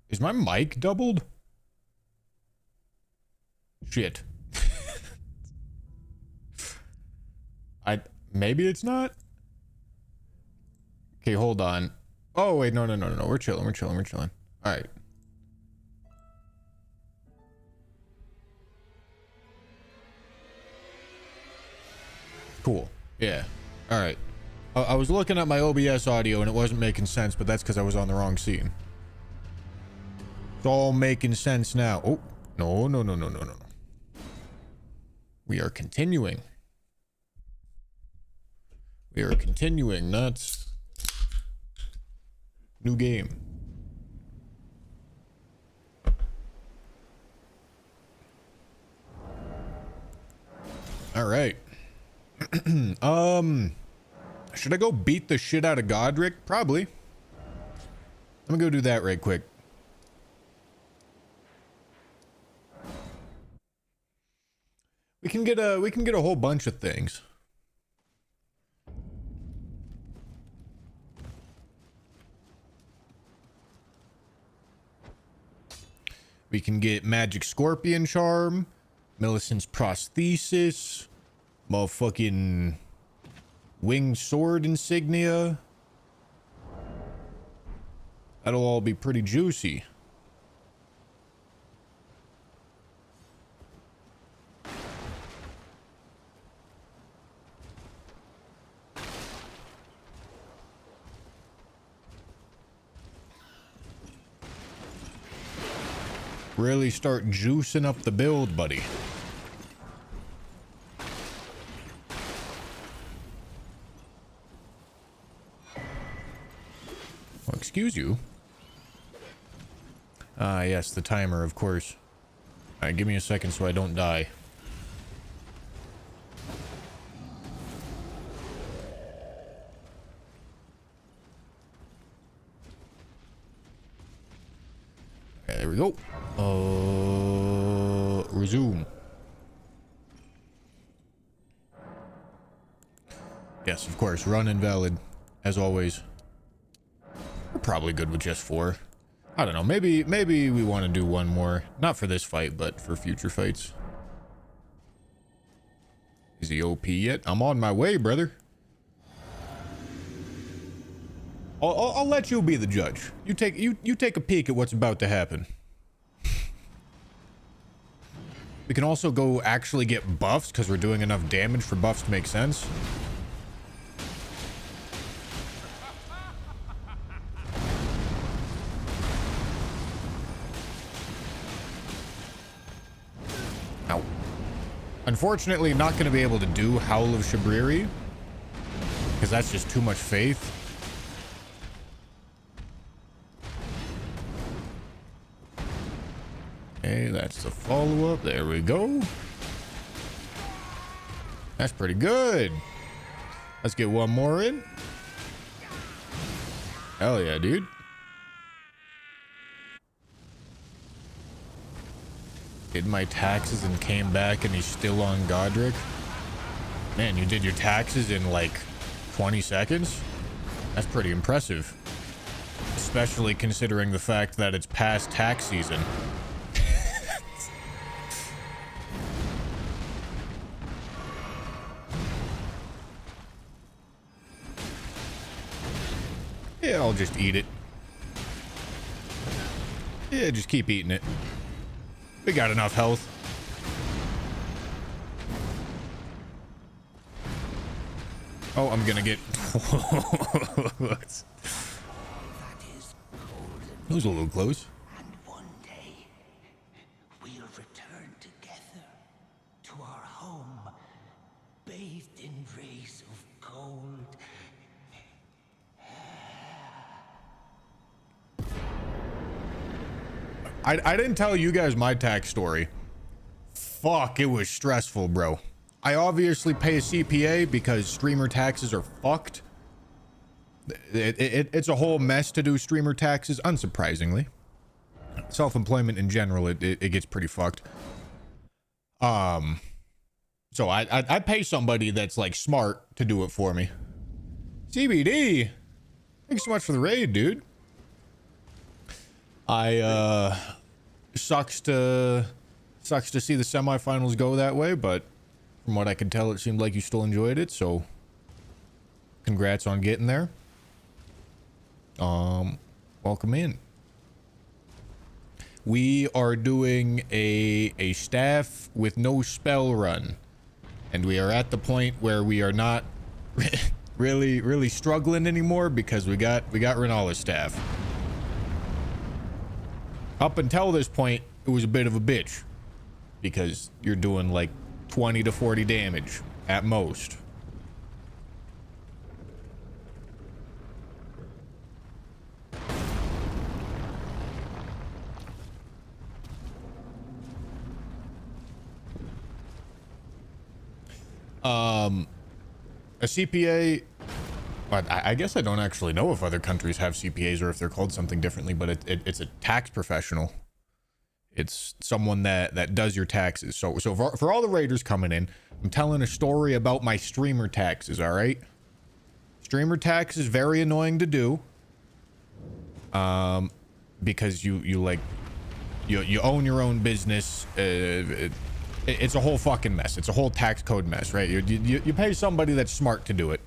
Is my mic doubled? Shit. Maybe it's not. Okay, hold on. Oh wait, no. We're chilling. All right. Cool. Yeah. All right. I was looking at my OBS audio and it wasn't making sense, but that's because I was on the wrong scene. It's all making sense now. Oh, no. We are continuing. Not new game. All right. Should I go beat the shit out of Godric? Probably. I'm gonna go do that right quick. We can get a whole bunch of things. We can get Magic Scorpion Charm, Millicent's Prosthesis, motherfucking Winged Sword Insignia. That'll all be pretty juicy. Really start juicing up the build, buddy. Well, excuse you. Ah, yes, the timer, of course. Alright, give me a second so I don't die. Okay, there we go. Resume. Yes, of course, run invalid, as always. We're probably good with just 4. I don't know, maybe we want to do one more. Not for this fight, but for future fights. Is he OP yet? I'm on my way, brother. I'll let you be the judge. You take a peek at what's about to happen. We can also go actually get buffs because we're doing enough damage for buffs to make sense. Ow. Unfortunately, not going to be able to do Howl of Shabriri because that's just too much faith. Okay, that's the follow-up. There we go. That's pretty good. Let's get one more in. Hell yeah, dude. Did my taxes and came back and he's still on Godric. Man, you did your taxes in like 20 seconds? That's pretty impressive. Especially considering the fact that it's past tax season. Yeah, I'll just eat it. Yeah, just keep eating it. We got enough health. Oh, I'm gonna get... That was a little close. And one day, we'll return together to our home, bathed in rays of gold. I didn't tell you guys my tax story. Fuck, it was stressful, bro. I obviously pay a CPA because streamer taxes are fucked. It's a whole mess to do streamer taxes, unsurprisingly. Self-employment in general, it gets pretty fucked. So I pay somebody that's like smart to do it for me. CBD, Thanks so much for the raid, dude. Sucks to see the semifinals go that way, but from what I can tell, it seemed like you still enjoyed it, so congrats on getting there. Welcome in. We are doing a staff with no spell run, and we are at the point where we are not really struggling anymore because we got Renala's staff. Up until this point, it was a bit of a bitch because you're doing like 20 to 40 damage at most. A CPA, but I guess I don't actually know if other countries have CPAs or if they're called something differently, but it's a tax professional. It's someone that does your taxes. So for all the raiders coming in, I'm telling a story about my streamer taxes, all right? Streamer tax is very annoying to do. Because you own your own business. It's a whole fucking mess. It's a whole tax code mess, right? You pay somebody that's smart to do it,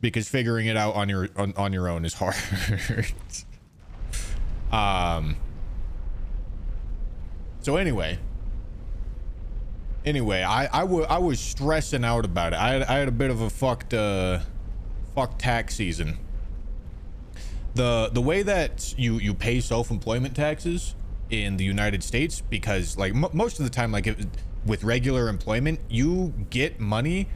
because figuring it out on your own is hard. So anyway, I was stressing out about it. I had a bit of a fucked tax season. The way that you pay self-employment taxes in the United States, because like most of the time, like with regular employment, you get money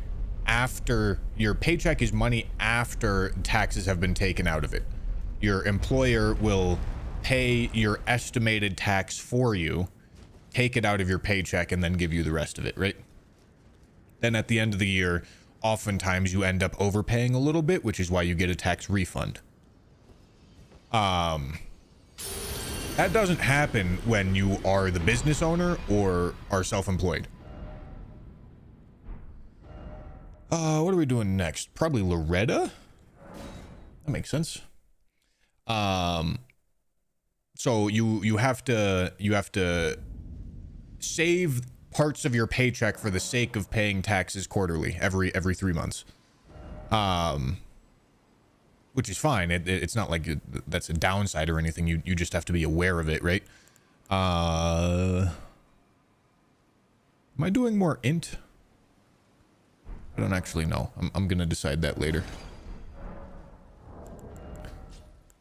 after your paycheck is money after taxes have been taken out of it. Your employer will pay your estimated tax for you, take it out of your paycheck, and then give you the rest of it, right? Then at the end of the year, oftentimes you end up overpaying a little bit, which is why you get a tax refund. That doesn't happen when you are the business owner or are self-employed. What are we doing next? Probably Loretta? That makes sense. So you have to save parts of your paycheck for the sake of paying taxes quarterly every 3 months. Which is fine. It's not like that's a downside or anything. You just have to be aware of it, right? Am I doing more int? I don't actually know. I'm gonna decide that later.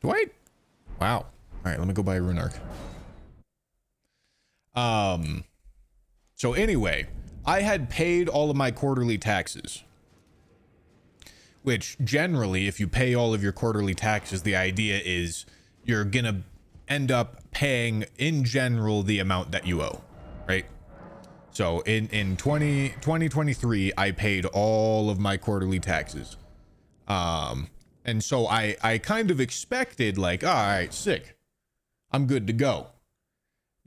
Do I? Wow. All right, let me go buy a rune arc. So anyway, I had paid all of my quarterly taxes. Which generally, if you pay all of your quarterly taxes, the idea is you're gonna end up paying in general the amount that you owe, right? So in 2023, I paid all of my quarterly taxes. And so I kind of expected like, all right, sick, I'm good to go.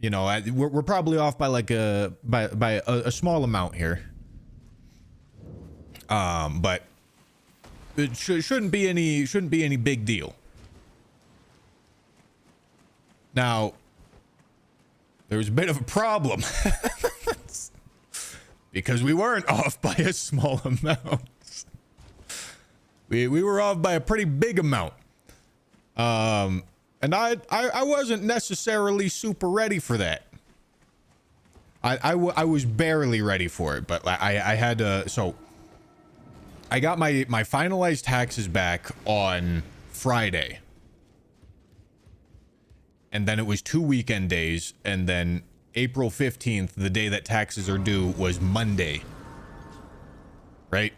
You know, we're probably off by like by a small amount here. But it shouldn't be any big deal. Now, there's a bit of a problem because we weren't off by a small amount. We were off by a pretty big amount. And I wasn't necessarily super ready for that. I was barely ready for it, but I had to, so I got my finalized taxes back on Friday. And then it was 2 weekend days, and then April 15th, the day that taxes are due, was Monday. Right?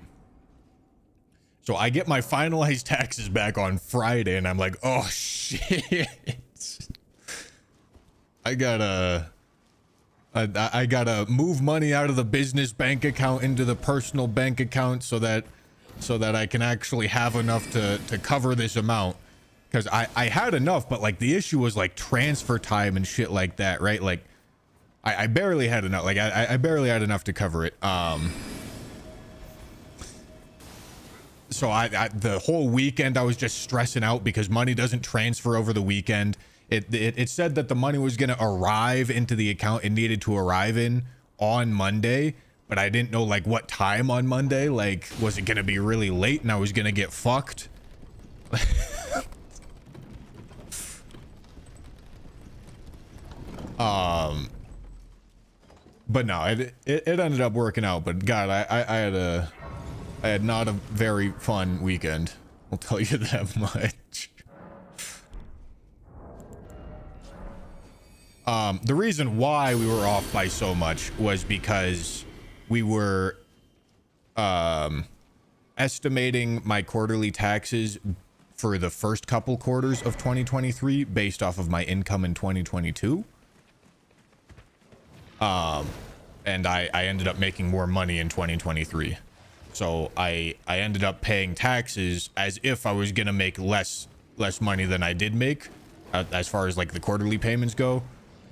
So I get my finalized taxes back on Friday, and I'm like, oh shit. I gotta move money out of the business bank account into the personal bank account so that I can actually have enough to cover this amount. Because I had enough, but like the issue was like transfer time and shit like that, right? Like I barely had enough. Like I barely had enough to cover it. So the whole weekend I was just stressing out because money doesn't transfer over the weekend. It said that the money was going to arrive into the account it needed to arrive in on Monday, but I didn't know like what time on Monday. Like, was it going to be really late and I was going to get fucked? But no, it ended up working out. But God, I had not a very fun weekend. I'll tell you that much. The reason why we were off by so much was because we were estimating my quarterly taxes for the first couple quarters of 2023 based off of my income in 2022. And I ended up making more money in 2023. So I ended up paying taxes as if I was going to make less money than I did make as far as like the quarterly payments go.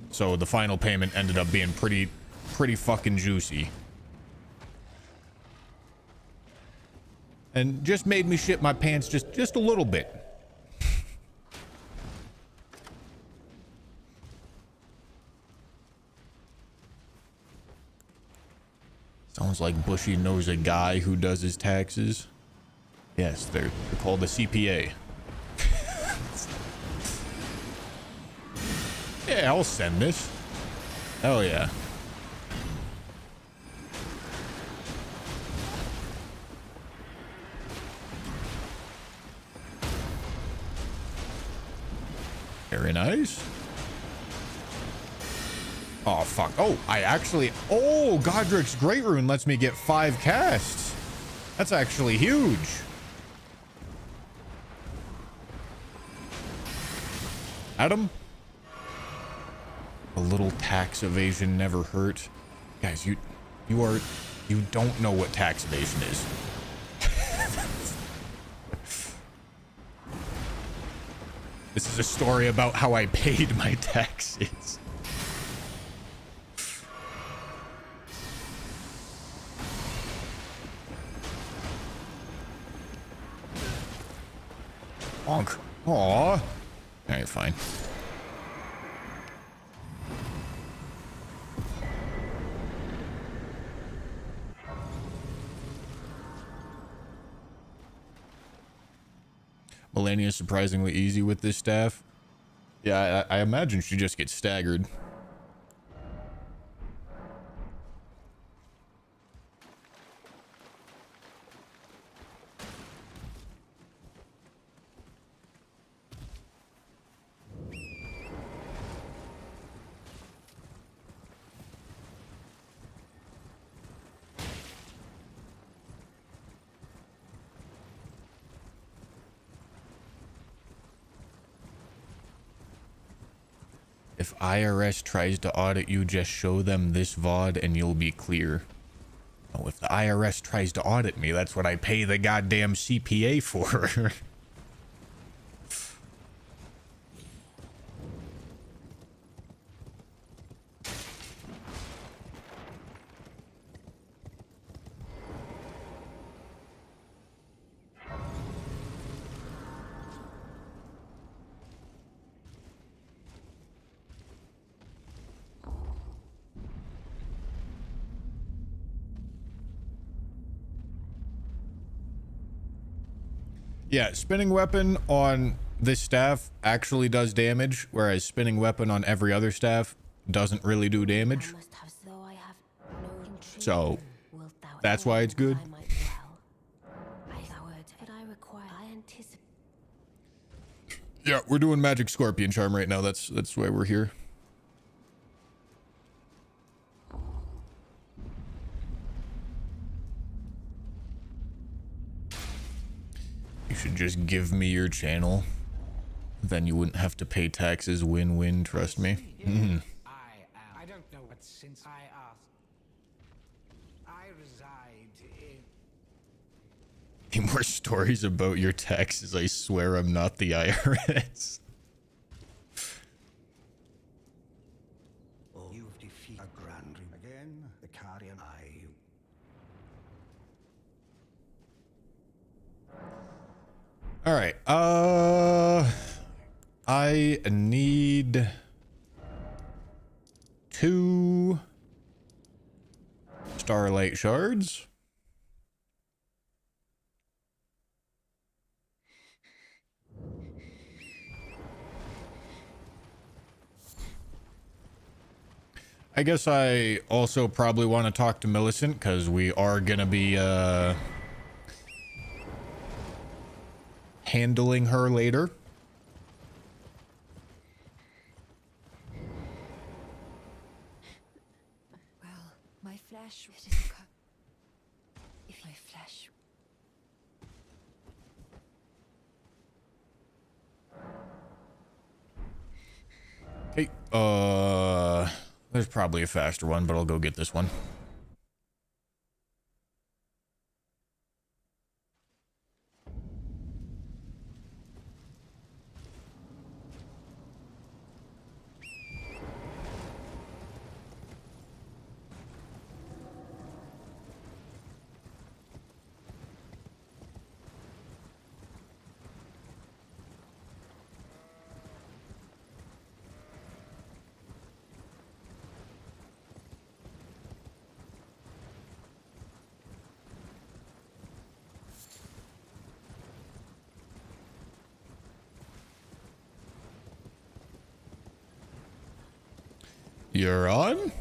So the final payment ended up being pretty fucking juicy. And just made me shit my pants just a little bit. Sounds like Bushy knows a guy who does his taxes. Yes, they're called a CPA. Yeah, I'll send this. Hell yeah. Very nice. Oh, fuck. Oh, oh, Godric's Great Rune lets me get 5 casts. That's actually huge. Adam? A little tax evasion never hurt. Guys, you don't know what tax evasion is. This is a story about how I paid my taxes. Bonk. Aw. All right, fine. Melania is surprisingly easy with this staff. Yeah, I imagine she just gets staggered. If IRS tries to audit you, just show them this VOD and you'll be clear. Oh, if the IRS tries to audit me, that's what I pay the goddamn CPA for. Yeah, spinning weapon on this staff actually does damage, whereas spinning weapon on every other staff doesn't really do damage. So that's why it's good. Yeah, we're doing magic scorpion charm right now. That's why we're here. You should just give me your channel. Then you wouldn't have to pay taxes. Win-win, trust me. I don't know, but since I asked, I reside in... Any more stories about your taxes? I swear I'm not the IRS. Oh, you've defeated a grand again. The Carian eye. All right. I need 2 Starlight Shards. I guess I also probably want to talk to Millicent because we are gonna be handling her later. Well, my flesh. It is a if my flesh. Okay. There's probably a faster one, but I'll go get this one. You're on?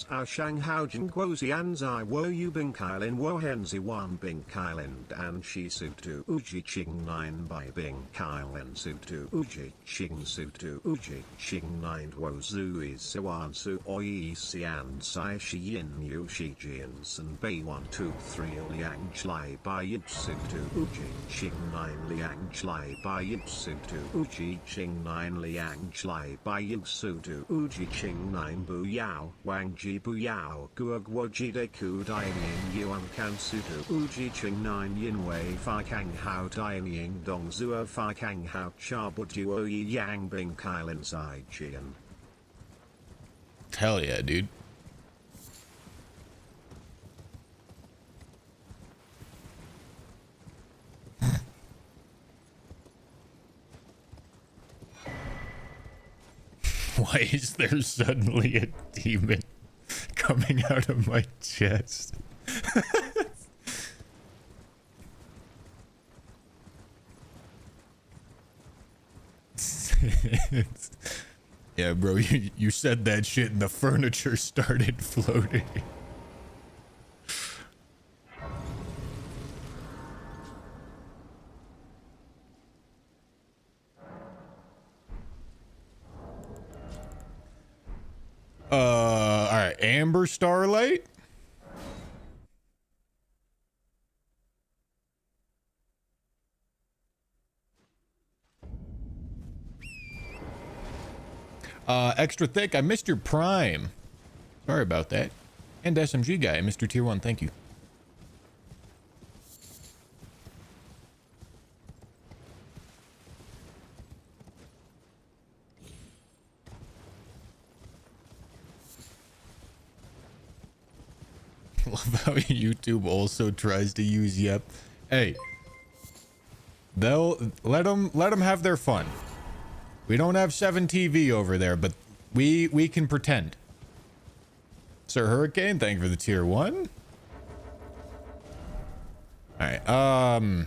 Shanghao Guozianzai wo yu bin Kailin wo henzi wan bin Kailin dan shi sutu uji ching 9 by bin Kailin sutu uji ching sutu uji ching 9 wo zui siwan su oi sian sai shi yin yu shi jian san bei 123 liang chlai by yip sutu uji ching 9 liang chlai by yip sutu uji ching 9 liang chlai by yip sutu uji ching 9 bu yao wang ji bu yao guag woji de ku dai ning yuan kan sutu uji ching 9 yin wei fa kang hao dai ning dong zuo fa kang hao cha bu duo yi yang bing kailan sai jian. Hell yeah, dude. Why is there suddenly a demon coming out of my chest? Yeah, bro, you said that shit and the furniture started floating. All right, Amber Starlight. Extra thick. I missed your prime. Sorry about that. And SMG guy, Mr. Tier 1, thank you. Love how YouTube also tries to use yep. Hey, they'll let them have their fun. We don't have 7 TV over there, but we can pretend. Sir Hurricane, thank you for the tier 1. All right.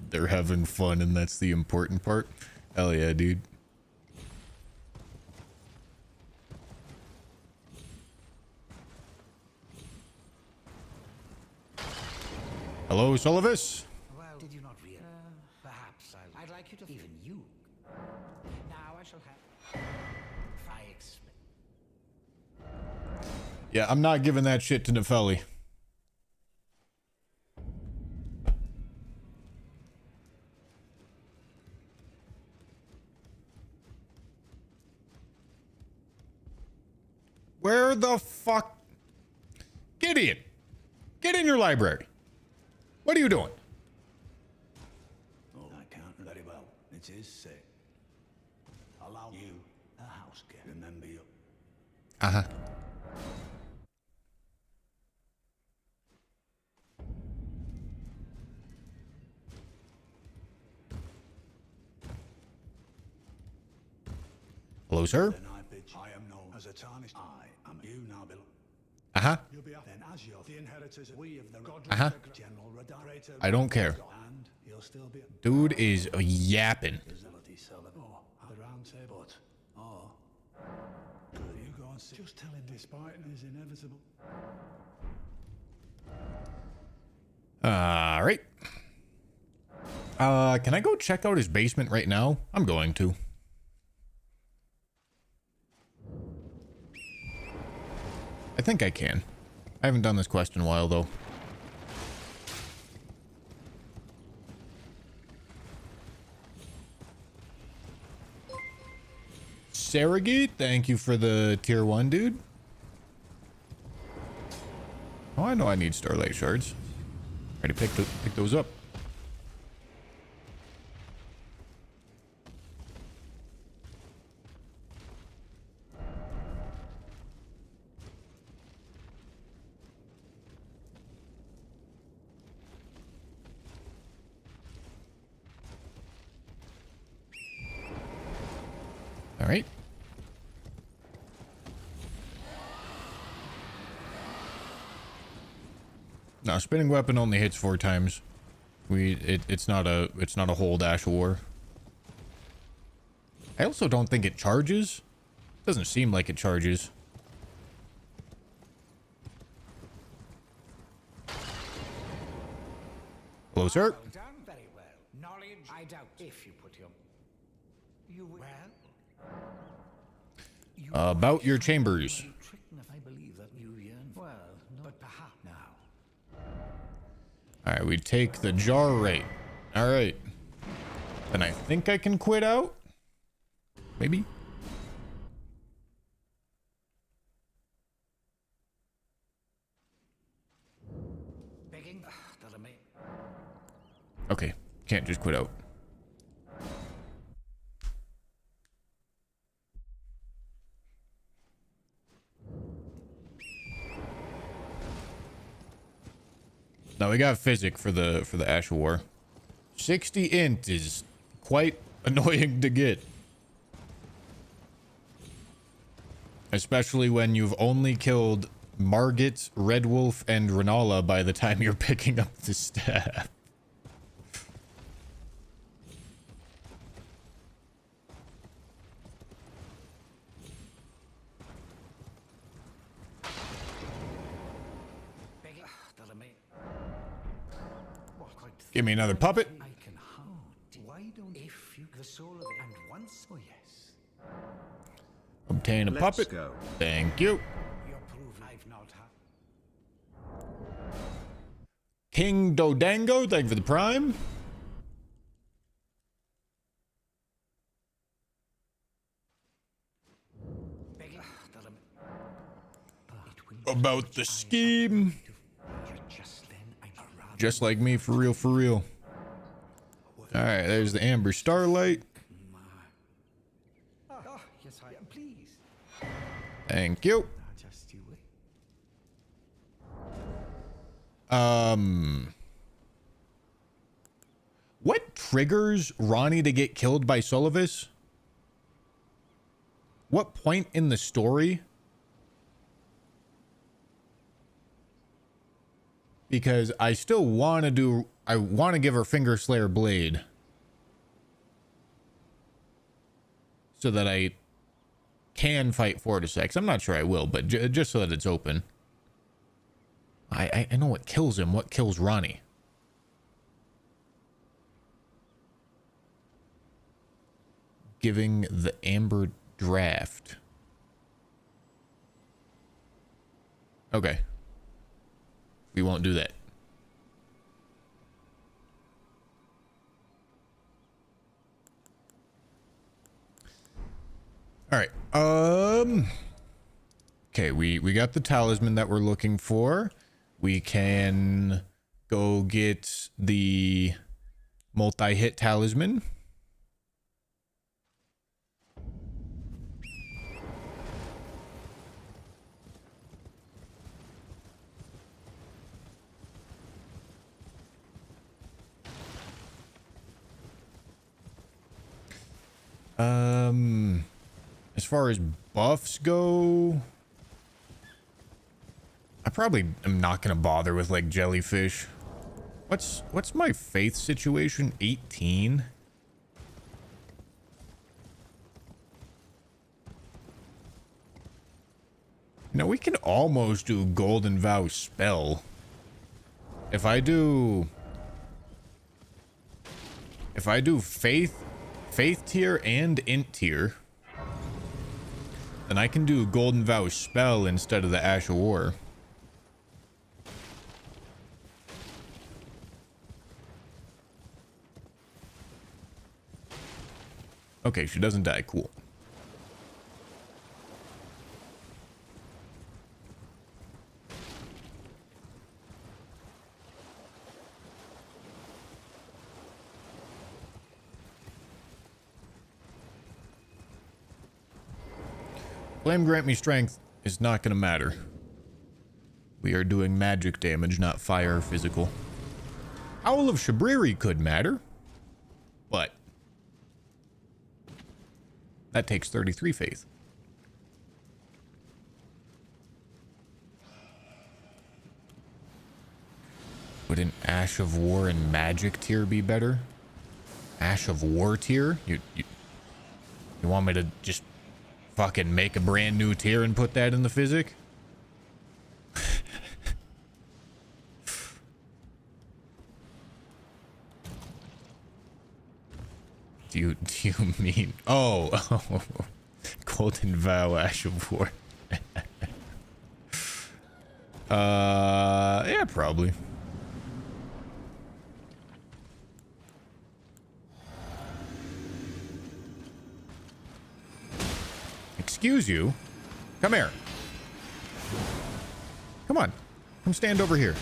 They're having fun, and that's the important part. Hell yeah, dude. Hello, Sullivis. Well, did you not realize? Perhaps I'd like you to even you. Now I shall have. If I explain. Yeah, I'm not giving that shit to Nefelli. Where the fuck? Gideon, get in your library. What are you doing? Oh, I can't very well. It is sick. Allow you a house girl. Remember you. Uh-huh. Hello, sir. Then I am known as a tarnished. I am you now, Bill. Uh-huh. You'll be then as you're the inheritors. We of the God. Uh-huh. General Redarator. I don't care. And you'll still be. Dude is yapping. Ability seller. Oh, at the round table. But, oh. You go and see. Just tell him despite is inevitable. All right. Can I go check out his basement right now? I'm going to. I think I can. I haven't done this quest in a while, though. Surrogate, thank you for the tier 1, dude. Oh, I know I need Starlight Shards. Ready to pick those up. All right. No, spinning weapon only hits 4 times. It's not a whole dash of war. I also don't think it charges. Doesn't seem like it charges. Hello, sir. Well done, very well. Knowledge, I doubt, if you put your... You will... Well... About your chambers. I believe that you yearn... Well, no, but perhaps now. All right, we take the jar right. All right. Then I think I can quit out. Maybe. Begging... Okay, can't just quit out. Now we got physic for the Ash of War. 60 int is quite annoying to get. Especially when you've only killed Margit, Red Wolf, and Renala by the time you're picking up the staff. Give me another puppet. I can hold. Why don't if you the soul of it and once oh yes. Obtain a Let's puppet. go. Thank you. You're proven I've not had. King Dodango, thank you for the prime. Begging About the scheme. just then I Just like me, for real, for real. All right, there's the Amber Starlight. Oh, yes I am. Please. Thank you. Just you wait. What triggers Ronnie to get killed by Solovis? What point in the story? Because I still want to I want to give her Finger Slayer Blade. So that I can fight Fortisex. I'm not sure I will, but just so that it's open. I know what kills him. What kills Ronnie? Giving the Amber Draft. Okay. We won't do that. All right. Okay, we got the talisman that we're looking for. We can go get the multi-hit talisman. As far as buffs go, I probably am not gonna bother with like jellyfish. What's my faith situation? 18. Now we can almost do Golden Vow spell. If I do faith tier and int tier, then I can do Golden Vow spell instead of the Ash of War. Okay, she doesn't die. Cool. Flame grant me strength is not going to matter. We are doing magic damage, not fire or physical. Howl of Shabriri could matter, but that takes 33 faith. Would an Ash of War and Magic tier be better? Ash of War tier? You want me to just fucking make a brand new tier and put that in the physic? Do you mean oh Golden Vow Ash of War? Yeah, probably. Excuse you. Come here. Come on. Come stand over here.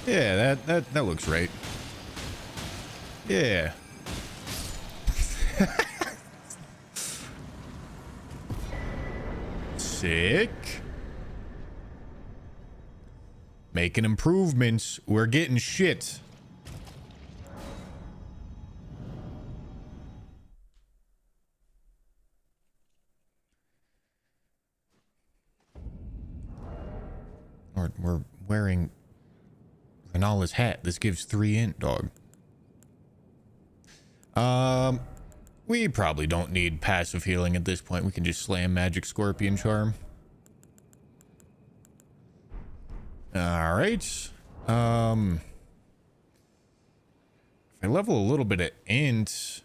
Yeah, that looks right. Yeah. Sick. Making improvements. We're getting shit. We're wearing Renala's hat. This gives 3 int, dog. We probably don't need passive healing at this point. We can just slam Magic Scorpion Charm. Alright. If I level a little bit at int...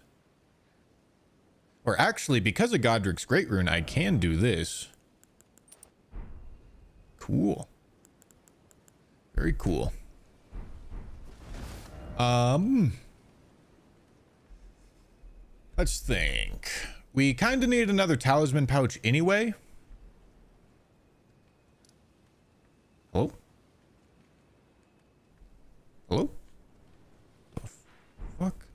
Or actually, because of Godric's Great Rune, I can do this. Cool. Very cool. Let's think. We kind of need another talisman pouch anyway. Hello? Hello? The fuck?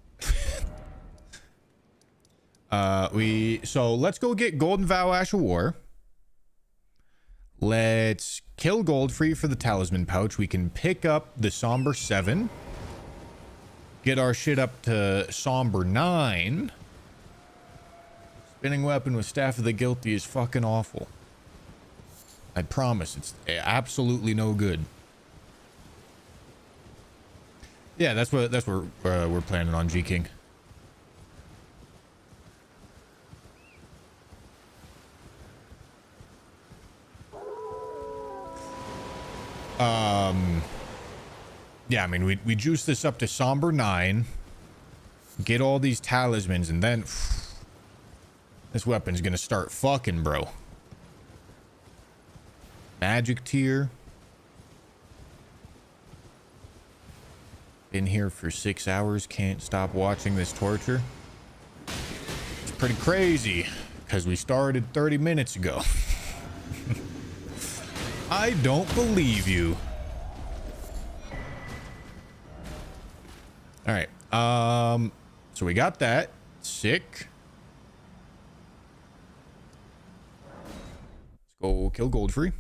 So let's go get Golden Vow Ash of War. Let's kill Goldfree for the talisman pouch. We can pick up the Somber 7. Get our shit up to Somber 9. Spinning weapon with Staff of the Guilty is fucking awful. I promise, it's absolutely no good. Yeah, that's what we're planning on, G King. Yeah, I mean, we juice this up to Somber 9, get all these talismans, and then this weapon's gonna start fucking, bro. Magic tier. Been here for 6 hours, can't stop watching this torture. It's pretty crazy, because we started 30 minutes ago. I don't believe you. All right. So we got that. Sick. Let's go kill Godfrey.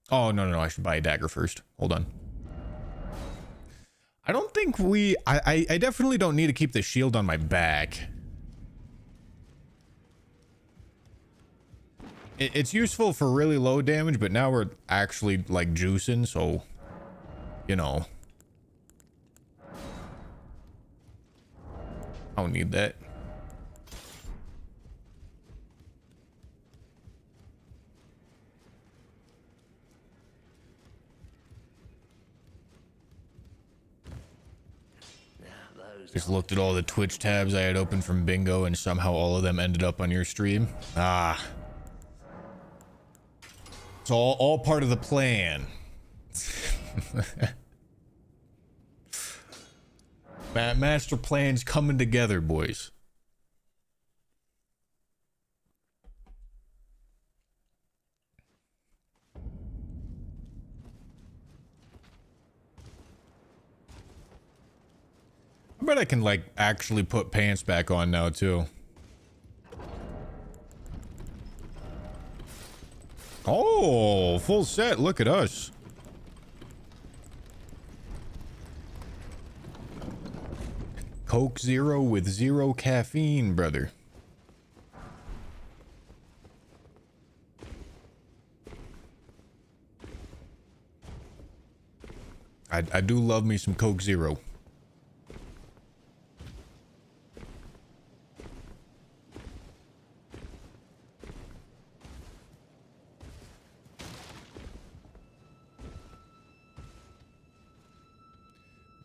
Oh, no. I should buy a dagger first. Hold on. I don't think I definitely don't need to keep the shield on my back. It's useful for really low damage, but now we're actually like juicing, so you know. I don't need that. Just looked at all the Twitch tabs I had open from Bingo, and somehow all of them ended up on your stream. Ah. It's all part of the plan. Master plan's coming together, boys. I bet I can like actually put pants back on now too. Oh, full set. Look at us. Coke Zero with 0 caffeine, brother. I do love me some Coke Zero.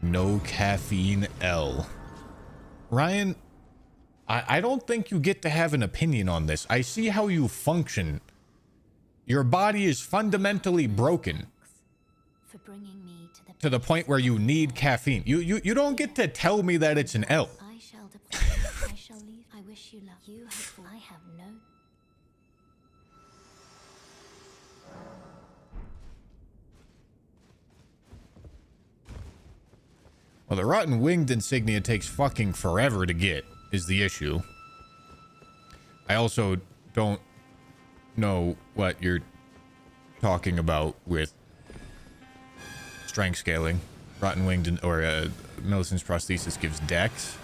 No caffeine L. Ryan, I don't think you get to have an opinion on this. I see how you function. Your body is fundamentally broken For bringing me to the point where you need caffeine. You don't get to tell me that it's an L. I shall depart. I shall leave. I wish you luck. You hopeful. I have no. Well, the rotten winged insignia takes fucking forever to get, is the issue. I also don't know what you're talking about with strength scaling. Rotten winged or Millicent's prosthesis gives dex.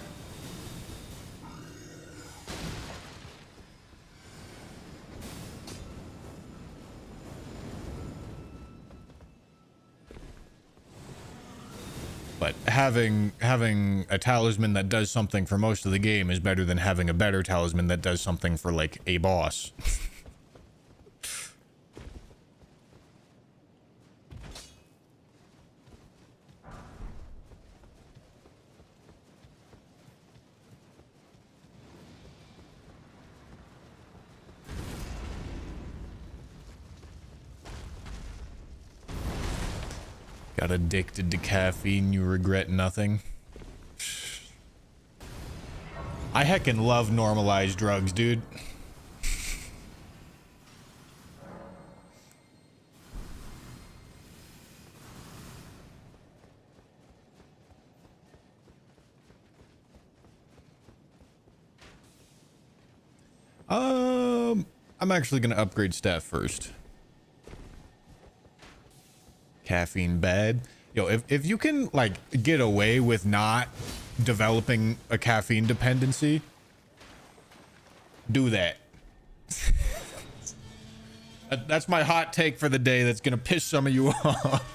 But having a talisman that does something for most of the game is better than having a better talisman that does something for like a boss. Got addicted to caffeine, you regret nothing. I heckin' love normalized drugs, dude. I'm actually gonna upgrade staff first. Caffeine bad. Yo, if you can like get away with not developing a caffeine dependency, do that. That's my hot take for the day. That's gonna piss some of you off.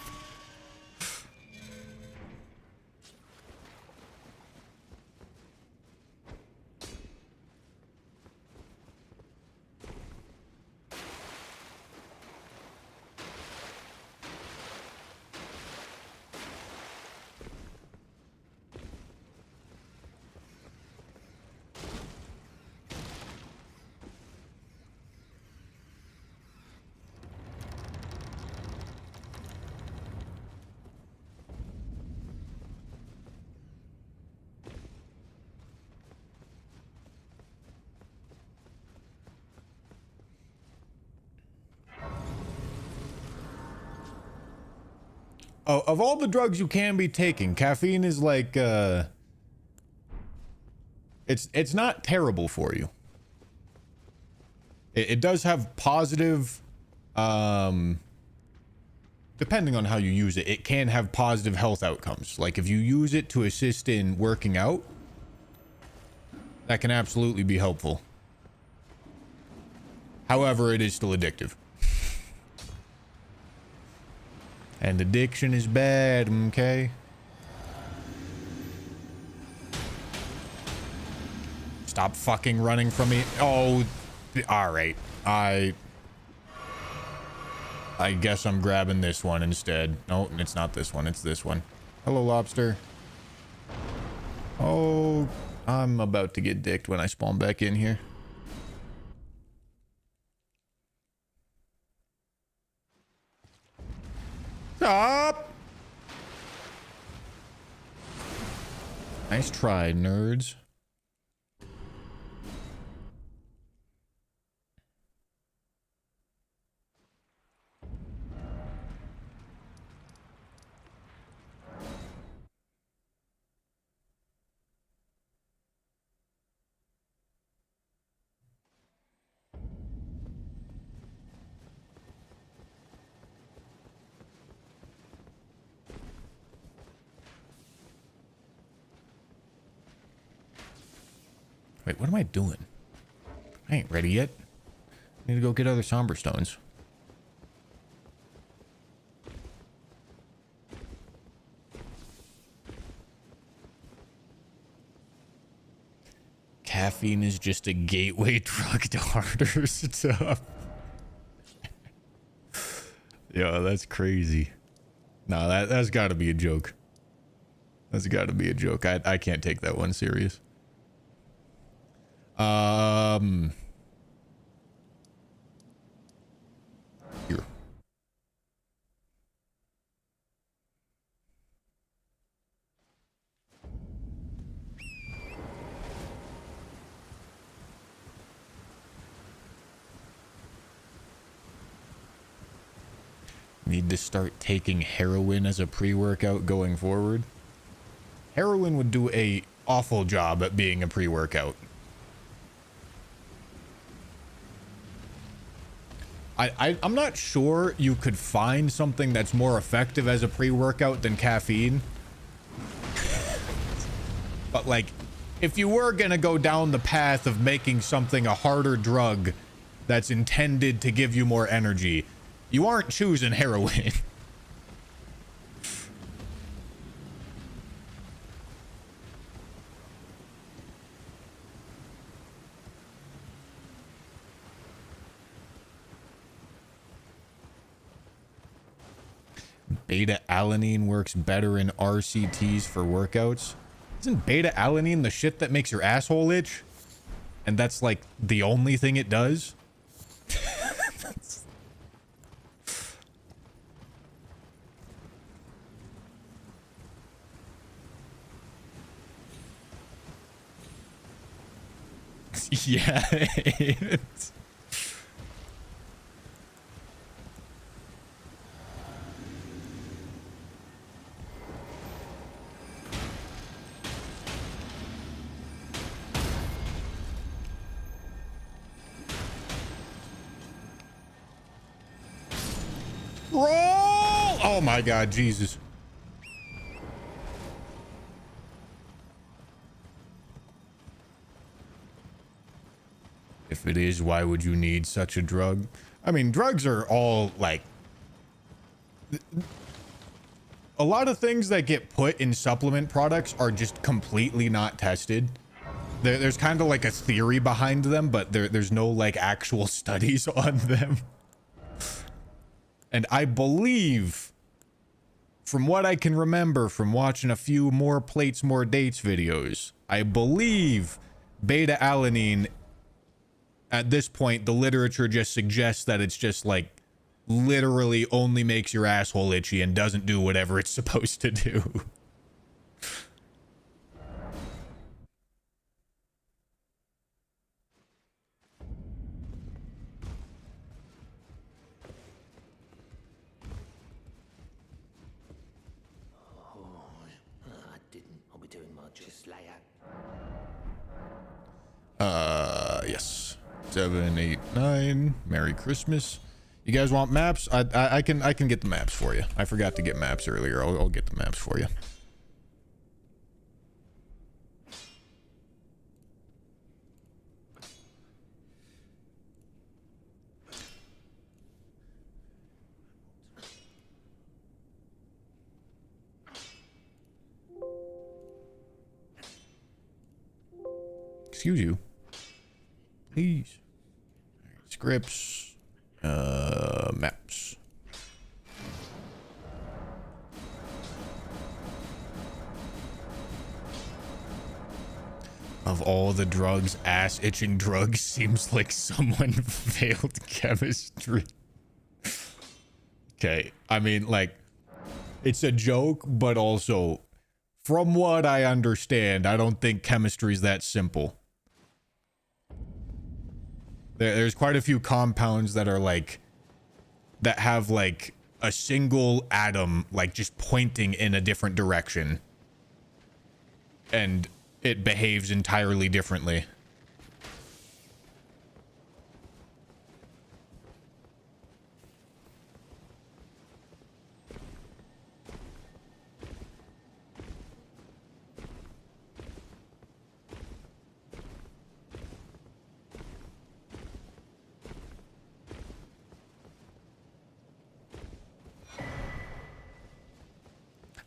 of all the drugs you can be taking, caffeine is like, it's not terrible for you. It does have positive, depending on how you use it, it can have positive health outcomes. Like if you use it to assist in working out, that can absolutely be helpful. However, it is still addictive. And addiction is bad, okay? Stop fucking running from me. Oh, all right. I guess I'm grabbing this one instead. No, it's not this one. It's this one. Hello, lobster. Oh, I'm about to get dicked when I spawn back in here. Stop! Nice try, nerds. Wait, what am I doing? I ain't ready yet. Need to go get other somber stones. Caffeine is just a gateway drug to harder stuff. Yo, that's crazy. No, that's gotta be a joke. That's gotta be a joke. I can't take that one serious. Here. Need to start taking heroin as a pre-workout going forward. Heroin would do a awful job at being a pre-workout. I'm not sure you could find something that's more effective as a pre-workout than caffeine. But like, if you were gonna go down the path of making something a harder drug that's intended to give you more energy, you aren't choosing heroin. Beta-alanine works better in RCTs for workouts. Isn't beta-alanine the shit that makes your asshole itch? And that's like the only thing it does? Yeah. Roll! Oh my God, Jesus. If it is, why would you need such a drug? I mean, drugs are all like... A lot of things that get put in supplement products are just completely not tested. There's kind of like a theory behind them, but there's no like actual studies on them. And I believe, from what I can remember from watching a few More Plates, More Dates videos, I believe beta-alanine, at this point, the literature just suggests that it's just like literally only makes your asshole itchy and doesn't do whatever it's supposed to do. Yes. 7, 8, 9. Merry Christmas. You guys want maps? I can get the maps for you. I forgot to get maps earlier. I'll get the maps for you. Excuse you. Please. Scripts. Maps. Of all the drugs, ass-itching drugs seems like someone failed chemistry. Okay, I mean, like, it's a joke, but also, from what I understand, I don't think chemistry's that simple. There's quite a few compounds that are like, that have like a single atom, like just pointing in a different direction. And it behaves entirely differently.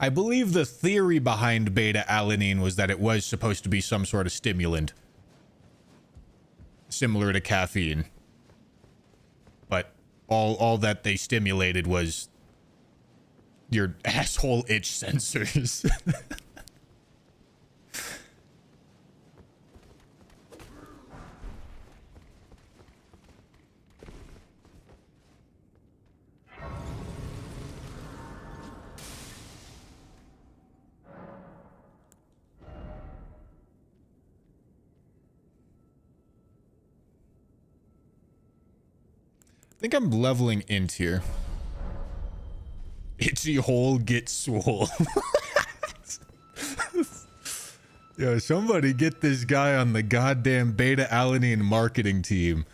I believe the theory behind beta-alanine was that it was supposed to be some sort of stimulant. Similar to caffeine. But all that they stimulated was your asshole itch sensors. I think I'm leveling int here. Itchy hole gets swole. Yo, somebody get this guy on the goddamn beta-alanine marketing team.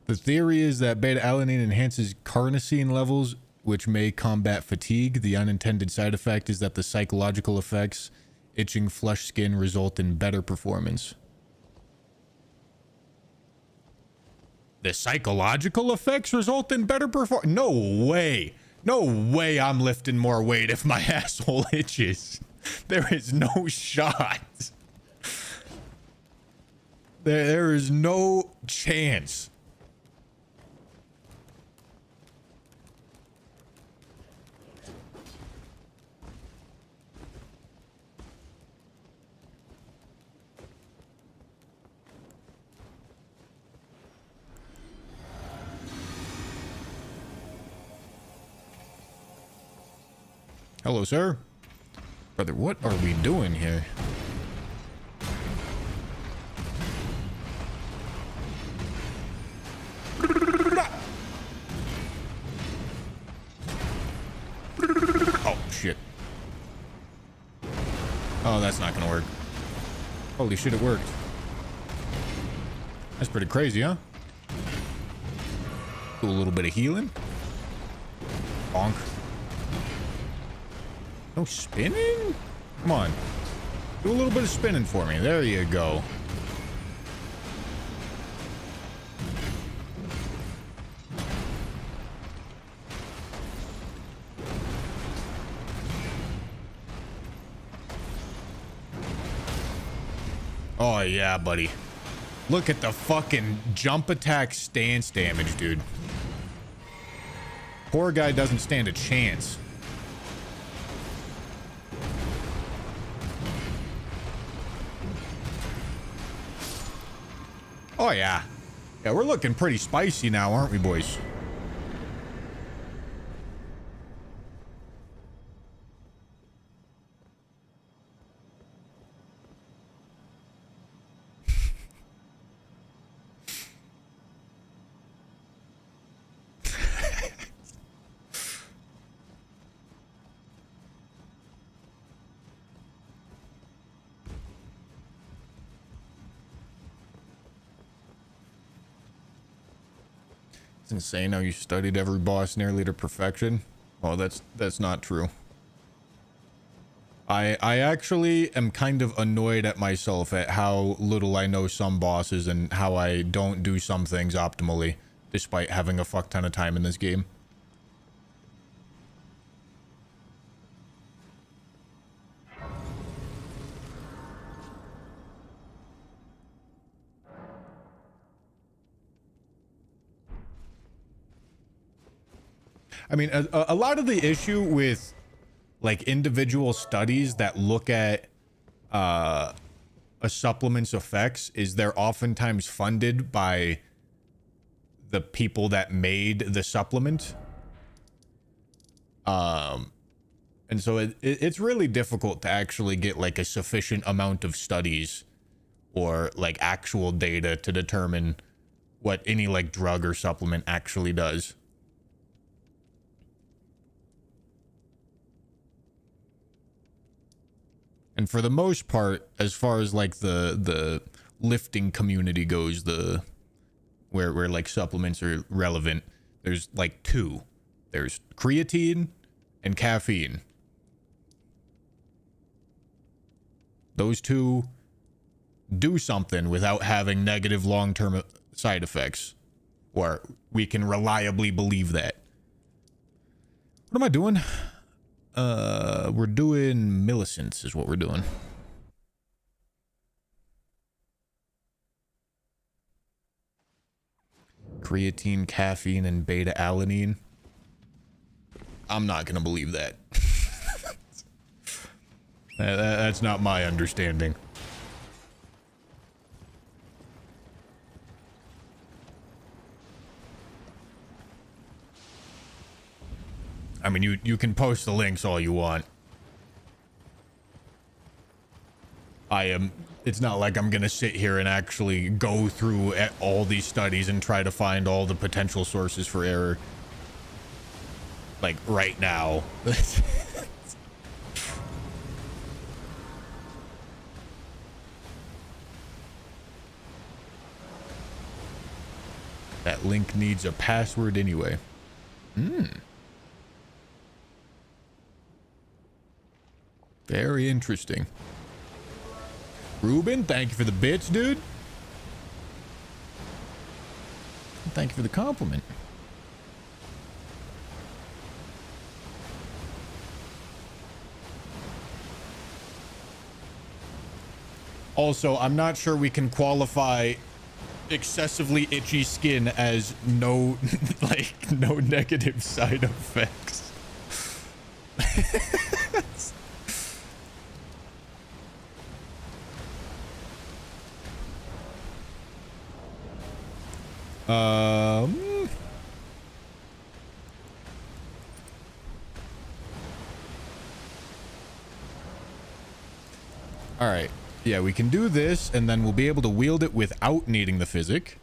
The theory is that beta-alanine enhances carnosine levels, which may combat fatigue. The unintended side effect is that the psychological effects, itching, flushed skin, result in better performance. The psychological effects result in better performance? No way. No way I'm lifting more weight if my asshole itches. There is no shot. There is no chance. Hello, sir. Brother, what are we doing here? Oh, shit. Oh, that's not gonna work. Holy shit, it worked. That's pretty crazy, huh? Do a little bit of healing. Bonk. No spinning? Come on. Do a little bit of spinning for me. There you go. Oh, yeah, buddy. Look at the fucking jump attack stance damage, dude. Poor guy doesn't stand a chance. Oh, yeah. Yeah, we're looking pretty spicy now, aren't we, boys? It's insane how you studied every boss nearly to perfection. Oh, that's not true. I actually am kind of annoyed at myself at how little I know some bosses and how I don't do some things optimally, despite having a fuck ton of time in this game. I mean, a lot of the issue with like individual studies that look at a supplement's effects is they're oftentimes funded by the people that made the supplement. And so it's really difficult to actually get like a sufficient amount of studies or like actual data to determine what any like drug or supplement actually does. And for the most part, as far as like the lifting community goes, where like supplements are relevant, there's like two. There's creatine and caffeine. Those two do something without having negative long-term side effects, or we can reliably believe that. What am I doing? We're doing Millicents is what we're doing. Creatine, caffeine, and beta-alanine. I'm not gonna believe that. That's not my understanding. I mean, you can post the links all you want. It's not like I'm gonna sit here and actually go through all these studies and try to find all the potential sources for error. Like, right now. That link needs a password anyway. Very interesting. Ruben, thank you for the bits, dude. Thank you for the compliment. Also, I'm not sure we can qualify excessively itchy skin as no negative side effects. All right. Yeah, we can do this, and then we'll be able to wield it without needing the physic.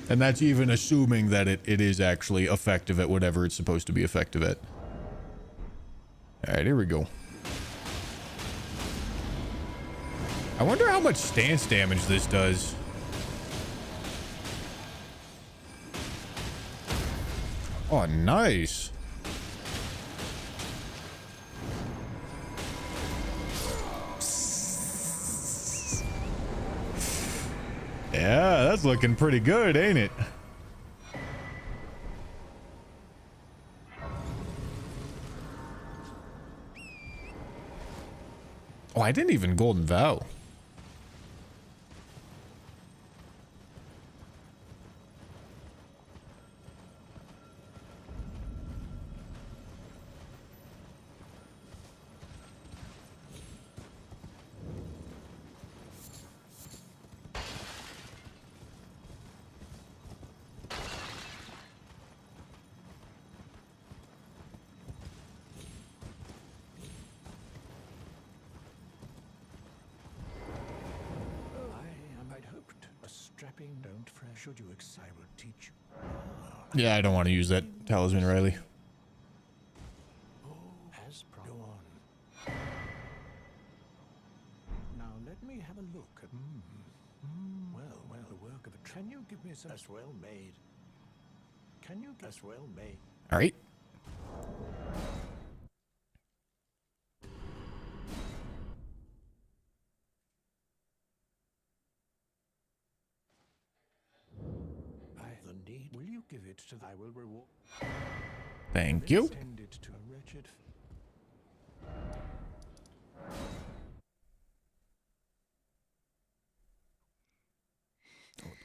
And that's even assuming that it is actually effective at whatever it's supposed to be effective at. All right, here we go. I wonder how much stance damage this does. Oh, nice. Yeah, that's looking pretty good, ain't it? Oh, I didn't even Golden Vow. Nothing, don't fret. Should you I will teach you. Yeah, I don't want to use that talisman, Riley. As go on. Now let me have a look at. Well, the work of a. Can you give me some? As well made. Can you as well made? All right. The need. Will you give it to? I will reward. Thank you. Send it to a wretched.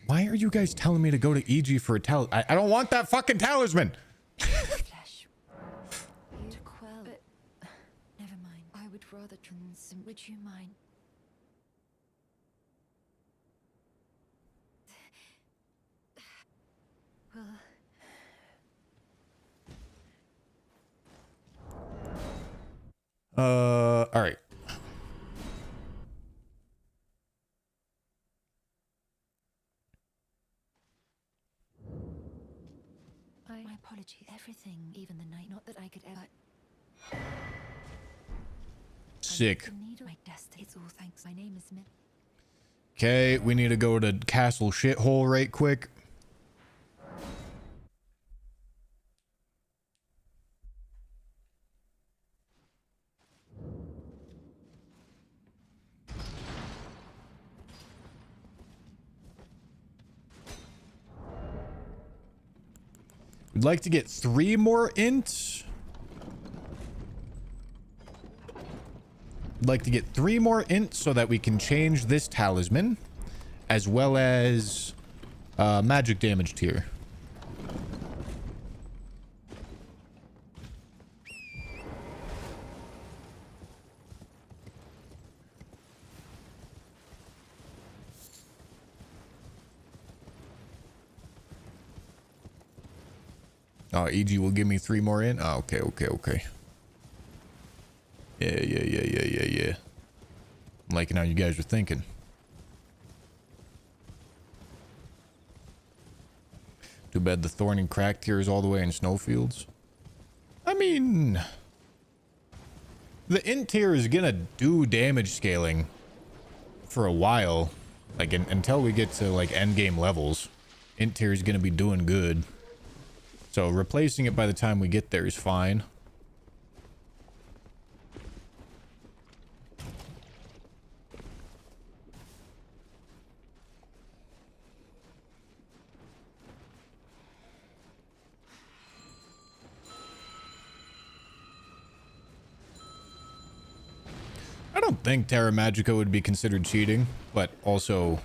Why are you guys telling me to go to EG for a talisman? I don't want that fucking talisman. Flesh. You to quell, but never mind. I would rather transcend. Would you mind? Well, All right. my apologies. Everything, even the night. Not that I could ever. Sick. The needle, my destiny. It's all thanks. My name is Min. Okay, we need to go to Castle Shithole right quick. We'd like to get 3 more ints. We'd like to get 3 more ints so that we can change this talisman, as well as magic damage tier. Oh, EG will give me 3 more in? Oh, okay. Yeah. I'm liking how you guys are thinking. Too bad the Thorn and Crack tier is all the way in Snowfields. I mean, the int tier is gonna do damage scaling for a while. Like, until we get to, like, endgame levels. Int tier is gonna be doing good. So replacing it by the time we get there is fine. I don't think Terra Magica would be considered cheating, but also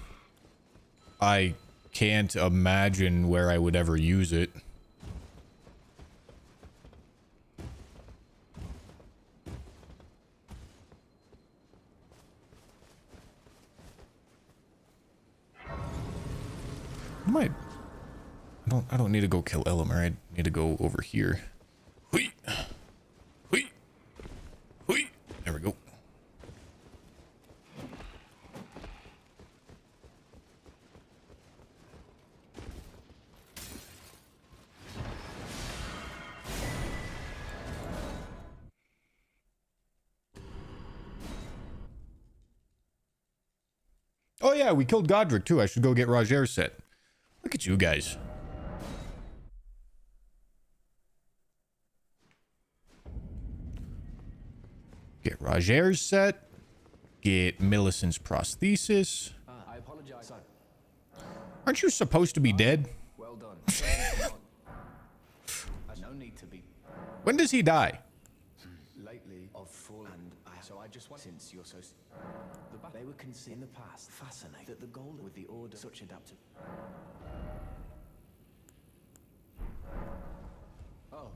I can't imagine where I would ever use it. I don't need to go kill Elemer. I need to go over here. Hui. Hui. Hui. There we go. Oh yeah, we killed Godric too. I should go get Roger's set. Look at you guys. Get Roger's set. Get Millicent's prosthesis. I apologize. Aren't you supposed to be dead? Well done. No need to be When does he die? lately of full and so I just want since you're so they were conceived in the past fascinating that the goal with the order such adaptive. Oh.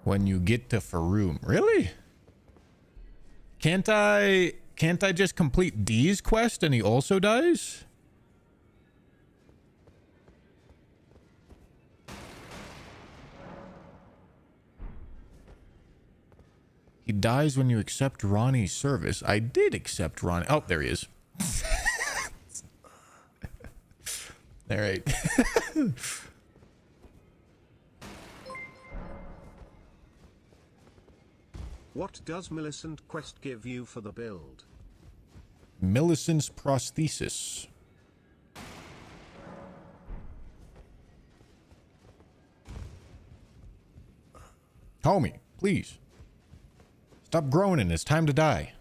When you get to Faroum. Really? Can't I just complete D's quest and he also dies? He dies when you accept Ronnie's service. I did accept Ronnie. Oh, there he is. All right. What does Millicent Quest give you for the build? Millicent's prosthesis. Homie, please. Stop groaning. It's time to die.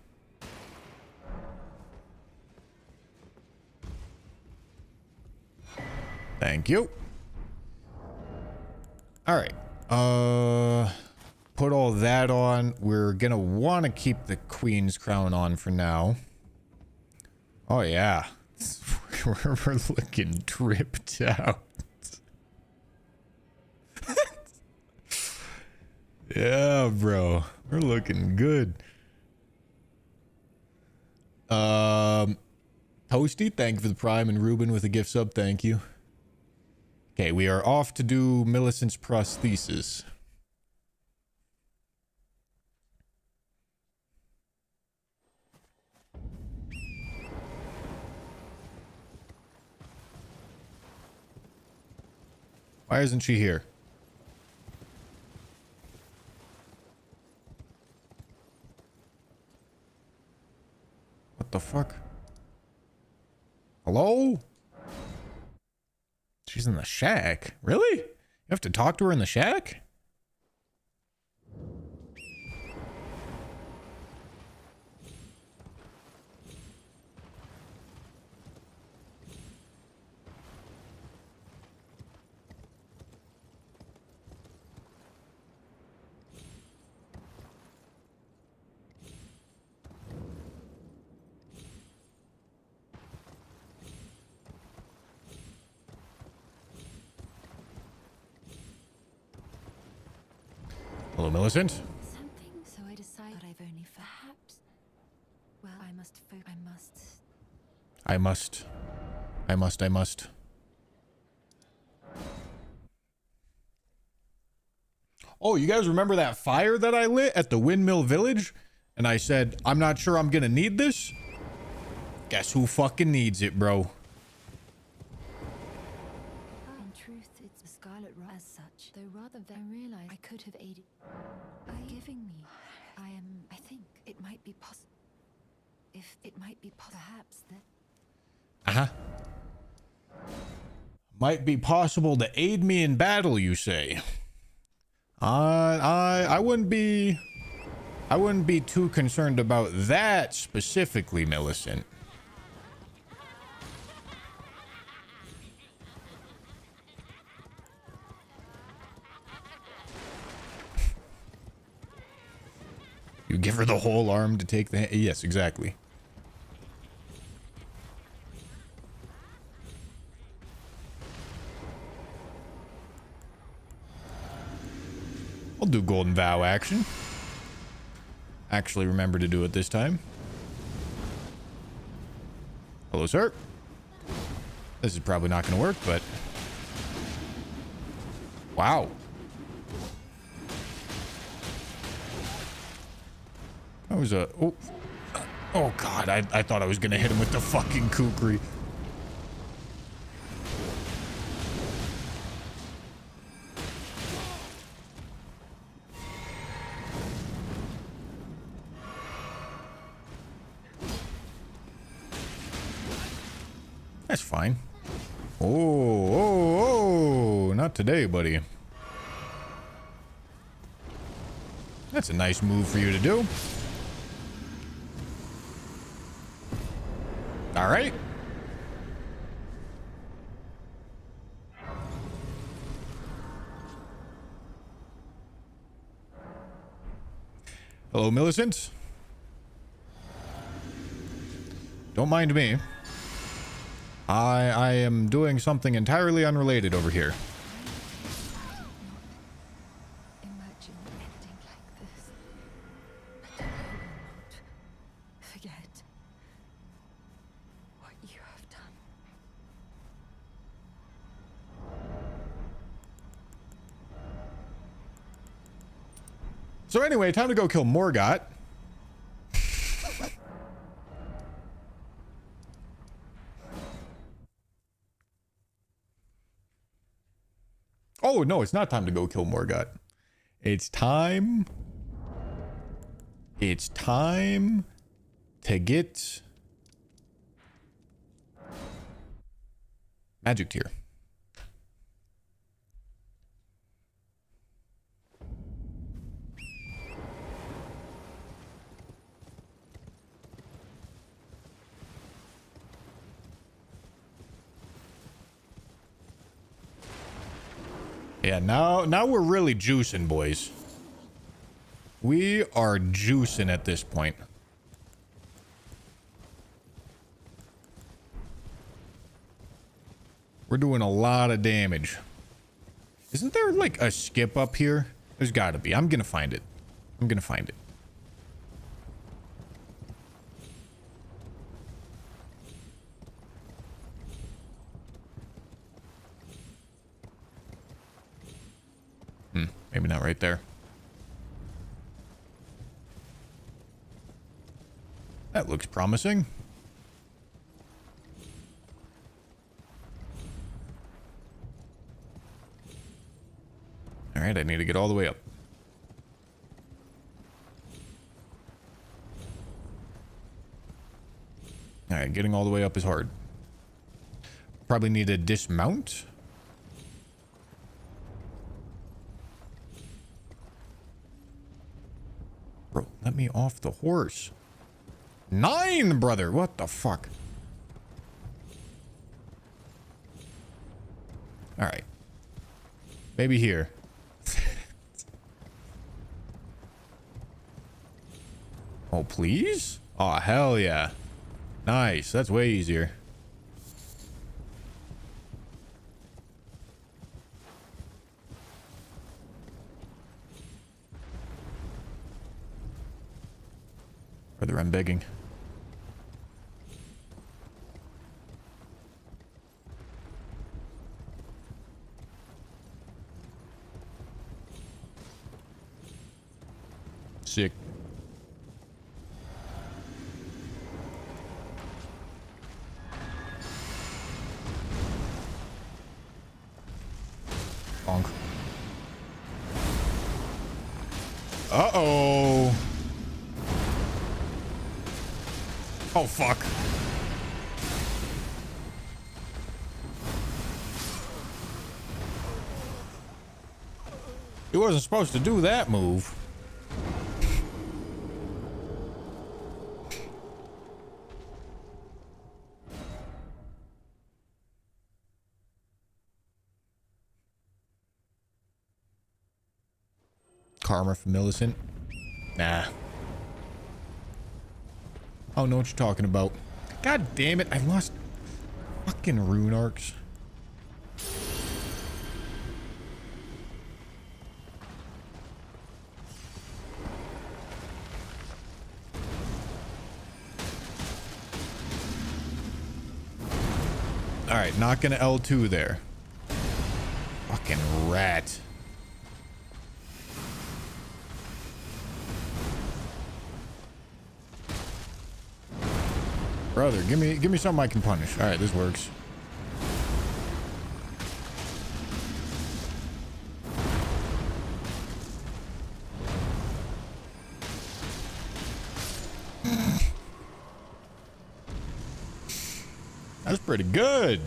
Thank you. All right. Put all that on. We're gonna want to keep the Queen's crown on for now. Oh yeah. We're looking dripped out. Yeah, bro. We're looking good. Toasty, thank you for the prime, and Ruben with a gift sub, thank you. Okay, we are off to do Millicent's prosthesis. Why isn't she here? What the fuck? Hello? She's in the shack. Really? You have to talk to her in the shack? Hello, Millicent. Something, so I decide that I've only perhaps. Well, I must. I must. Oh, you guys remember that fire that I lit at the Windmill Village? And I said, I'm not sure I'm gonna need this? Guess who fucking needs it, bro? In truth, it's a Scarlet Rot as such. Though rather than realize I could have aided by giving me. I think it might be possible. If it might be perhaps that. Might be possible to aid me in battle, you say? I wouldn't be too concerned about that specifically, Millicent. You give her the whole arm to take the... Yes, exactly. I'll do Golden Vow action. Actually remember to do it this time. Hello, sir. This is probably not going to work, but... Wow. That was a... Oh, oh God. I thought I was going to hit him with the fucking kukri. That's fine. Oh, not today, buddy. That's a nice move for you to do. All right. Hello, Millicent. Don't mind me. I am doing something entirely unrelated over here. Imagine ending like this. But I will not forget what you have done. So anyway, time to go kill Morgott. Oh, no, it's not time to go kill Morgott. It's time. It's time to get magic tier. Yeah, now we're really juicing, boys. We are juicing at this point. We're doing a lot of damage. Isn't there like a skip up here? There's gotta be. I'm gonna find it. I'm gonna find it. Maybe not right there. That looks promising. All right, I need to get all the way up. All right, getting all the way up is hard. Probably need to dismount. Bro, let me off the horse. 9, brother. What the fuck? All right. Maybe here. Oh, please? Oh, hell yeah. Nice. That's way easier. Brother, I'm begging. Sick. Bonk. Uh-oh. Oh, fuck. He wasn't supposed to do that move. Karma from Millicent. Nah. I don't know what you're talking about. God damn it, I lost fucking rune arcs. Alright, not gonna L2 there. Fucking rat. Brother, give me something I can punish. All right, this works. That's pretty good.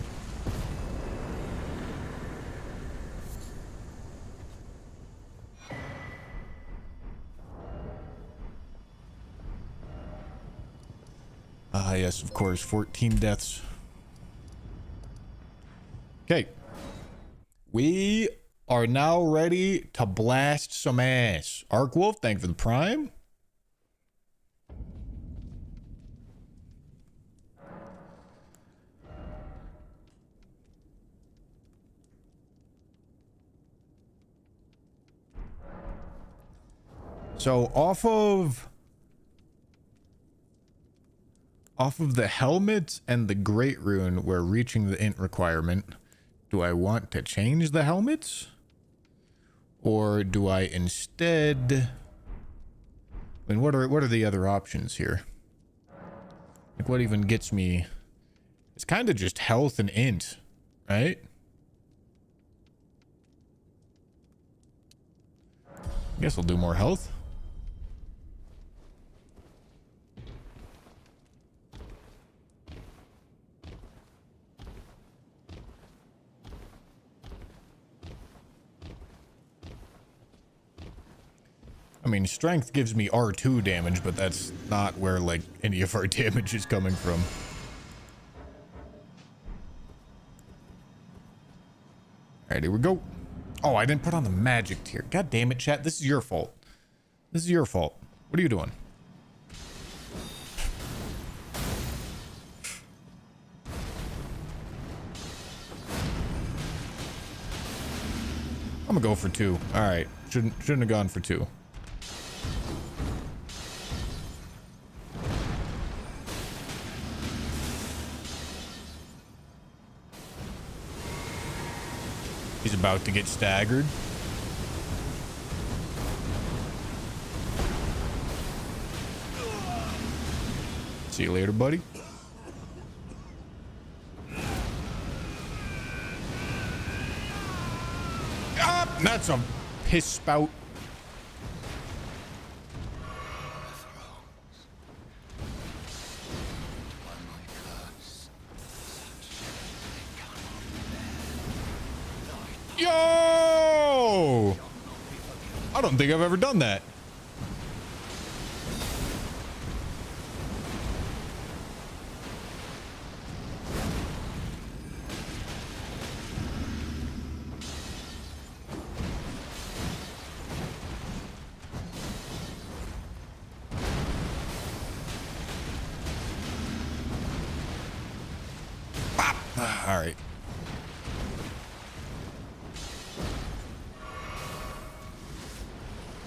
Ah, yes, of course. 14 deaths. Okay. We are now ready to blast some ass. Arkwolf, thank you for the prime. So off of the helmet and the great rune, we're reaching the int requirement. Do I want to change the helmets? Or do I instead... I mean, what are the other options here? Like, what even gets me... It's kind of just health and int, right? Guess I'll do more health. I mean, strength gives me R2 damage, but that's not where, like, any of our damage is coming from. Alright, here we go. Oh, I didn't put on the magic tier. God damn it, chat. This is your fault. This is your fault. What are you doing? I'm gonna go for 2. Alright. Shouldn't have gone for 2. He's about to get staggered. See you later, buddy. Ah, that's a piss spout. Yo! I don't think I've ever done that. Bop. All right.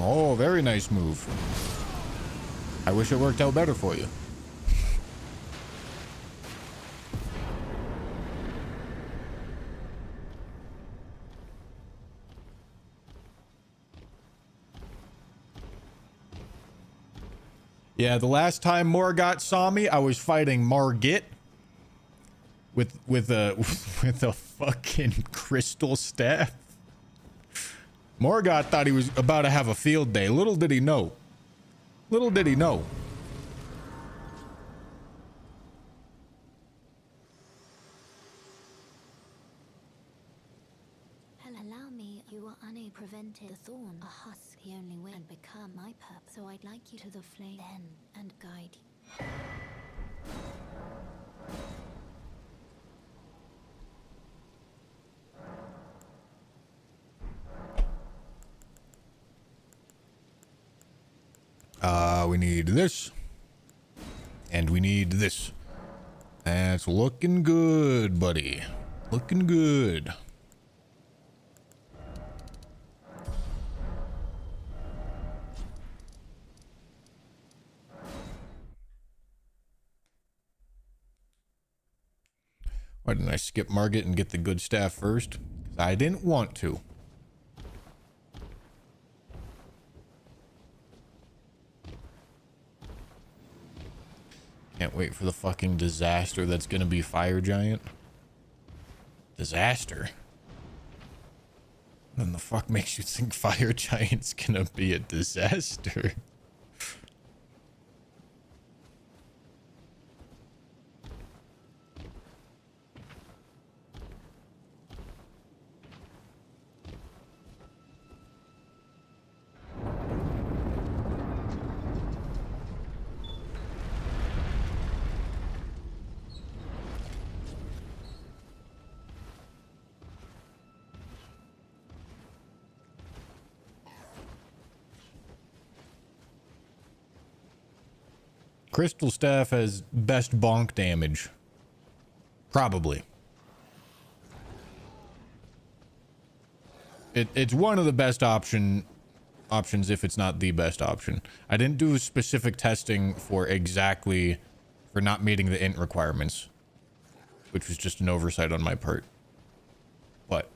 Oh, very nice move. I wish it worked out better for you. Yeah, the last time Morgott saw me, I was fighting Margit with a with a fucking crystal staff. Morgott thought he was about to have a field day. Little did he know. Little did he know. Allow me, you are unable to prevent the thorn. A husk, the only way and become my purpose. So I'd like you to the flame then and guide you. We need this. And we need this. That's looking good, buddy. Looking good. Why didn't I skip Margit and get the good staff first? 'Cause I didn't want to. Can't wait for the fucking disaster that's gonna be Fire Giant. Disaster? Then the fuck makes you think Fire Giant's gonna be a disaster? Crystal Staff has best bonk damage. Probably. It's one of the best options if it's not the best option. I didn't do specific testing for not meeting the int requirements, which was just an oversight on my part. But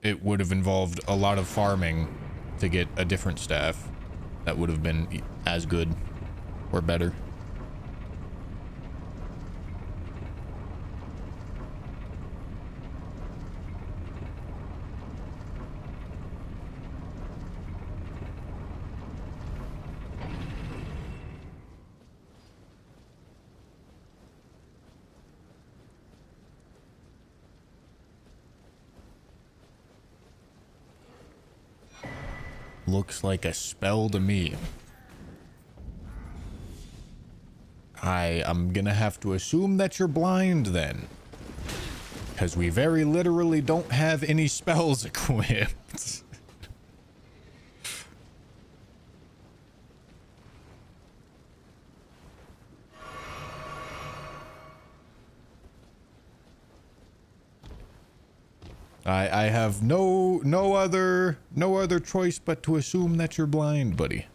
it would have involved a lot of farming to get a different staff that would have been as good or better. looks like a spell to me. I'm gonna have to assume that you're blind then. Because we very literally don't have any spells equipped. I have no other choice but to assume that you're blind, buddy.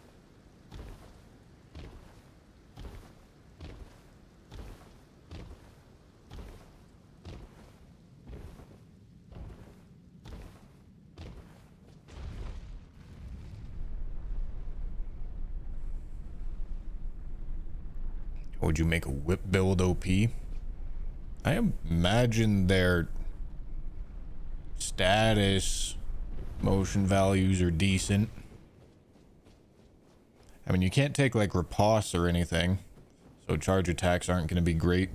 Would you make a whip build OP? I imagine their status motion values are decent. I mean, you can't take like riposte or anything, so charge attacks aren't going to be great.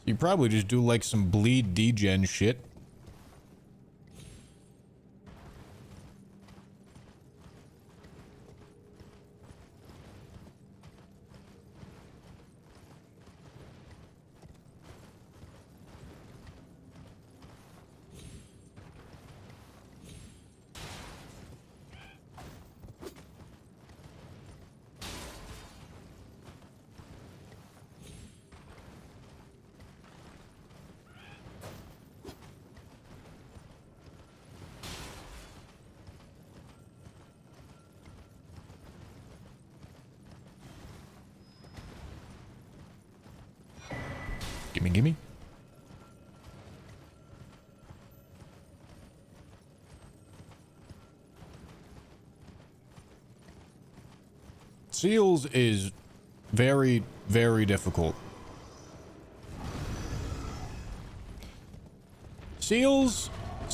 You probably just do like some bleed degen shit. Gimme. Seals is very, very difficult. Seals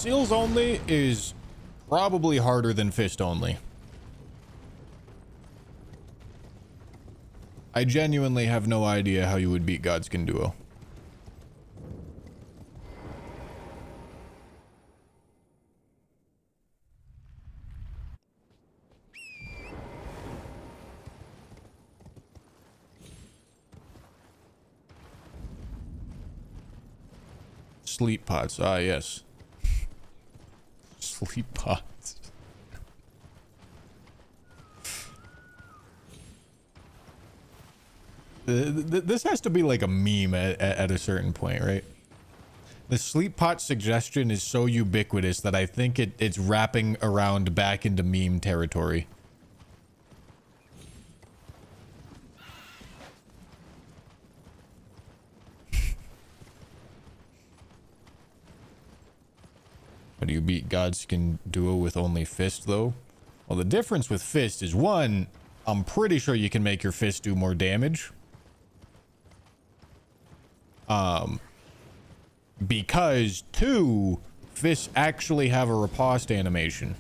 only is probably harder than fist only. I genuinely have no idea how you would beat Godskin Duo. Sleep pots. Ah, yes. Sleep pots. This has to be like a meme at a certain point, right? The sleep pot suggestion is so ubiquitous that I think it's wrapping around back into meme territory. How do you beat Godskin Duo with only fist, though? Well, the difference with fist is, one, I'm pretty sure you can make your fist do more damage. Because, two, fists actually have a riposte animation.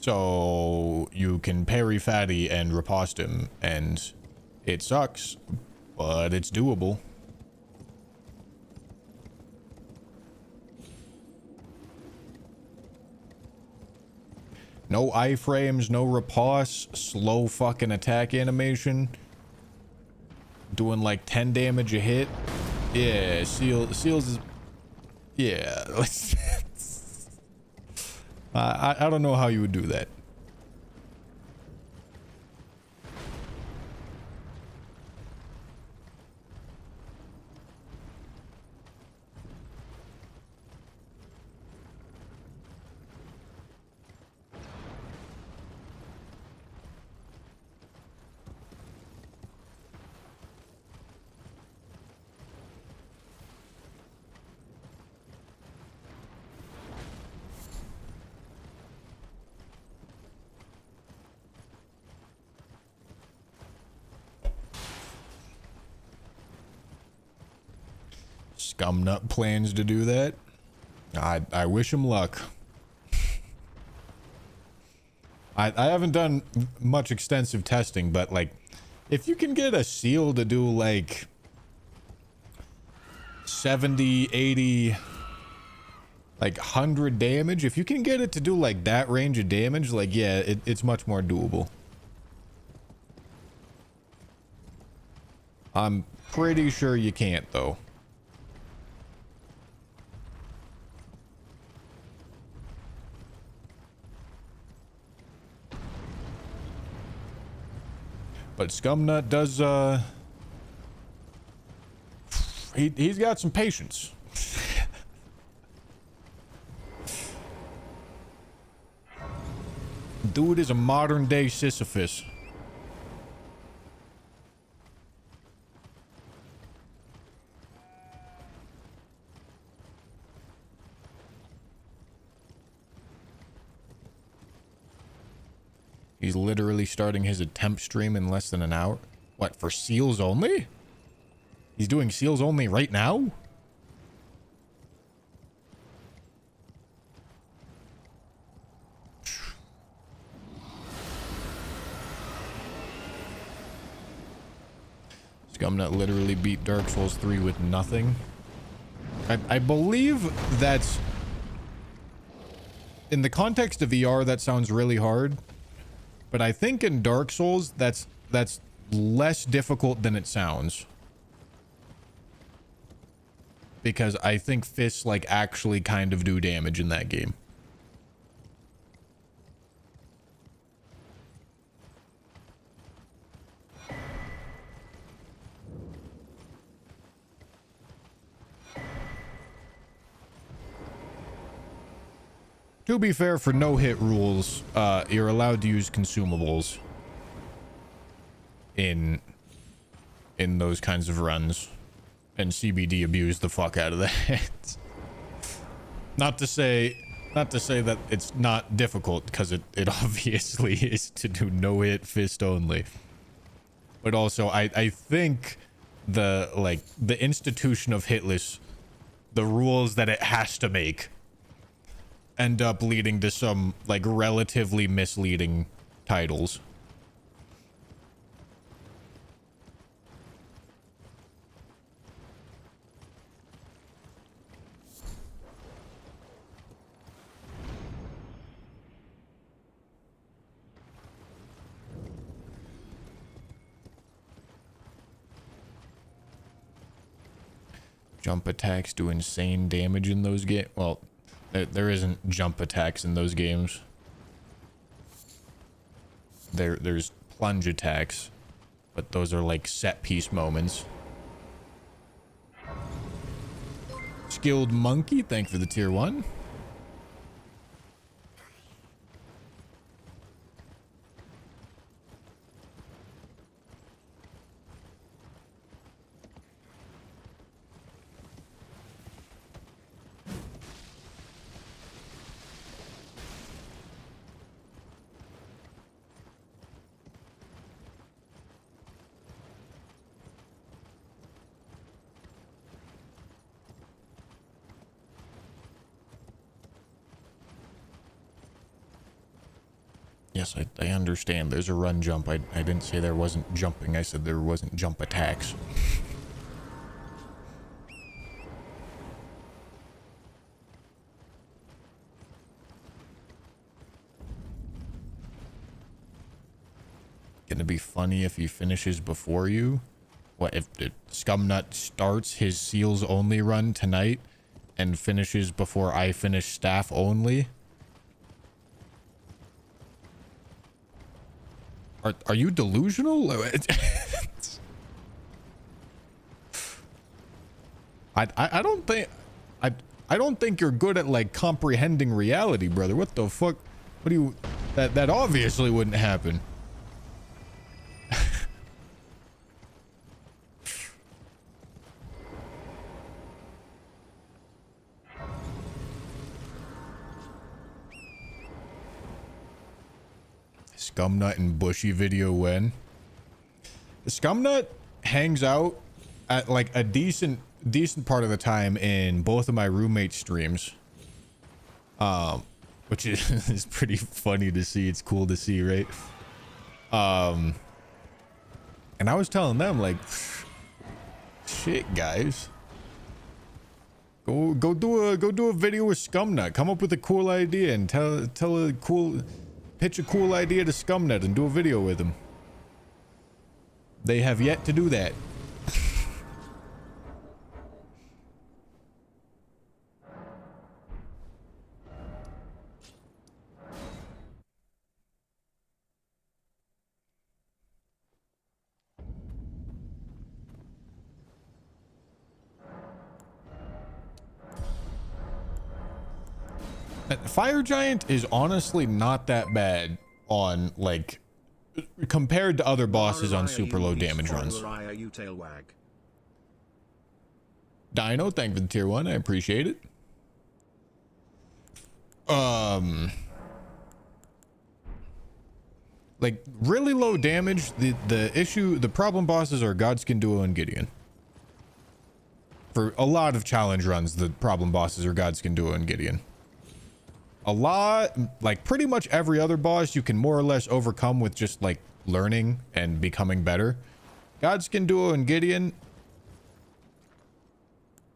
So, you can parry Fatty and riposte him, and it sucks, but it's doable. No iframes, no riposte, slow fucking attack animation. Doing like 10 damage a hit. Yeah, Seals is... Yeah. I don't know how you would do that. Scumnut plans to do that. I wish him luck. I haven't done much extensive testing, but like If you can get a seal to do like 70, 80, like 100 damage, if you can get it to do like that range of damage, like, yeah, it's much more doable. I'm pretty sure you can't, though. But Scumnut does, he's got some patience. Dude is a modern day Sisyphus. He's literally starting his attempt stream in less than an hour. What, for seals only? He's doing seals only right now? Scumnut literally beat Dark Souls 3 with nothing. I believe that's... In the context of VR, that sounds really hard. But I think in Dark Souls, that's less difficult than it sounds. Because I think fists, like, actually kind of do damage in that game. To be fair, for no-hit rules, you're allowed to use consumables in those kinds of runs, and CBD abused the fuck out of that. Not to say that it's not difficult, because it obviously is to do no-hit fist only. But also, I think the institution of hitless, the rules that it has to make, end up leading to some, like, relatively misleading titles. Jump attacks do insane damage in those games. Well, there isn't jump attacks in those games. There's plunge attacks, but those are like set piece moments. Skilled Monkey, thank you for the tier 1. Yes, I understand. There's a run jump. I didn't say there wasn't jumping. I said there wasn't jump attacks. Gonna be funny if he finishes before you. What if Scumnut starts his seals only run tonight and finishes before I finish staff only? Are you delusional? I don't think I don't think you're good at like comprehending reality, brother. What the fuck? What do you that obviously wouldn't happen. Scumnut and Bushy video when? Scumnut hangs out at like a decent part of the time in both of my roommate streams. Which is pretty funny to see. It's cool to see, right? And I was telling them like, shit, guys, go do a video with Scumnut. Come up with a cool idea and pitch a cool idea to Scumnut and do a video with him. They have yet to do that. Fire Giant is honestly not that bad on, like, compared to other bosses on super low damage runs. Dino, thank you for the tier 1. I appreciate it. Like, really low damage, the problem bosses are Godskin Duo and Gideon. For a lot of challenge runs, the problem bosses are Godskin Duo and Gideon. A lot, like pretty much every other boss you can more or less overcome with just like learning and becoming better. Godskin Duo and Gideon,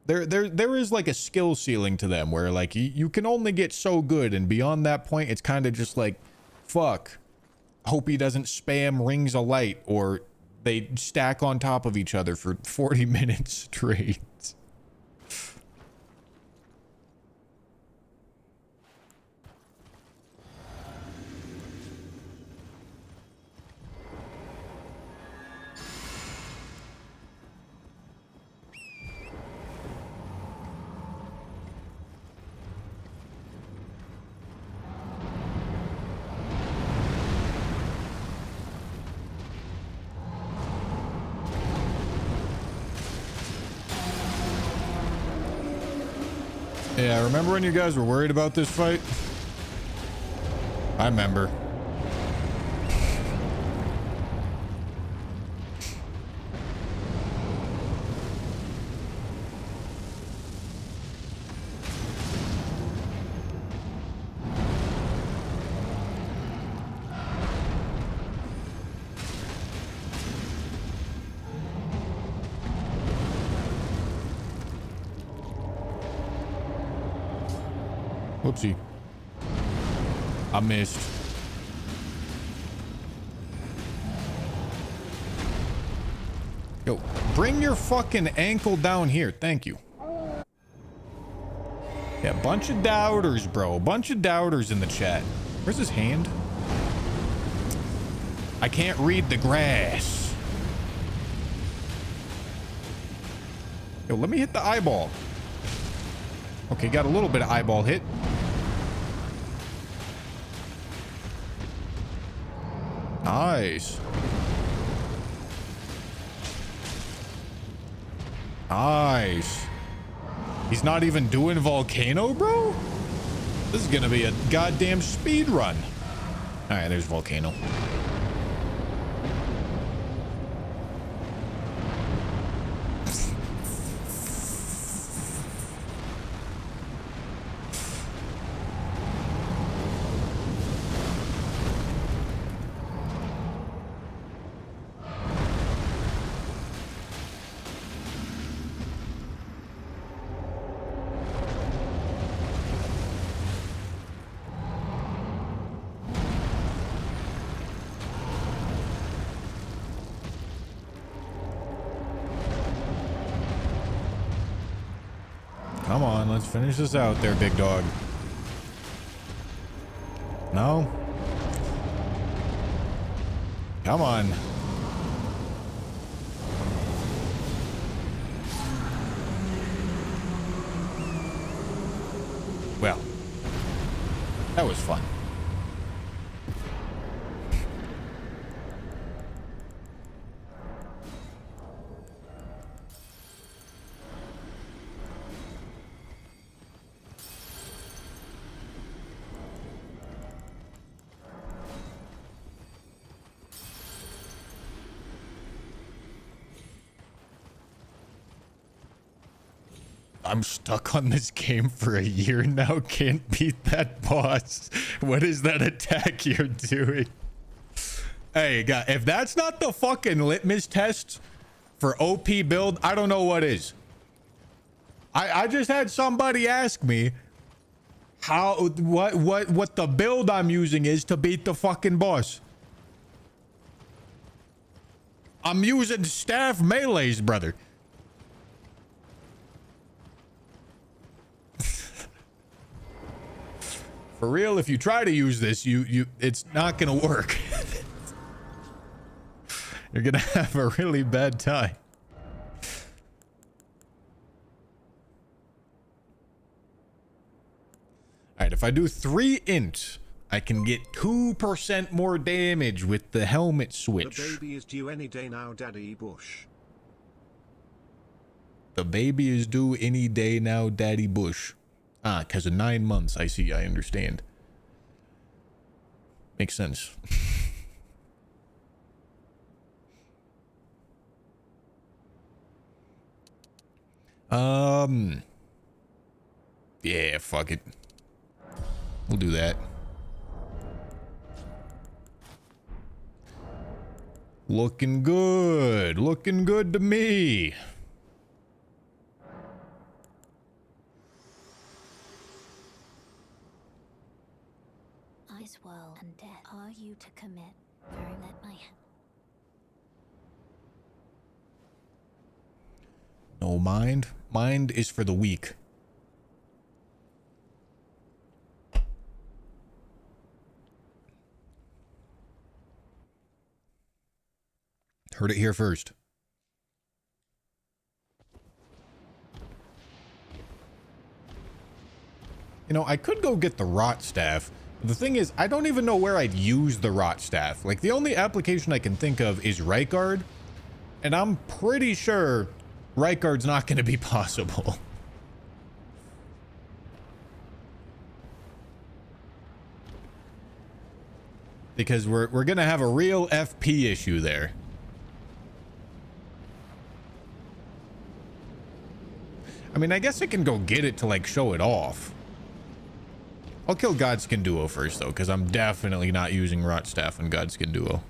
there is like a skill ceiling to them where like you can only get so good, and beyond that point it's kind of just like, fuck, hope he doesn't spam Rings of Light or they stack on top of each other for 40 minutes straight. Yeah, remember when you guys were worried about this fight? I remember. Whoopsie. I missed. Yo, bring your fucking ankle down here. Thank you. Yeah, bunch of doubters, bro. Bunch of doubters in the chat. Where's his hand? I can't read the grass. Yo, let me hit the eyeball. Okay, got a little bit of eyeball hit. Nice. Nice. He's not even doing Volcano, bro? This is gonna be a goddamn speed run. All right, there's Volcano. Come on, let's finish this out there, big dog. No? Come on. Well, that was fun. I'm stuck on this game for a year now. Can't beat that boss. What is that attack you're doing? Hey, God, if that's not the fucking litmus test for OP build, I don't know what is. I just had somebody ask me what the build I'm using is to beat the fucking boss. I'm using staff melees, brother. For real, if you try to use this, it's not gonna work. You're gonna have a really bad time. Alright, if I do 3 int, I can get 2% more damage with the helmet switch. The baby is due any day now, Daddy Bush. The baby is due any day now, Daddy Bush. Ah, because of 9 months. I see, I understand. Makes sense. Yeah, fuck it. We'll do that. Looking good. Looking good to me. I swirl and death. Are you to commit? Very let my hand. No mind. Mind is for the weak. Heard it here first. You know, I could go get the rot staff. But the thing is, I don't even know where I'd use the rot staff. Like, the only application I can think of is right guard. And I'm pretty sure right guard's not going to be possible. Because we're going to have a real FP issue there. I mean, I guess I can go get it to, like, show it off. I'll kill Godskin Duo first, though, because I'm definitely not using Rot Staff on Godskin Duo.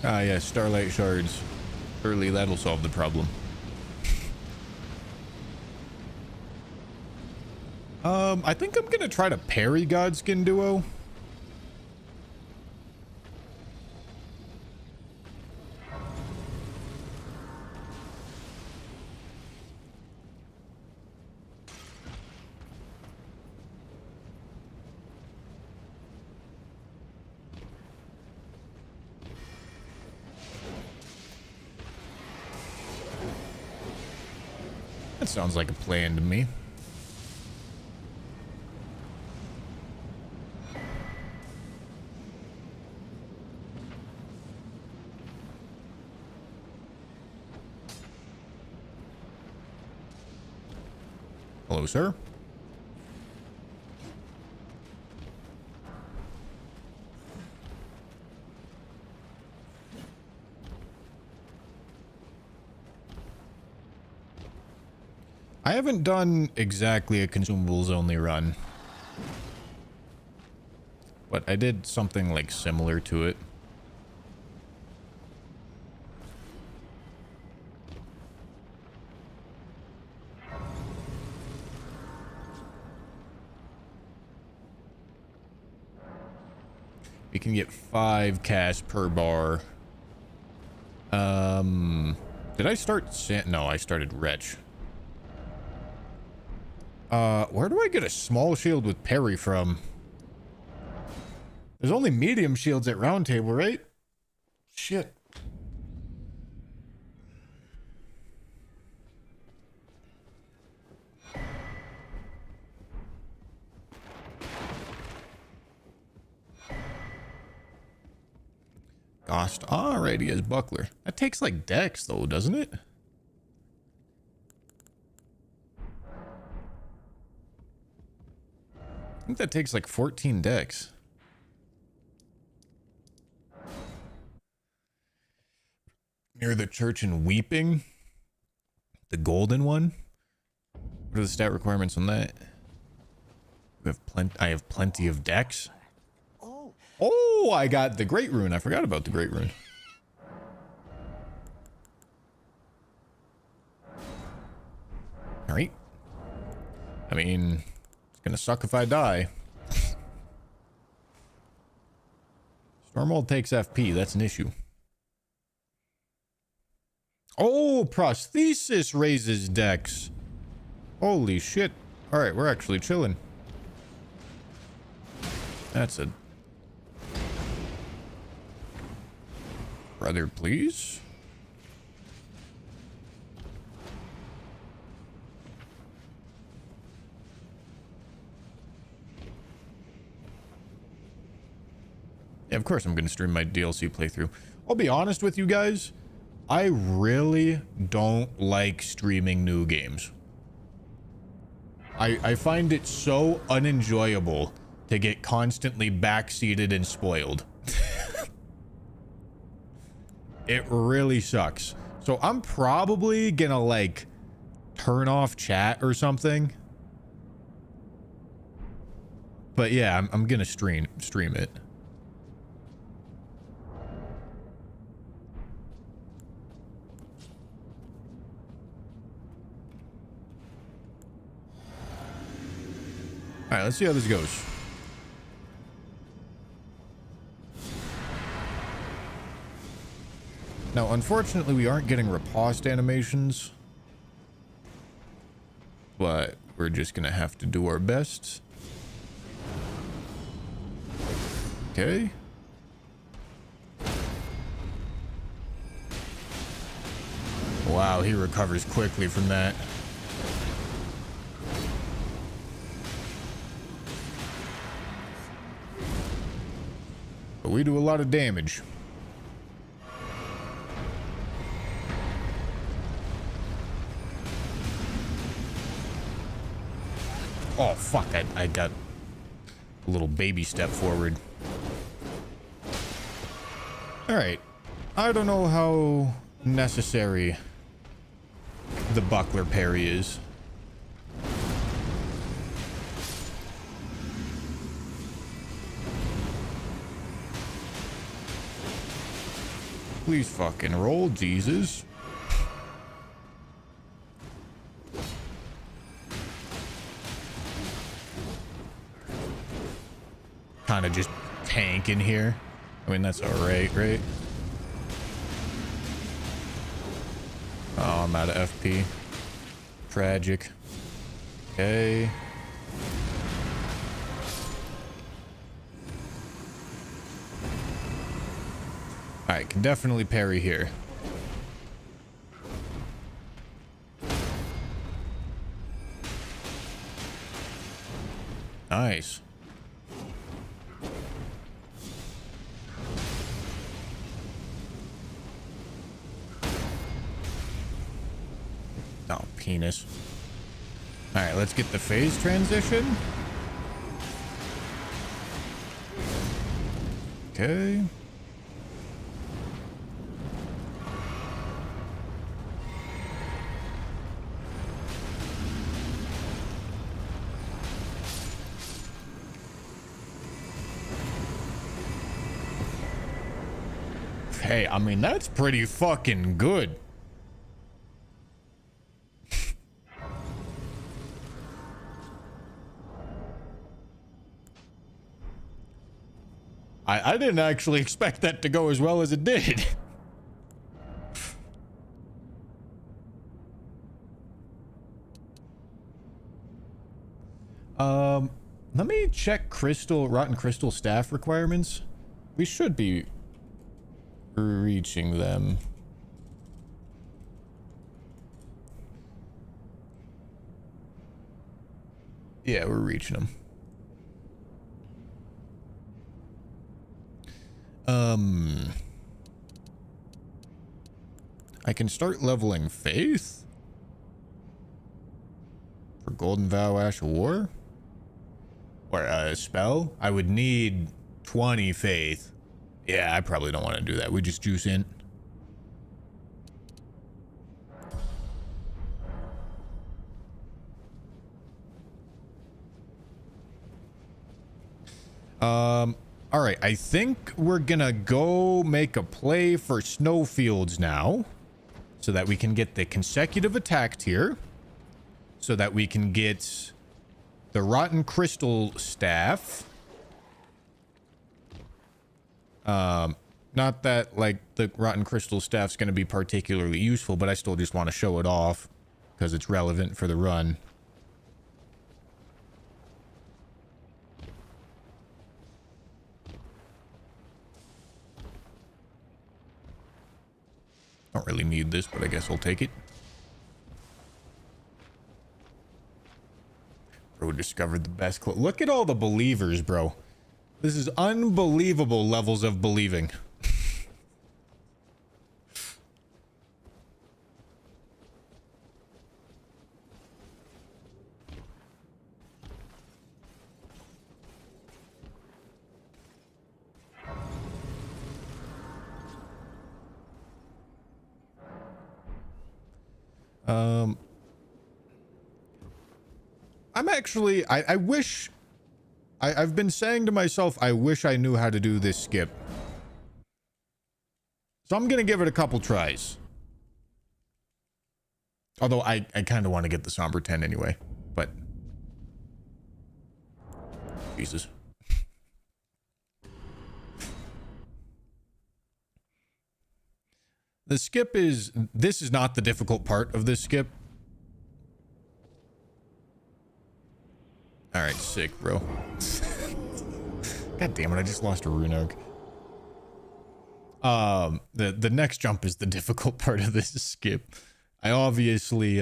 Ah, yeah, Starlight Shards. Surely that'll solve the problem. I think I'm gonna try to parry Godskin Duo. That sounds like a plan to me. Hello, sir. I haven't done exactly a consumables only run, but I did something like similar to it. We can get 5 casts per bar. Did I start no, I started Wretch. Where do I get a small shield with parry from? There's only medium shields at Round Table, right? Shit. Gost already as buckler. That takes like dex though, doesn't it? I think that takes like 14 dex. Near the church in Weeping. The golden one. What are the stat requirements on that? We have I have plenty of dex. Oh, I got the great rune. I forgot about the great rune. All right. I mean, it's gonna suck if I die. Stormhold takes FP. That's an issue. Oh, prosthesis raises dex. Holy shit. All right, we're actually chilling. That's a... Brother, please. Yeah, of course I'm going to stream my DLC playthrough. I'll be honest with you guys. I really don't like streaming new games. I find it so unenjoyable to get constantly backseated and spoiled. It really sucks. So I'm probably gonna like turn off chat or something. But yeah, I'm gonna stream it. All right, let's see how this goes. Now, unfortunately, we aren't getting riposte animations, but we're just gonna have to do our best. Okay. Wow, he recovers quickly from that. But we do a lot of damage. Oh, fuck. I got a little baby step forward. Alright. I don't know how necessary the buckler parry is. Please fucking roll, Jesus. Kind of just tank in here. I mean, that's alright, right? Oh, I'm out of FP. Tragic. Okay. Alright, can definitely parry here. Nice. Oh, penis. Alright, let's get the phase transition. Okay. Hey, I mean, that's pretty fucking good. I didn't actually expect that to go as well as it did. Let me check Rotten Crystal staff requirements. We should be reaching them. Yeah, we're reaching them. I can start leveling faith for Golden Vow Ash of War. Or a spell. I would need 20 faith. Yeah, I probably don't want to do that. We just juice in. All right, I think we're gonna go make a play for Snowfields now, so that we can get the consecutive attack tier, so that we can get the Rotten Crystal Staff. Not that, like, the Rotten Crystal Staff's gonna be particularly useful, but I still just want to show it off, because it's relevant for the run. Don't really need this, but I guess I'll take it. Bro discovered the best look at all the believers, bro. This is unbelievable levels of believing. I'm actually, I wish, I've been saying to myself, I wish I knew how to do this skip. So I'm going to give it a couple tries. Although I kind of want to get the Somber 10 anyway, but. Jesus. The skip is, this is not the difficult part of this skip. All right, sick, bro. God damn it, I just lost a rune oak. The next jump is the difficult part of this skip. I obviously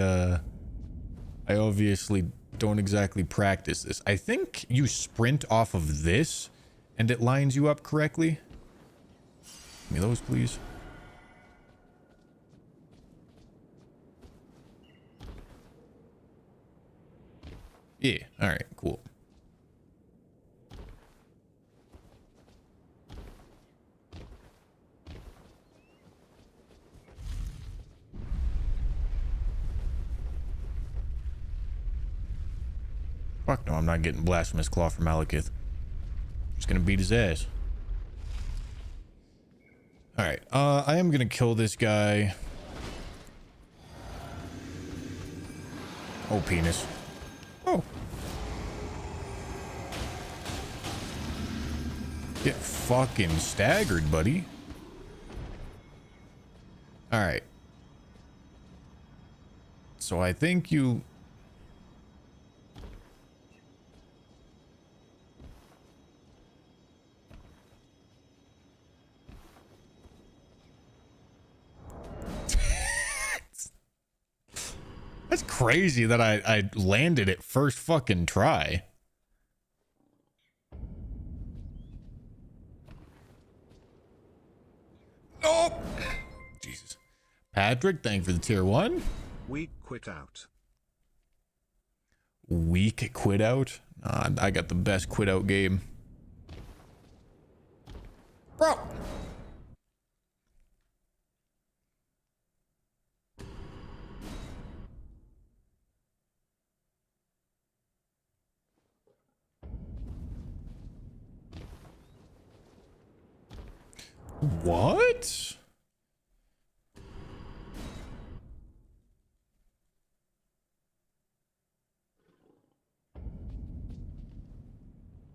don't exactly practice this. I think you sprint off of this and it lines you up correctly. Give me those, please. Yeah, all right, cool. Fuck no, I'm not getting Blasphemous Claw from Malekith. Just gonna beat his ass. All right, I am gonna kill this guy. Oh, penis. Oh. Get fucking staggered, buddy. All right. So I think you... That's crazy that I landed it first fucking try. Oh! Jesus. Patrick, thank you for the tier 1. Weak quit out. Weak quit out? I got the best quit out game. Bro! What?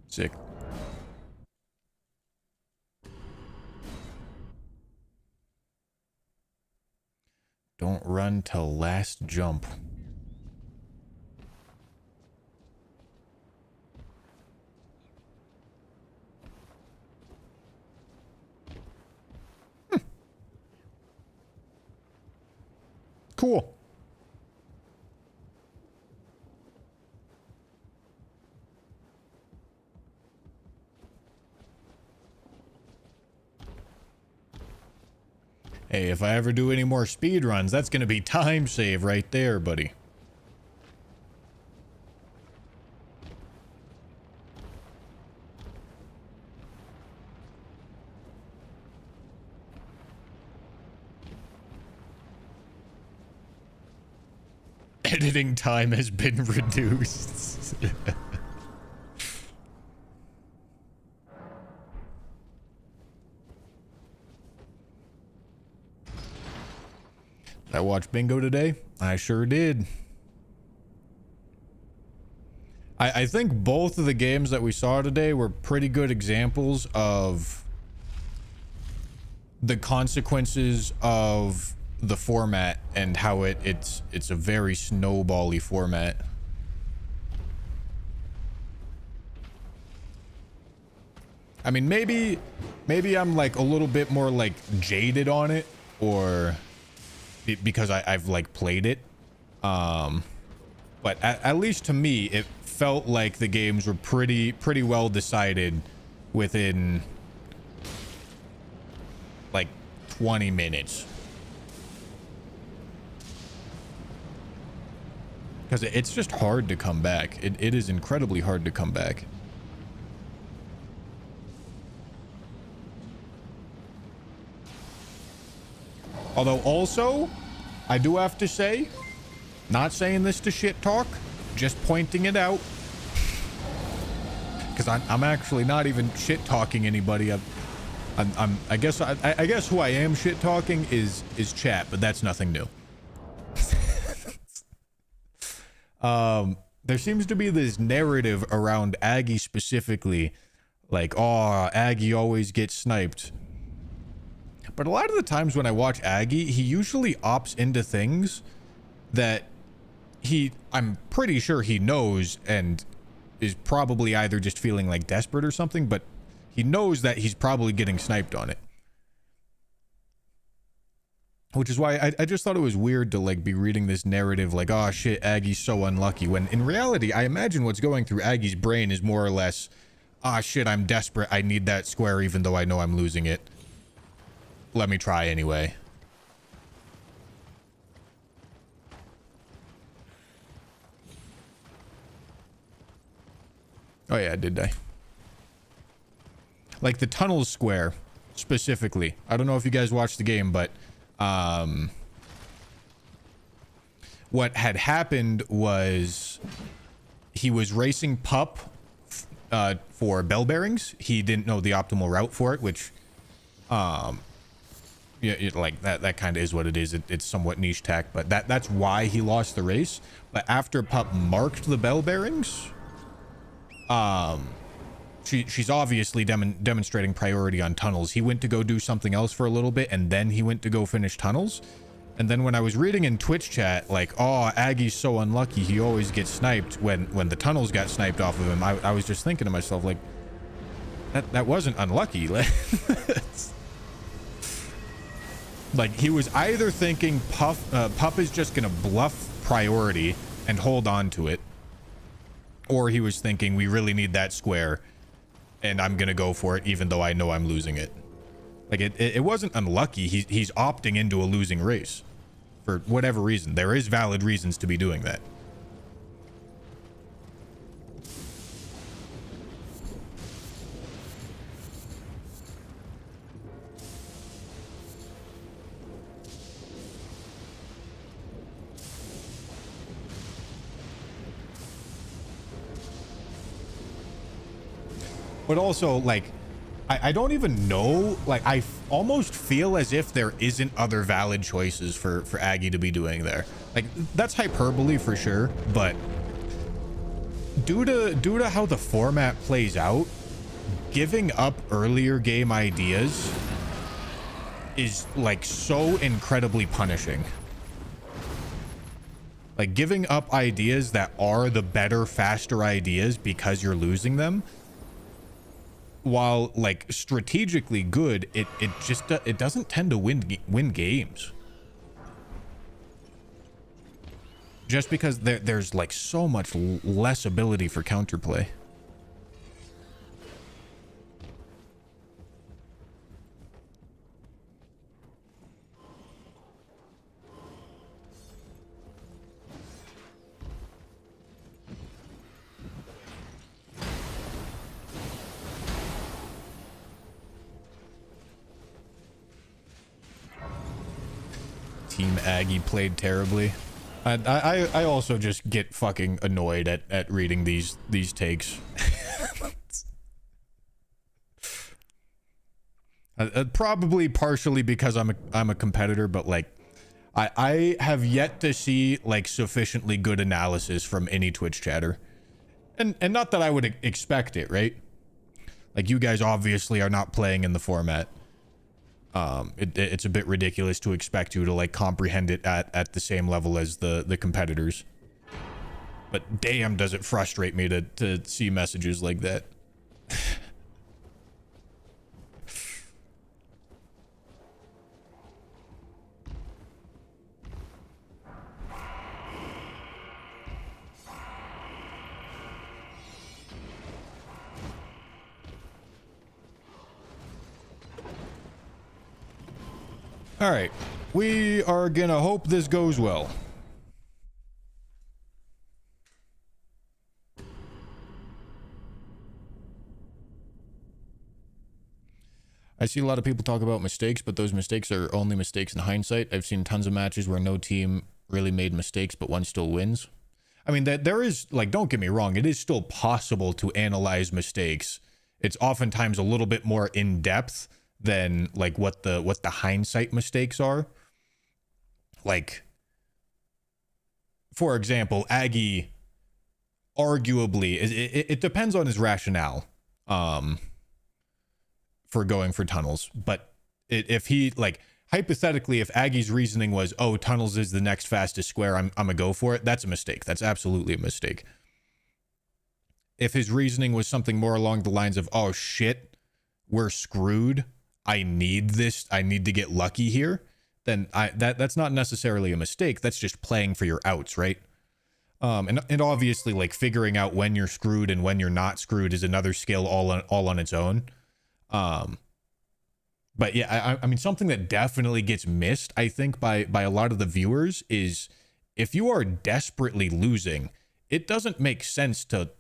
Sick. Don't run till last jump. Cool. Hey, if I ever do any more speed runs, that's gonna be time save right there, buddy. Editing time has been reduced. I watched Bingo today. I sure did. I think both of the games that we saw today were pretty good examples of the consequences of the format and how it's a very snowbally format. I mean, maybe I'm like a little bit more like jaded on it, or because I've like played it, but at least to me it felt like the games were pretty well decided within like 20 minutes, because it's just hard to come back. It is incredibly hard to come back. Although also, I do have to say, not saying this to shit talk, just pointing it out, because I'm actually not even shit talking anybody. I guess who I am shit talking is chat, but that's nothing new. There seems to be this narrative around Aggie specifically, like, oh, Aggie always gets sniped. But a lot of the times when I watch Aggie, he usually opts into things that I'm pretty sure he knows and is probably either just feeling like desperate or something, but he knows that he's probably getting sniped on it. Which is why I just thought it was weird to like be reading this narrative like, oh shit, Aggie's so unlucky, when in reality, I imagine what's going through Aggie's brain is more or less, ah shit, I'm desperate, I need that square even though I know I'm losing it. Let me try anyway. Oh yeah, did I? Like the tunnel square specifically. I don't know if you guys watched the game, but what had happened was he was racing Pup for bell bearings. He didn't know the optimal route for it, which yeah, like that kind of is what it is. It's somewhat niche tech, but that's why he lost the race. But after Pup marked the bell bearings, she's obviously demonstrating priority on tunnels. He went to go do something else for a little bit, and then he went to go finish tunnels. And then when I was reading in Twitch chat, like, oh, Aggie's so unlucky, he always gets sniped, when the tunnels got sniped off of him, I was just thinking to myself, like, that wasn't unlucky. Like, he was either thinking Pup is just gonna bluff priority and hold on to it, or he was thinking we really need that square and I'm gonna go for it even though I know I'm losing it. Like, it wasn't unlucky. He's opting into a losing race for whatever reason. There is valid reasons to be doing that. But also, like, I don't even know, like, I almost feel as if there isn't other valid choices for Aggie to be doing there. Like, that's hyperbole for sure, but due to how the format plays out, giving up earlier game ideas is, like, so incredibly punishing. Like, giving up ideas that are the better, faster ideas because you're losing them, while like strategically good, it just it doesn't tend to win games, just because there's like so much less ability for counterplay. Team Aggie played terribly. I also just get fucking annoyed at reading these takes. Probably partially because I'm a competitor, but like I have yet to see like sufficiently good analysis from any Twitch chatter. And not that I would expect it, right? Like, you guys obviously are not playing in the format. It's a bit ridiculous to expect you to like comprehend it at the same level as the competitors. But damn, does it frustrate me to see messages like that. All right, we are gonna hope this goes well. I see a lot of people talk about mistakes, but those mistakes are only mistakes in hindsight. I've seen tons of matches where no team really made mistakes, but one still wins. I mean, that there is, like, don't get me wrong, it is still possible to analyze mistakes. It's oftentimes a little bit more in depth than like what the hindsight mistakes are. Like, for example, Aggie arguably it depends on his rationale for going for tunnels, but if he, like, hypothetically, if Aggie's reasoning was, oh, tunnels is the next fastest square, I'm gonna go for it, that's a mistake. That's absolutely a mistake. If his reasoning was something more along the lines of, oh shit, we're screwed, I need this, I need to get lucky here, then that's not necessarily a mistake. That's just playing for your outs, right? And obviously, like, figuring out when you're screwed and when you're not screwed is another skill all on its own. But yeah, I mean, something that definitely gets missed, I think, by a lot of the viewers is if you are desperately losing, it doesn't make sense to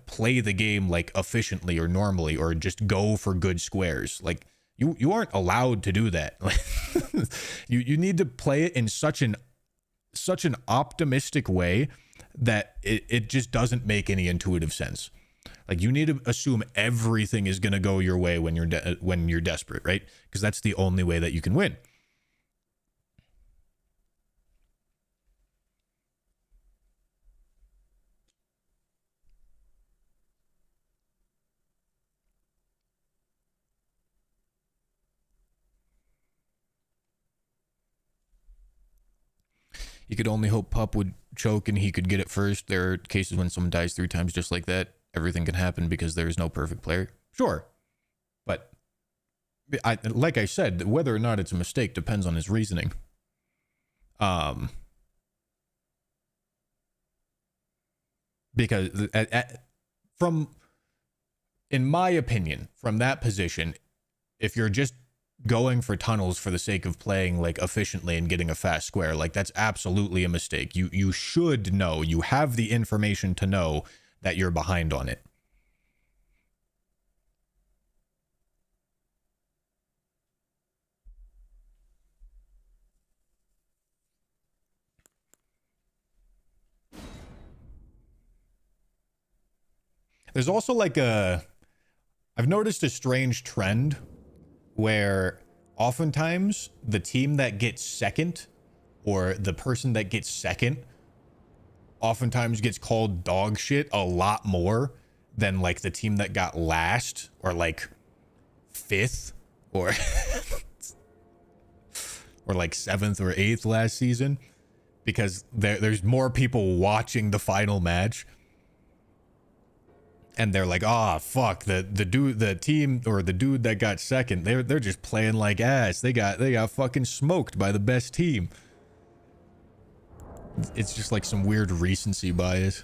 play the game like efficiently or normally or just go for good squares. Like, you aren't allowed to do that. you need to play it in such an optimistic way that it just doesn't make any intuitive sense. Like, you need to assume everything is going to go your way when you're desperate, right? Because that's the only way that you can win. You could only hope Pup would choke and he could get it first. There are cases when someone dies 3 times just like that. Everything can happen because there is no perfect player. Sure. But like I said, whether or not it's a mistake depends on his reasoning. Because in my opinion, from that position, if you're just going for tunnels for the sake of playing like efficiently and getting a fast square, like, that's absolutely a mistake. You should know, you have the information to know that you're behind on it. There's also like I've noticed a strange trend where oftentimes the team that gets second or the person that gets second oftentimes gets called dog shit a lot more than like the team that got last or like 5th or or like 7th or 8th last season, because there's more people watching the final match. And they're like, oh fuck, the team or the dude that got second, they're just playing like ass. They got fucking smoked by the best team. It's just like some weird recency bias.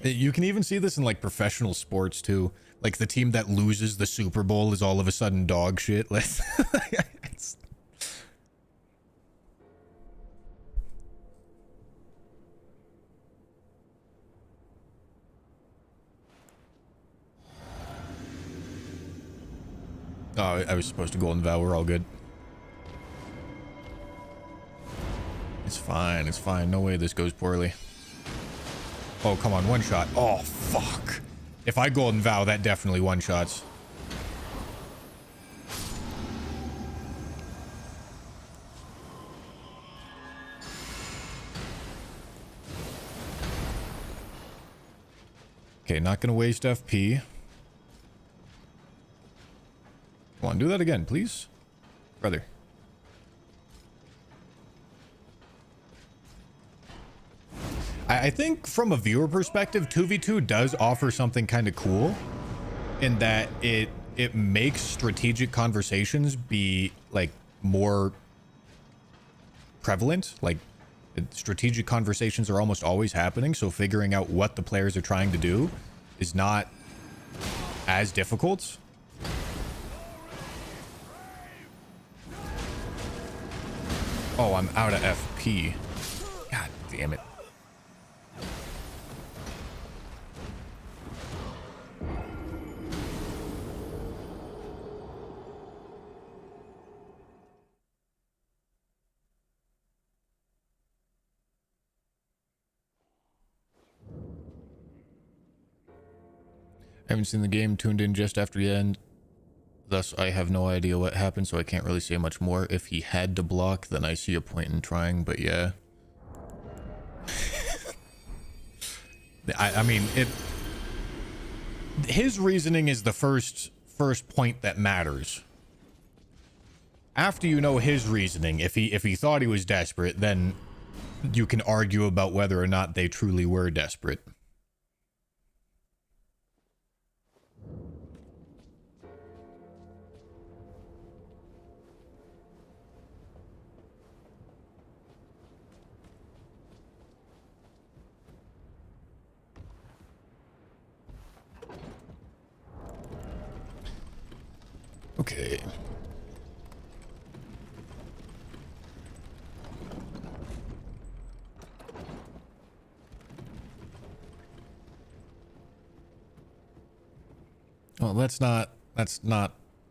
You can even see this in like professional sports too. Like, the team that loses the Super Bowl is all of a sudden dog shit. It's... Oh, I was supposed to Golden Vow. We're all good. It's fine. It's fine. No way this goes poorly. Oh, come on. One shot. Oh, fuck. If I Golden Vow, that definitely one shots. Okay, not gonna waste FP. Come on, do that again, please. Brother. I think from a viewer perspective, 2v2 does offer something kind of cool in that it makes strategic conversations be like more prevalent. Like strategic conversations are almost always happening, so figuring out what the players are trying to do is not as difficult. Oh, I'm out of FP. God damn it. I haven't seen the game, tuned in just after the end. Thus, I have no idea what happened, so I can't really say much more. If he had to block, then I see a point in trying, but yeah. I mean, his reasoning is the first point that matters. After you know his reasoning, if he thought he was desperate, then you can argue about whether or not they truly were desperate. Okay. Well, that's not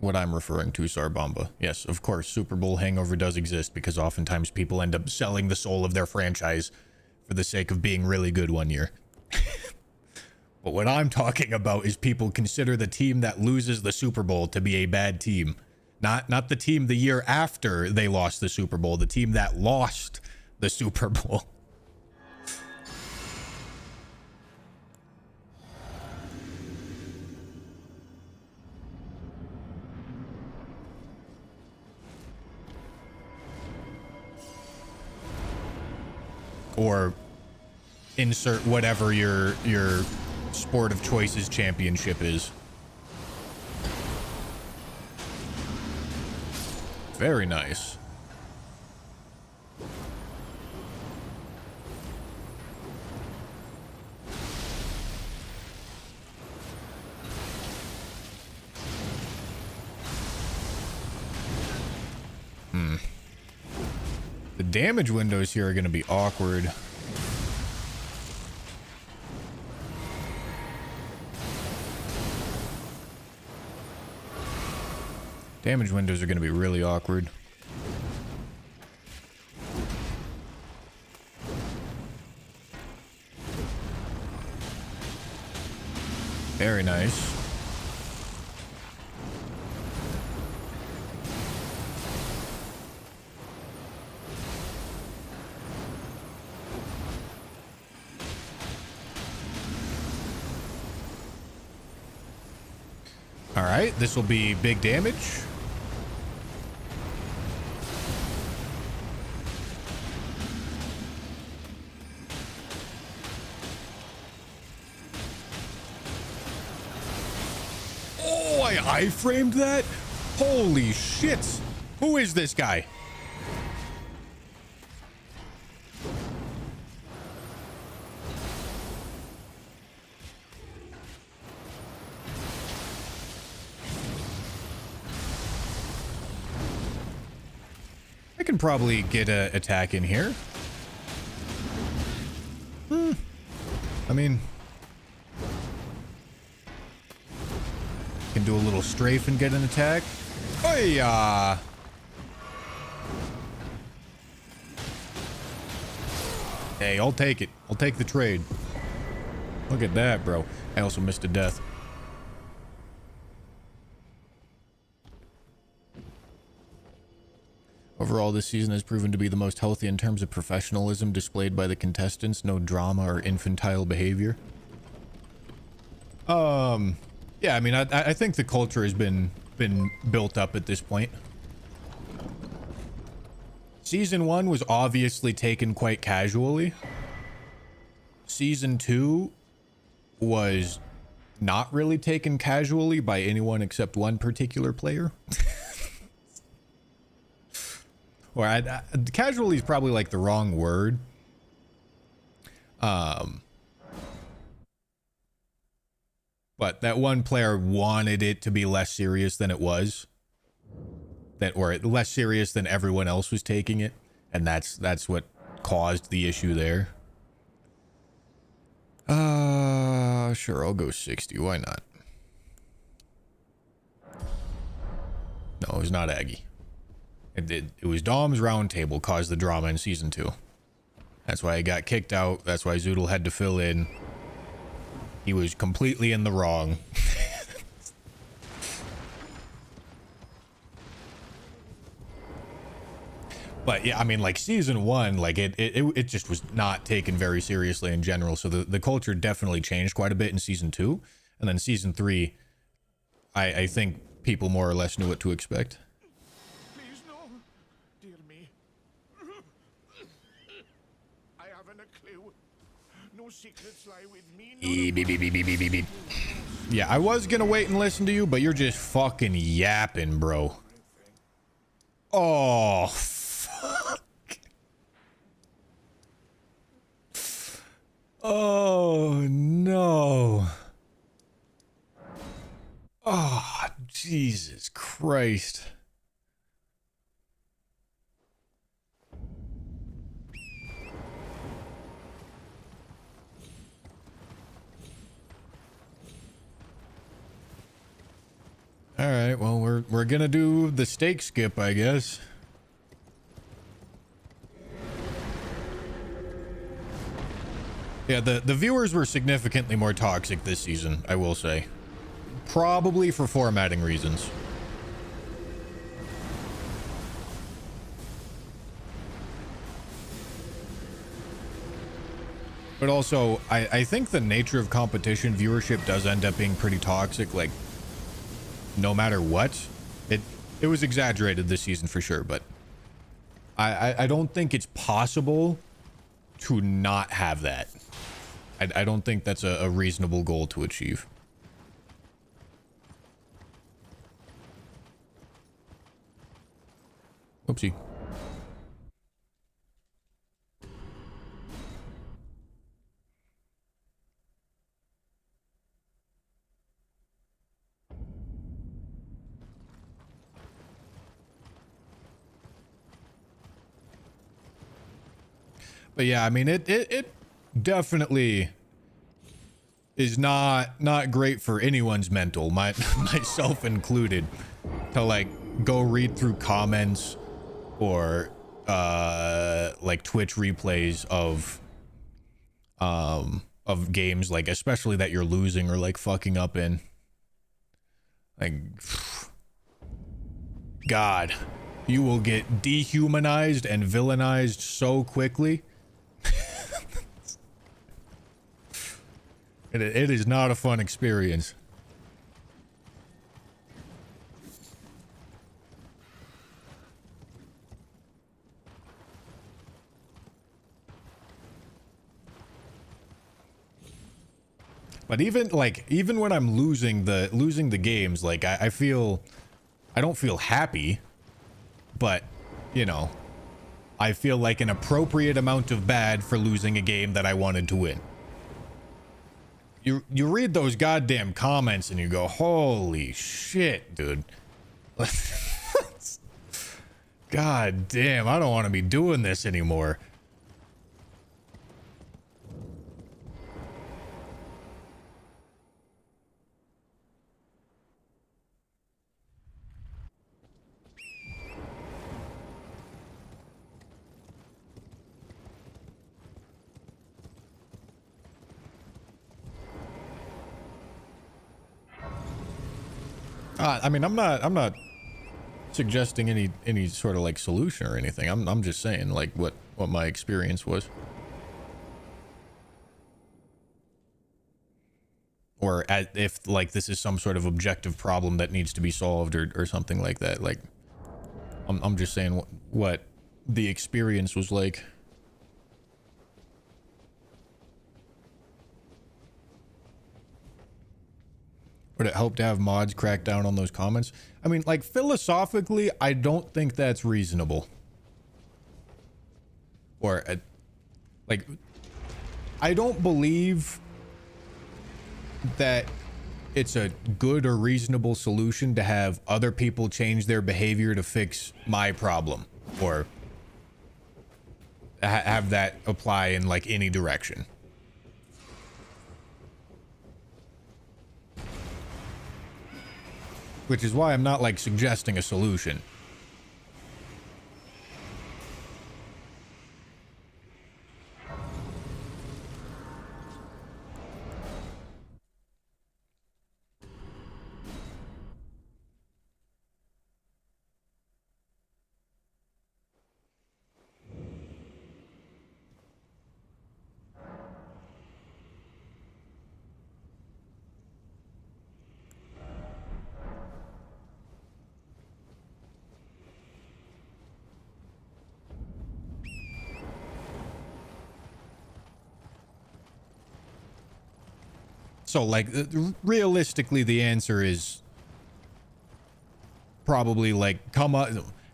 what I'm referring to, Sarbamba. Yes, of course, Super Bowl hangover does exist because oftentimes people end up selling the soul of their franchise for the sake of being really good one year. But what I'm talking about is people consider the team that loses the Super Bowl to be a bad team. Not the team the year after they lost the Super Bowl, the team that lost the Super Bowl. Or insert whatever your sport of choice's championship is. Very nice. The damage windows here are going to be awkward. Damage windows are going to be really awkward. Very nice. All right, this will be big damage. I framed that? Holy shit. Who is this guy? I can probably get an attack in here. I mean, can do a little strafe and get an attack. Oh yeah. Hey, I'll take it. I'll take the trade. Look at that, bro. I also missed a death. Overall, this season has proven to be the most healthy in terms of professionalism displayed by the contestants. No drama or infantile behavior. Yeah, I mean, I think the culture has been built up at this point. Season 1 was obviously taken quite casually. Season 2 was not really taken casually by anyone except one particular player. Or casually is probably like the wrong word. But that one player wanted it to be less serious than it was. Or less serious than everyone else was taking it. And that's what caused the issue there. Sure, I'll go 60. Why not? No, it was not Aggie. It was Dom's round table caused the drama in season 2. That's why he got kicked out. That's why Zoodle had to fill in. He was completely in the wrong. But yeah, I mean, like season 1, like it just was not taken very seriously in general. So the culture definitely changed quite a bit in season 2. And then season 3, I think people more or less knew what to expect. Please, no. Dear me. I haven't a clue. No secrets lie with me. Beep, beep, beep, beep, beep, beep, beep. Yeah, I was gonna wait and listen to you, but you're just fucking yapping, bro. Oh, fuck. Oh, no. Oh, Jesus Christ. All right, well, we're gonna do the steak skip, I guess. Yeah, the viewers were significantly more toxic this season, I will say. Probably for formatting reasons. But also, I think the nature of competition viewership does end up being pretty toxic, like, no matter what. It was exaggerated this season for sure, but I don't think it's possible to not have that. I don't think that's a reasonable goal to achieve. Oopsie. But yeah, I mean, it definitely is not great for anyone's mental, myself included, to like go read through comments or like Twitch replays of games, like especially that you're losing or like fucking up in. Like, God, you will get dehumanized and villainized so quickly. It is not a fun experience. But even when I'm losing the games, like I don't feel happy, but you know, I feel like an appropriate amount of bad for losing a game that I wanted to win. You read those goddamn comments and you go, holy shit, dude. God damn, I don't want to be doing this anymore. I mean, I'm not suggesting any sort of like solution or anything. I'm just saying like what my experience was. Or if like this is some sort of objective problem that needs to be solved or something like that. Like I'm just saying what the experience was like. Would it help to have mods crack down on those comments? I mean, like, philosophically, I don't think that's reasonable. Or, like, I don't believe that it's a good or reasonable solution to have other people change their behavior to fix my problem. Or have that apply in, like, any direction. Which is why I'm not, like, suggesting a solution. So, like, realistically, the answer is probably, like,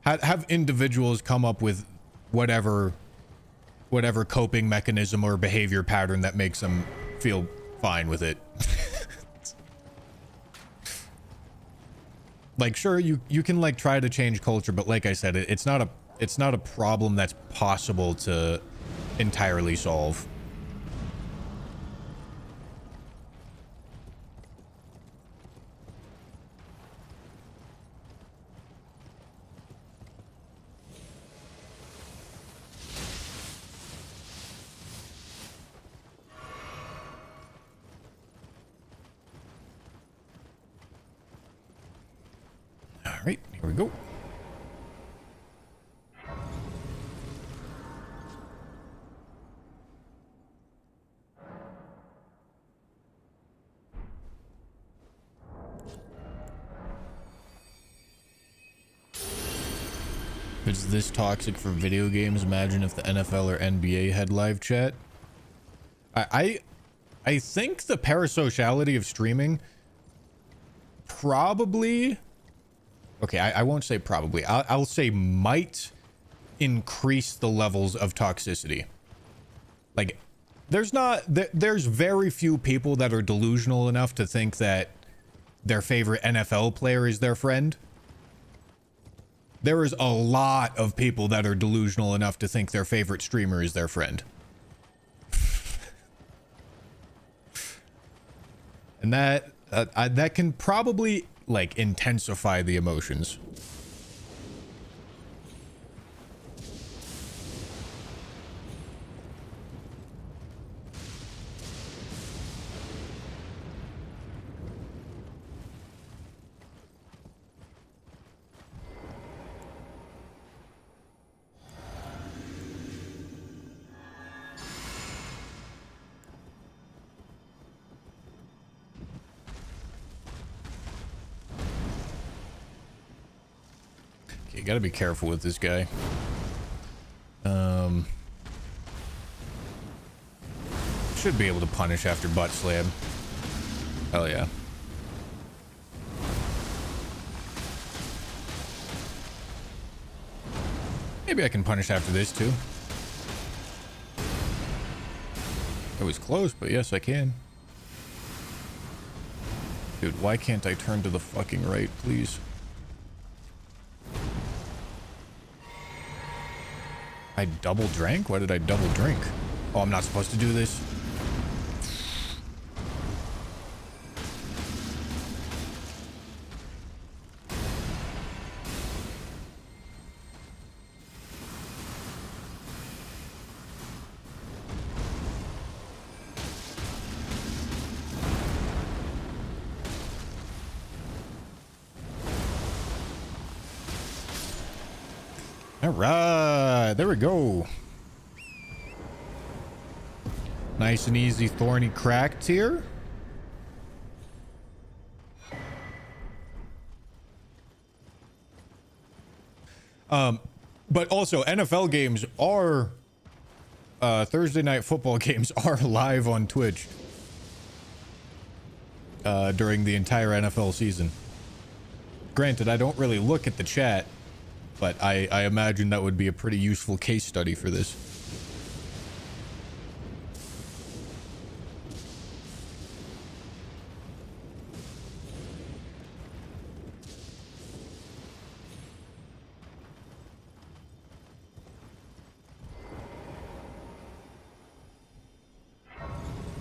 have individuals come up with whatever coping mechanism or behavior pattern that makes them feel fine with it. Like, sure, you can, like, try to change culture, but like I said, it's not a problem that's possible to entirely solve. Alright, here we go. Is this toxic for video games? Imagine if the NFL or NBA had live chat. I think the parasociality of streaming probably... Okay, I won't say probably. I'll say might increase the levels of toxicity. Like, there's very few people that are delusional enough to think that their favorite NFL player is their friend. There is a lot of people that are delusional enough to think their favorite streamer is their friend. And that can probably, like, intensify the emotions. You gotta be careful with this guy. Should be able to punish after butt slam. Hell yeah. Maybe I can punish after this too. It was close, but yes, I can. Dude, why can't I turn to the fucking right, please? I double drank? Why did I double drink? Oh, I'm not supposed to do this. All right, there we go. Nice and easy thorny crack tier. But also NFL games are Thursday night football games are live on Twitch during the entire NFL season. Granted, I don't really look at the chat, but I imagine that would be a pretty useful case study for this.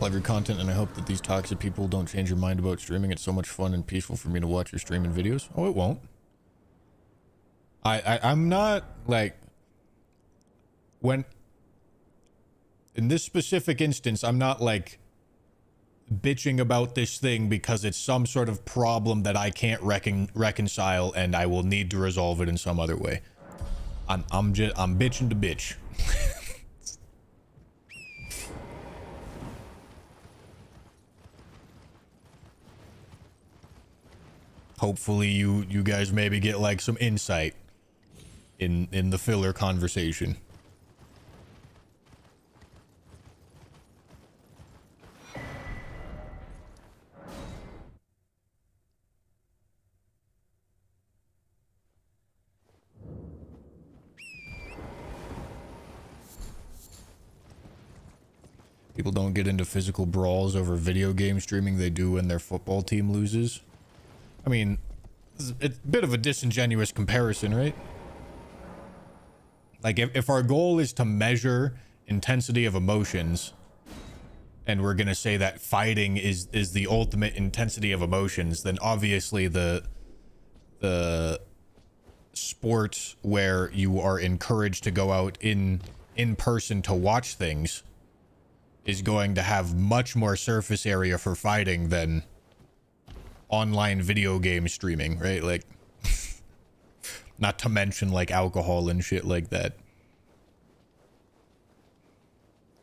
Love your content, and I hope that these toxic people don't change your mind about streaming. It's so much fun and peaceful for me to watch your streaming videos. Oh, it won't. I'm not, like, when, in this specific instance, I'm not, like, bitching about this thing because it's some sort of problem that I can't reconcile and I will need to resolve it in some other way. I'm bitching to bitch. Hopefully you guys maybe get like some insight in the filler conversation. People don't get into physical brawls over video game streaming. They do when their football team loses. I mean, it's a bit of a disingenuous comparison, right? Like, if our goal is to measure intensity of emotions, and we're gonna say that fighting is the ultimate intensity of emotions, then obviously the sports where you are encouraged to go out in person to watch things is going to have much more surface area for fighting than online video game streaming, right? Like, not to mention like alcohol and shit like that.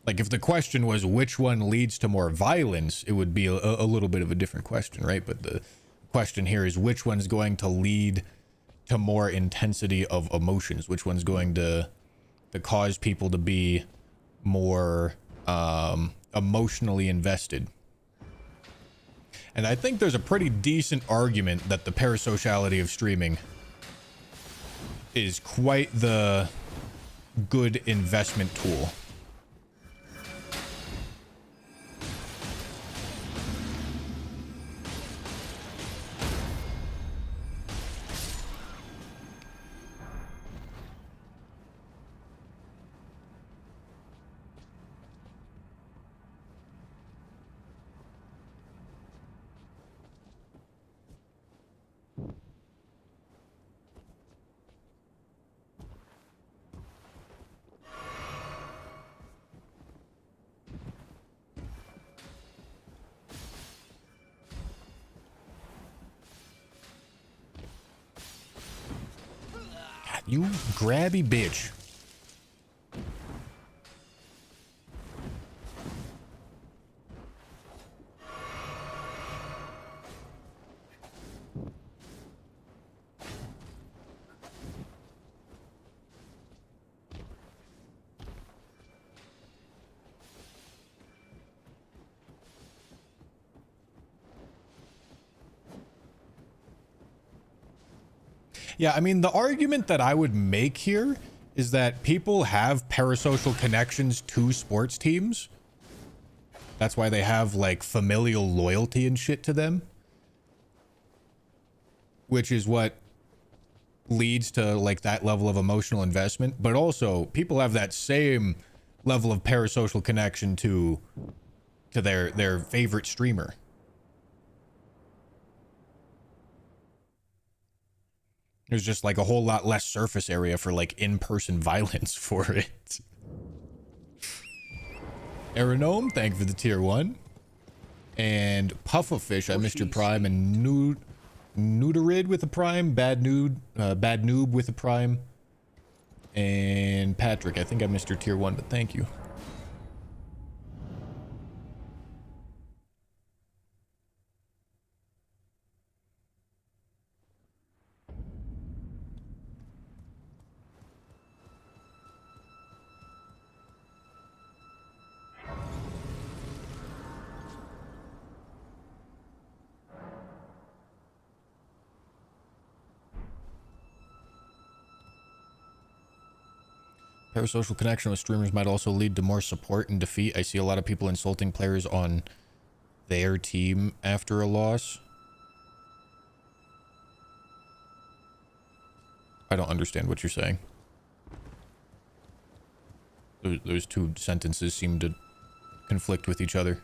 Like, if the question was which one leads to more violence, it would be a little bit of a different question, right? But the question here is which one's going to lead to more intensity of emotions, which one's going to cause people to be more emotionally invested. And I think there's a pretty decent argument that the parasociality of streaming is quite the good investment tool. You grabby bitch. Yeah, I mean, the argument that I would make here is that people have parasocial connections to sports teams. That's why they have, like, familial loyalty and shit to them. Which is what leads to, like, that level of emotional investment. But also, people have that same level of parasocial connection to their favorite streamer. There's just like a whole lot less surface area for like in-person violence for it. Aeronome, thank you for the tier 1. And Puffafish, I missed your prime. And Neuterid with a prime. Bad Noob with a prime. And Patrick, I think I missed your tier 1, but thank you. Parasocial connection with streamers might also lead to more support and defeat. I see a lot of people insulting players on their team after a loss. I don't understand what you're saying. Those two sentences seem to conflict with each other.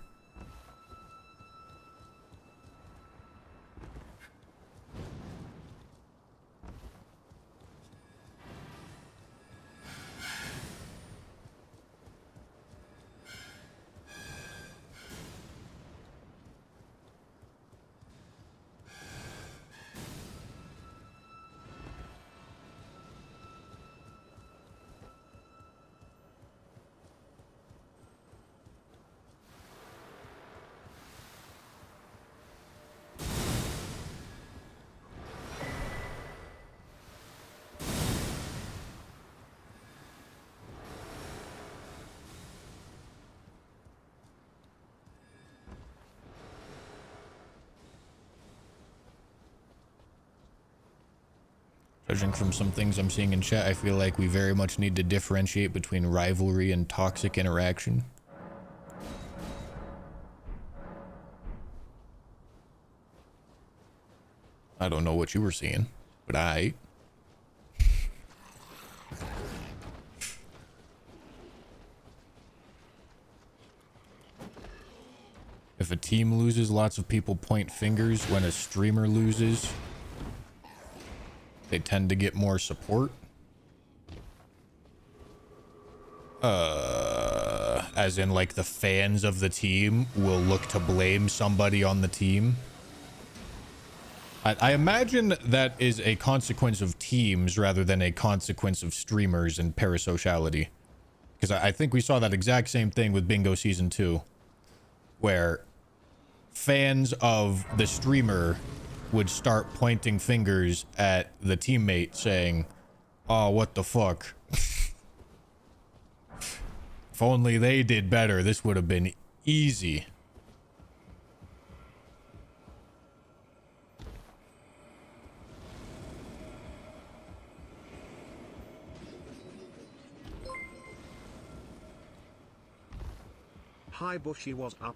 Judging from some things I'm seeing in chat, I feel like we very much need to differentiate between rivalry and toxic interaction. I don't know what you were seeing, but if a team loses, lots of people point fingers. When a streamer loses, they tend to get more support. As in, like, the fans of the team will look to blame somebody on the team. I imagine that is a consequence of teams rather than a consequence of streamers and parasociality. Because I think we saw that exact same thing with Bingo Season 2. Where fans of the streamer would start pointing fingers at the teammate saying, "Oh, what the fuck? If only they did better, this would have been easy." Hi Bushy, was up.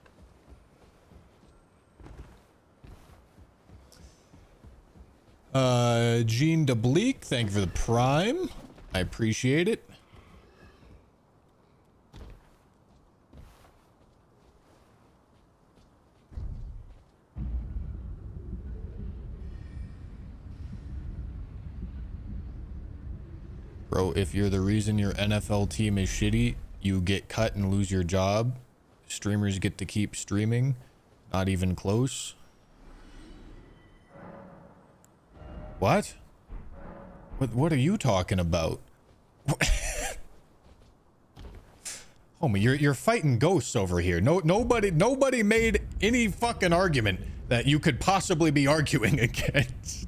Gene DeBleek, thank you for the prime. I appreciate it. Bro, if you're the reason your NFL team is shitty, you get cut and lose your job. Streamers get to keep streaming. Not even close. What? What are you talking about? Homie, you're fighting ghosts over here. Nobody made any fucking argument that you could possibly be arguing against.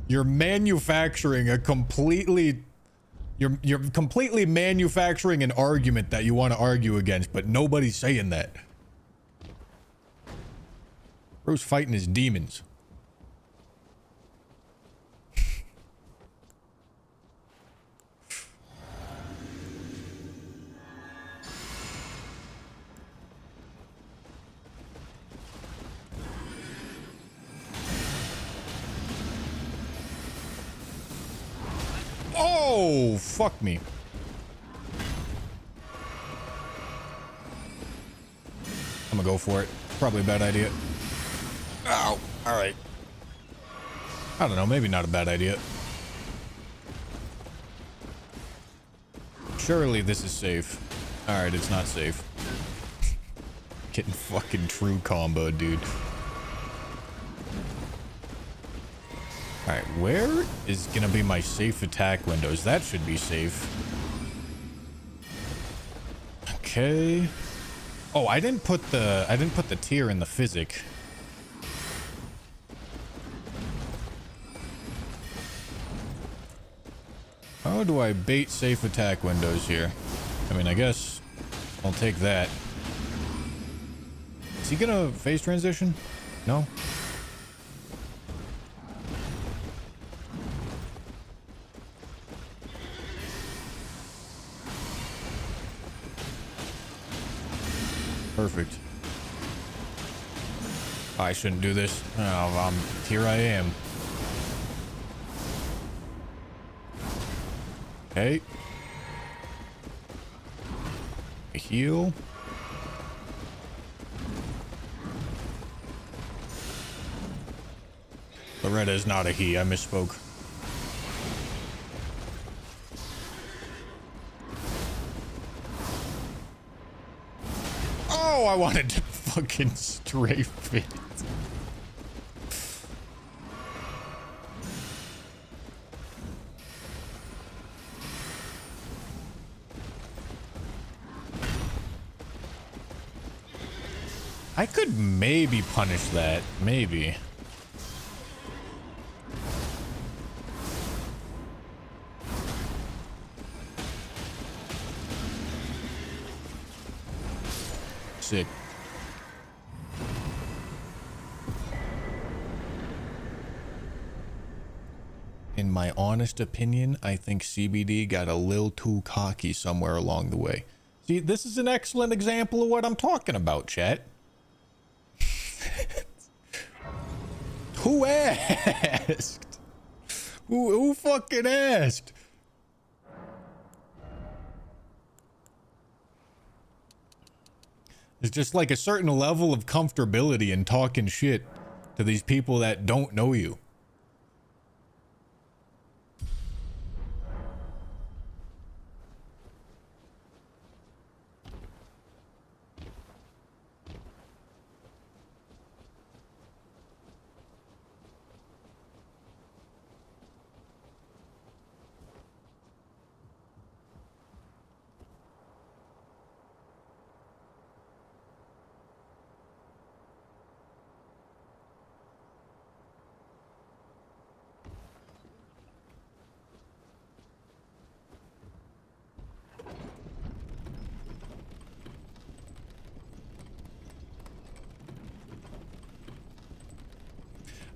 You're manufacturing a completely... You're completely manufacturing an argument that you want to argue against, but nobody's saying that. Bro's fighting his demons. Oh, fuck me. I'm gonna go for it. Probably a bad idea. Ow. Alright. I don't know. Maybe not a bad idea. Surely this is safe. Alright, it's not safe. Getting fucking true combo, dude. Alright, where is gonna be my safe attack windows? That should be safe. Okay. Oh, I didn't put the tier in the physic. How do I bait safe attack windows here? I mean, I guess I'll take that. Is he gonna phase transition? No? Perfect. I shouldn't do this. Oh, here I am. Okay. Heal. Loretta is not a he. I misspoke. Oh, I wanted to fucking strafe it. I could maybe punish that. Maybe. Sick. In my honest opinion, I think CBD got a little too cocky somewhere along the way. See, this is an excellent example of what I'm talking about, chat. Who asked? Who fucking asked? There's just like a certain level of comfortability in talking shit to these people that don't know you.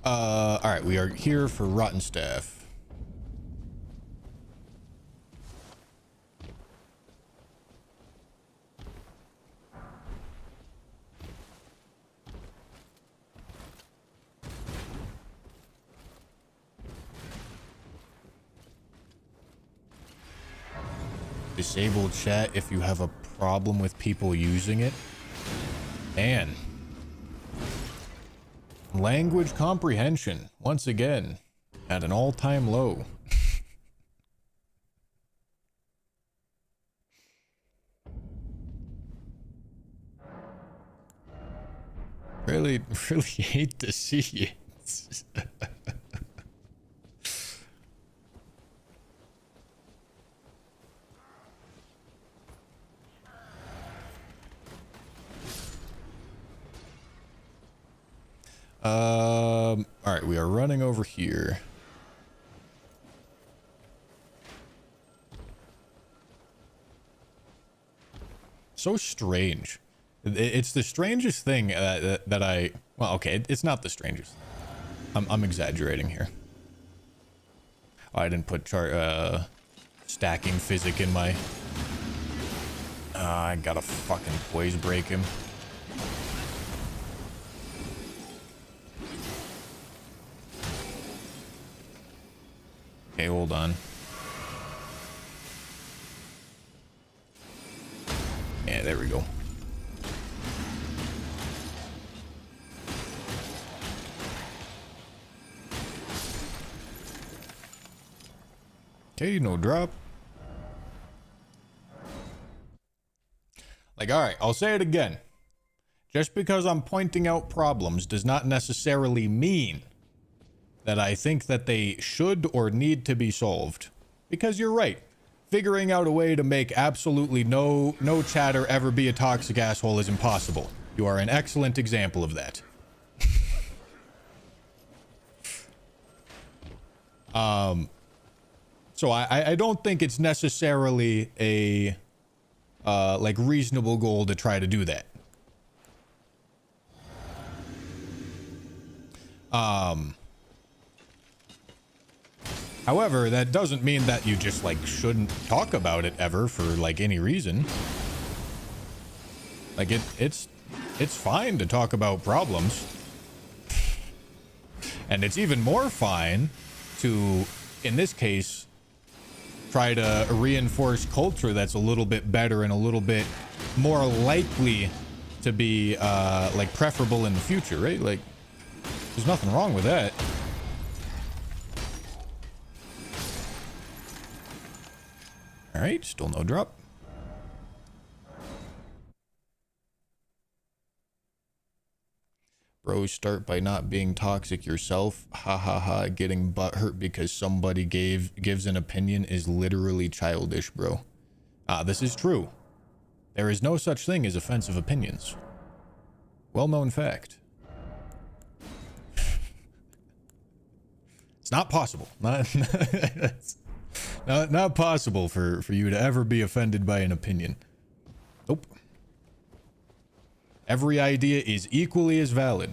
Alright, we are here for Rotten Staff. Disable chat if you have a problem with people using it. Man. Language comprehension, once again, at an all-time low. Really hate to see it. All right, we are running over here. So strange. It's the strangest thing that I... Well, okay, it's not the strangest. I'm exaggerating here. Oh, I didn't put stacking physic in my... I gotta fucking poise break him. Okay, hold on. Yeah, there we go. Okay, no drop. Like, alright, I'll say it again. Just because I'm pointing out problems does not necessarily mean that I think that they should or need to be solved. Because you're right. Figuring out a way to make absolutely no chatter ever be a toxic asshole is impossible. You are an excellent example of that. So I don't think it's necessarily a like reasonable goal to try to do that. However, that doesn't mean that you just like shouldn't talk about it ever for like any reason. Like it's fine to talk about problems. And it's even more fine to, in this case, try to reinforce culture that's a little bit better and a little bit more likely to be like preferable in the future, right? Like there's nothing wrong with that. All right, still no drop. Bro, start by not being toxic yourself. Ha ha ha. Getting butthurt because somebody gives an opinion is literally childish, bro. This is true. There is no such thing as offensive opinions. Well-known fact. It's not possible. Not possible for you to ever be offended by an opinion. Nope. Every idea is equally as valid.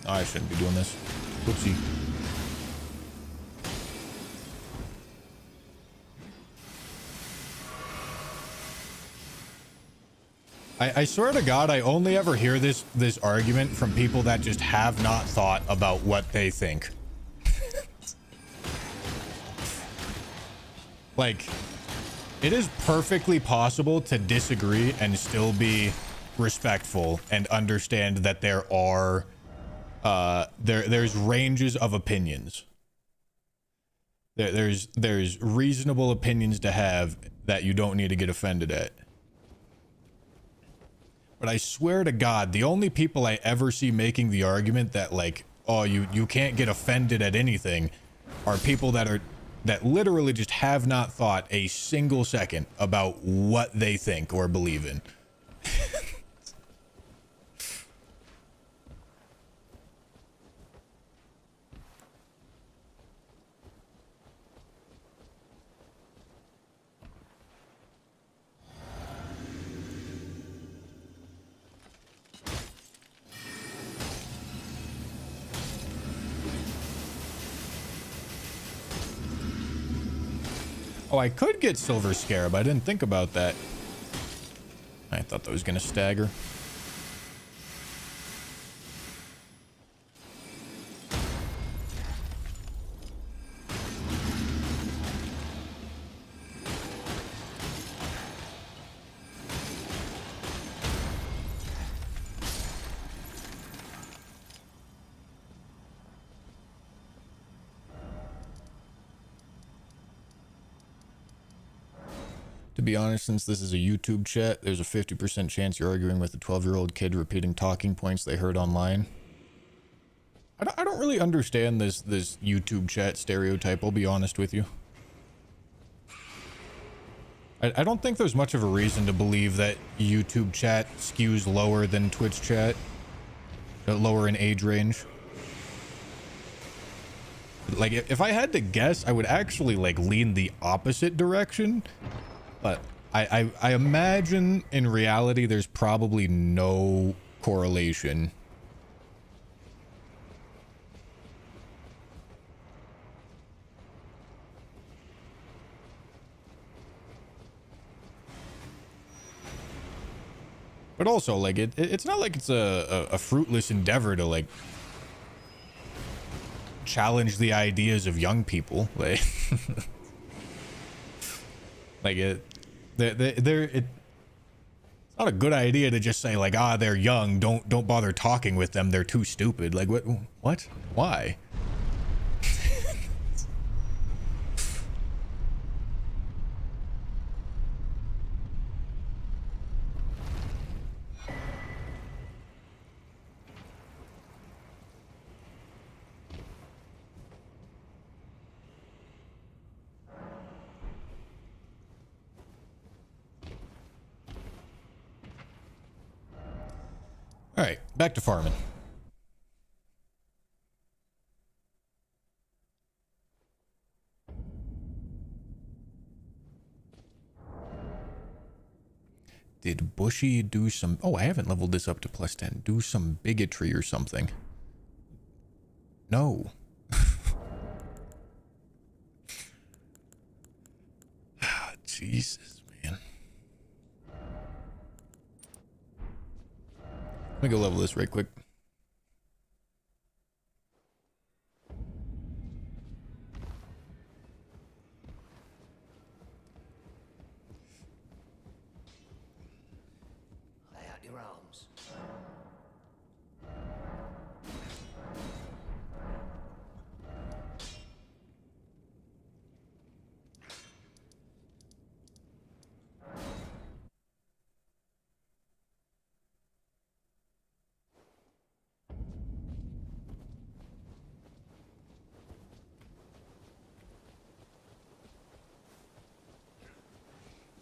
Oh, I shouldn't be doing this. Whoopsie. I swear to God, I only ever hear this argument from people that just have not thought about what they think. Like, it is perfectly possible to disagree and still be respectful and understand that there are there's ranges of opinions. There's reasonable opinions to have that you don't need to get offended at. But I swear to God, the only people I ever see making the argument that like, oh, you can't get offended at anything are people that literally just have not thought a single second about what they think or believe in. Oh, I could get Silver Scarab. I didn't think about that. I thought that was going to stagger. To be honest, since this is a YouTube chat, there's a 50% chance you're arguing with a 12-year-old kid repeating talking points they heard online. I don't really understand this YouTube chat stereotype, I'll be honest with you. I don't think there's much of a reason to believe that YouTube chat skews lower than Twitch chat. Lower in age range. Like, if I had to guess, I would actually, like, lean the opposite direction. But I imagine in reality there's probably no correlation. But also, like, it's not like it's a fruitless endeavor to, like, challenge the ideas of young people. Like... Like it's not a good idea to just say like, ah, they're young. Don't bother talking with them. They're too stupid. Like what? Why? All right, back to farming. Did Bushy do some... Oh, I haven't leveled this up to +10. Do some bigotry or something. No. Jesus, man. Let me go level this right quick. Lay out your arms.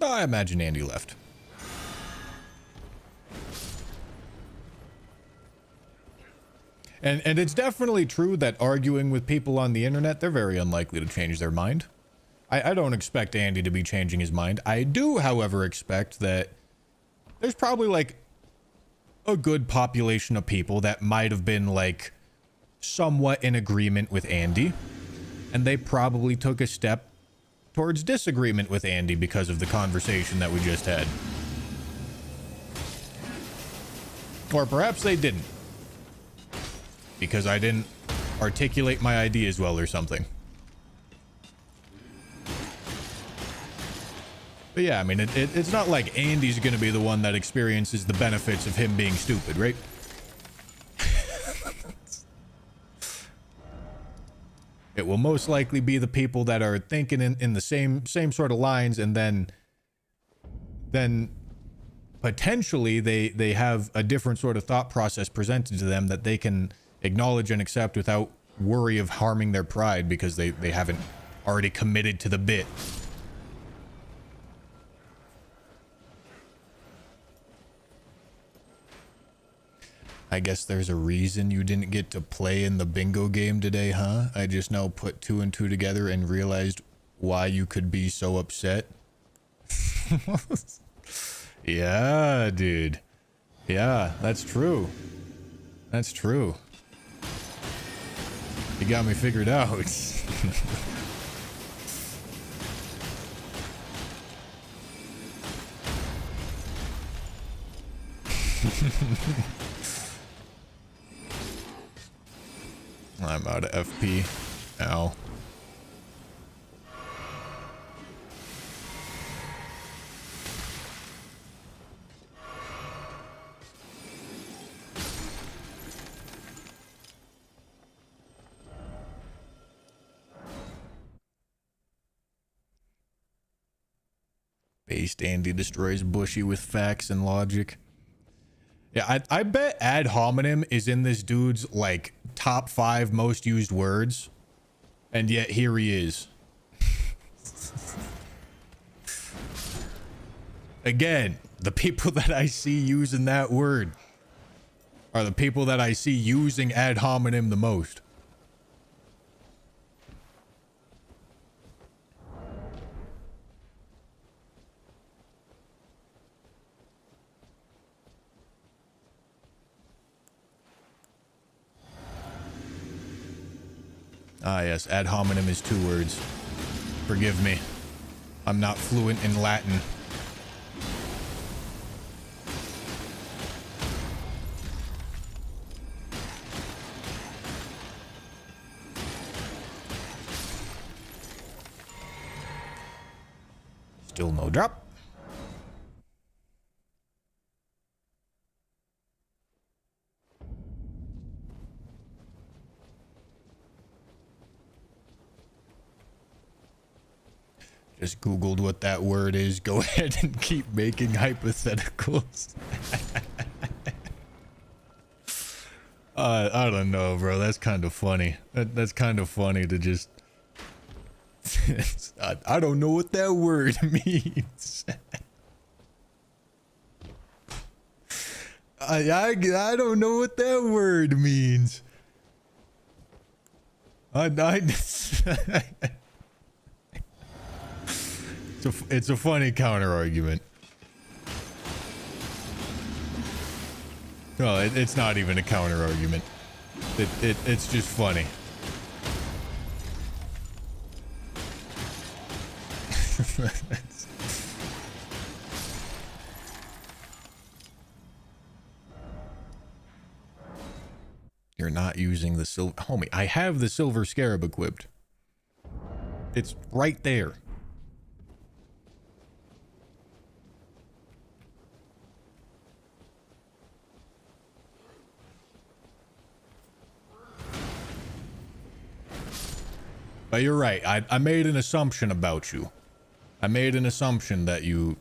I imagine Andy left. And it's definitely true that arguing with people on the internet, they're very unlikely to change their mind. I don't expect Andy to be changing his mind. I do, however, expect that there's probably like a good population of people that might have been like somewhat in agreement with Andy, and they probably took a step towards disagreement with Andy because of the conversation that we just had. Or perhaps they didn't, because I didn't articulate my ideas well or something. But yeah, I mean, it's not like Andy's gonna be the one that experiences the benefits of him being stupid, right? It will most likely be the people that are thinking in the same sort of lines, and then potentially they have a different sort of thought process presented to them that they can acknowledge and accept without worry of harming their pride because they haven't already committed to the bit. I guess there's a reason you didn't get to play in the bingo game today, huh? I just now put 2 and 2 together and realized why you could be so upset. Yeah, dude. Yeah, that's true. That's true. You got me figured out. I'm out of FP. Ow. Based Andy destroys Bushy with facts and logic. Yeah, I bet ad hominem is in this dude's like top 5 most used words, and yet here he is. Again, the people that I see using that word are the people that I see using ad hominem the most. Ah, yes, ad hominem is 2 words. Forgive me. I'm not fluent in Latin. Still no drop. Just Googled what that word is. Go ahead and keep making hypotheticals. I don't know, bro. That's kind of funny. That's kind of funny to just... I don't know what that word means. I don't know what that word means. It's a funny counter argument. No, it's not even a counter argument. It's just funny. You're not using the silver... Homie, I have the silver scarab equipped. It's right there. But you're right. I made an assumption about you. I made an assumption that you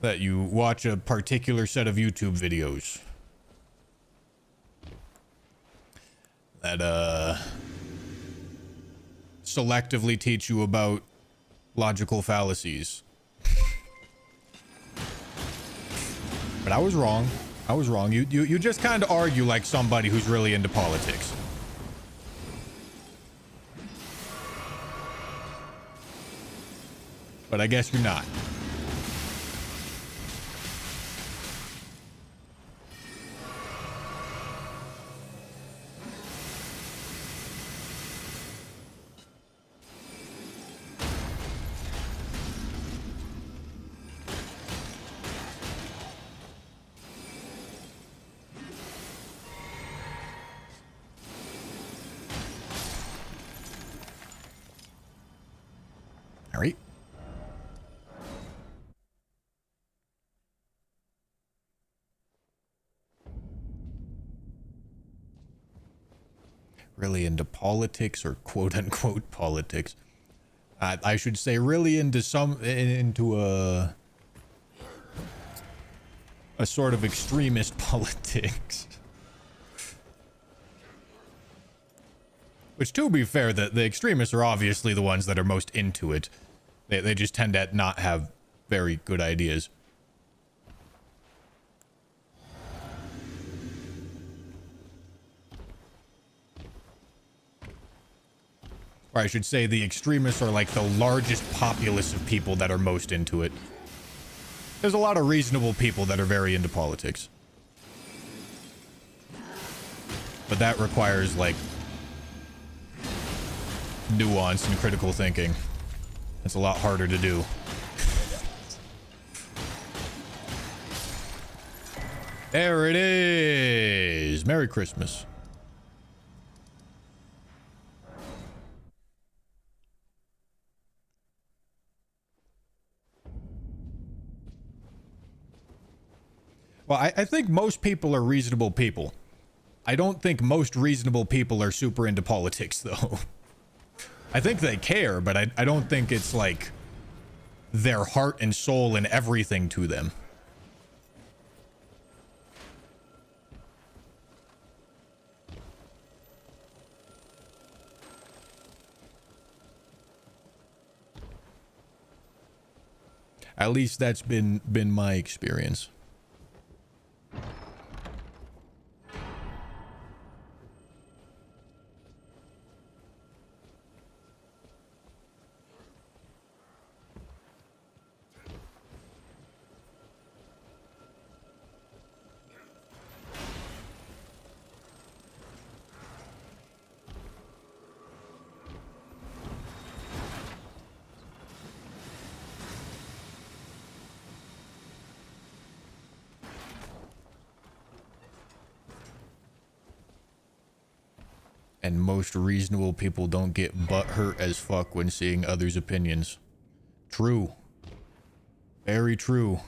watch a particular set of YouTube videos that selectively teach you about logical fallacies. But I was wrong. I was wrong. You just kind of argue like somebody who's really into politics. But I guess you're not. All right. Really into politics, or quote unquote politics. I should say really into a sort of extremist politics. Which, to be fair, the extremists are obviously the ones that are most into it. They just tend to not have very good ideas. Or I should say the extremists are like the largest populace of people that are most into it. There's a lot of reasonable people that are very into politics. But that requires, like, nuance and critical thinking. It's a lot harder to do. There it is! Merry Christmas. Well, I think most people are reasonable people. I don't think most reasonable people are super into politics, though. I think they care, but I don't think it's like their heart and soul and everything to them. At least that's been my experience. And most reasonable people don't get butthurt as fuck when seeing others' opinions. True. Very true.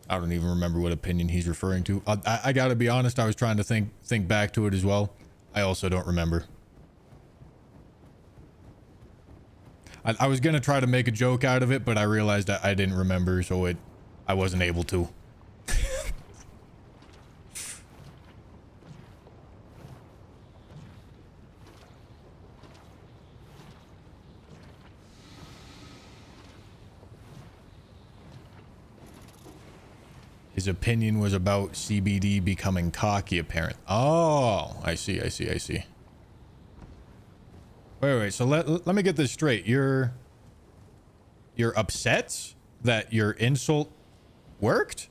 I don't even remember what opinion he's referring to. I gotta be honest, I was trying to think back to it as well. I also don't remember. I was gonna try to make a joke out of it, but I realized I didn't remember, so I wasn't able to. His opinion was about CBD becoming cocky, apparent. Oh, I see. Wait. So let me get this straight. You're upset that your insult worked?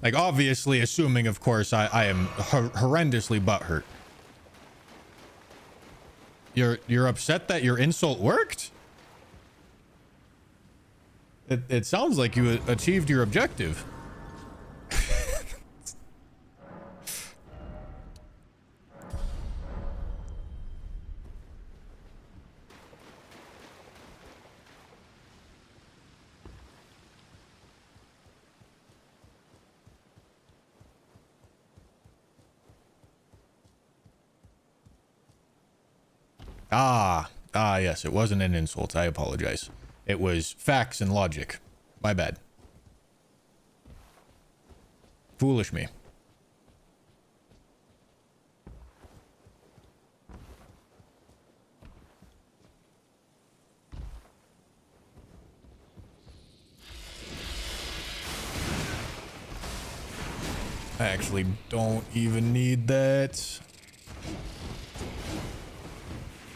Like, obviously, assuming, of course, I am horrendously butthurt. You're upset that your insult worked? It sounds like you achieved your objective. Yes, it wasn't an insult. I apologize. It was facts and logic. My bad. Foolish me. I actually don't even need that.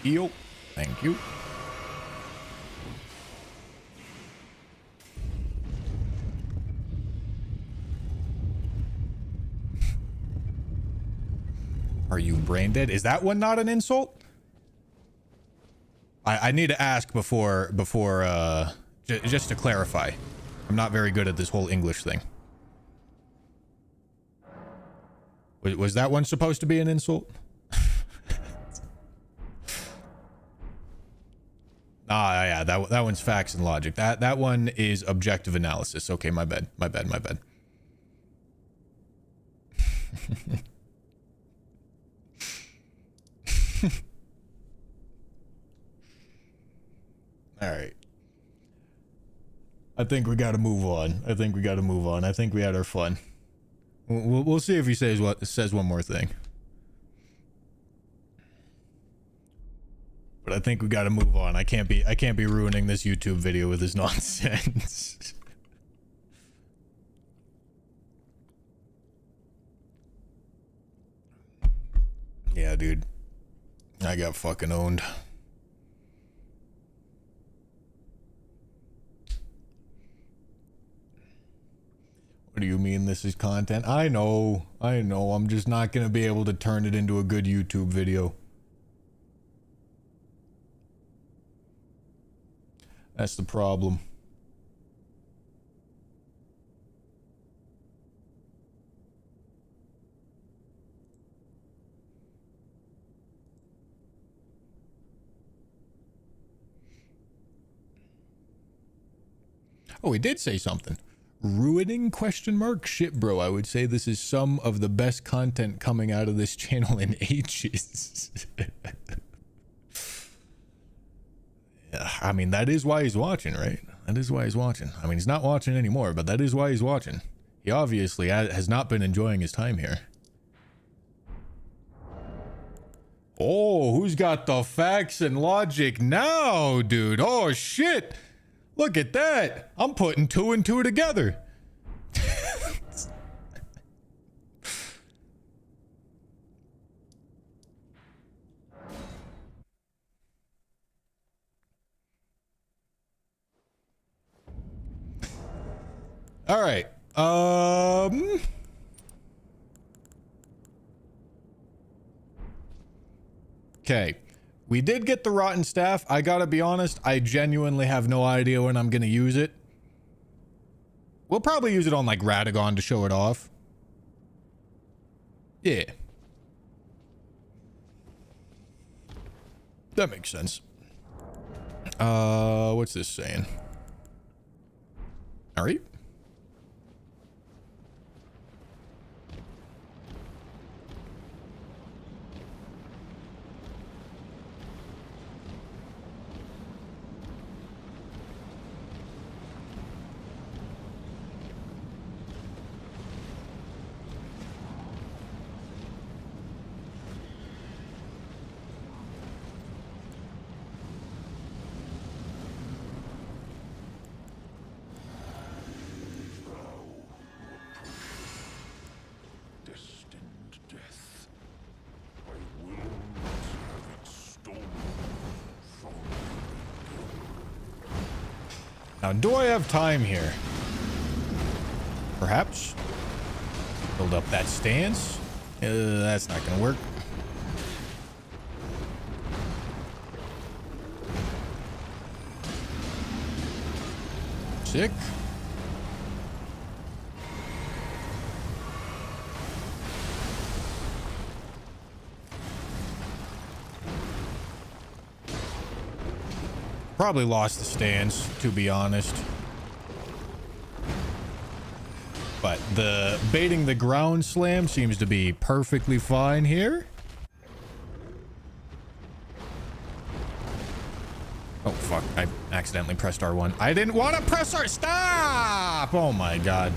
Yo, thank you. Are you brain dead? Is that one not an insult? I need to ask before just to clarify. I'm not very good at this whole English thing. Was that one supposed to be an insult? Yeah, that one's facts and logic. That one is objective analysis. Okay, my bad. All right. I think we got to move on. I think we had our fun. We'll see if he says one more thing. But I think we got to move on. I can't be ruining this YouTube video with his nonsense. Yeah, dude. I got fucking owned. What do you mean this is content? I know. I'm just not going to be able to turn it into a good YouTube video. That's the problem. Oh, he did say something. Ruining ? Shit, bro. I would say this is some of the best content coming out of this channel in ages. Yeah, I mean, that is why he's watching, right? That is why he's watching. I mean, he's not watching anymore, but that is why he's watching. He obviously has not been enjoying his time here. Oh, who's got the facts and logic now, dude? Oh, shit. Look at that. I'm putting 2 and 2 together. All right. Okay. We did get the rotten staff. I gotta be honest, I genuinely have no idea when I'm gonna use it. We'll probably use it on like Radagon to show it off. Yeah. That makes sense. What's this saying? All right. Destined death. I will not have it stolen from Now, do I have time here? Perhaps? Build up that stance? That's not gonna work. Sick. Probably lost the stance, to be honest. But the baiting the ground slam seems to be perfectly fine here. Oh, fuck. I accidentally pressed R1. I didn't want to press R. Stop! Oh, my God.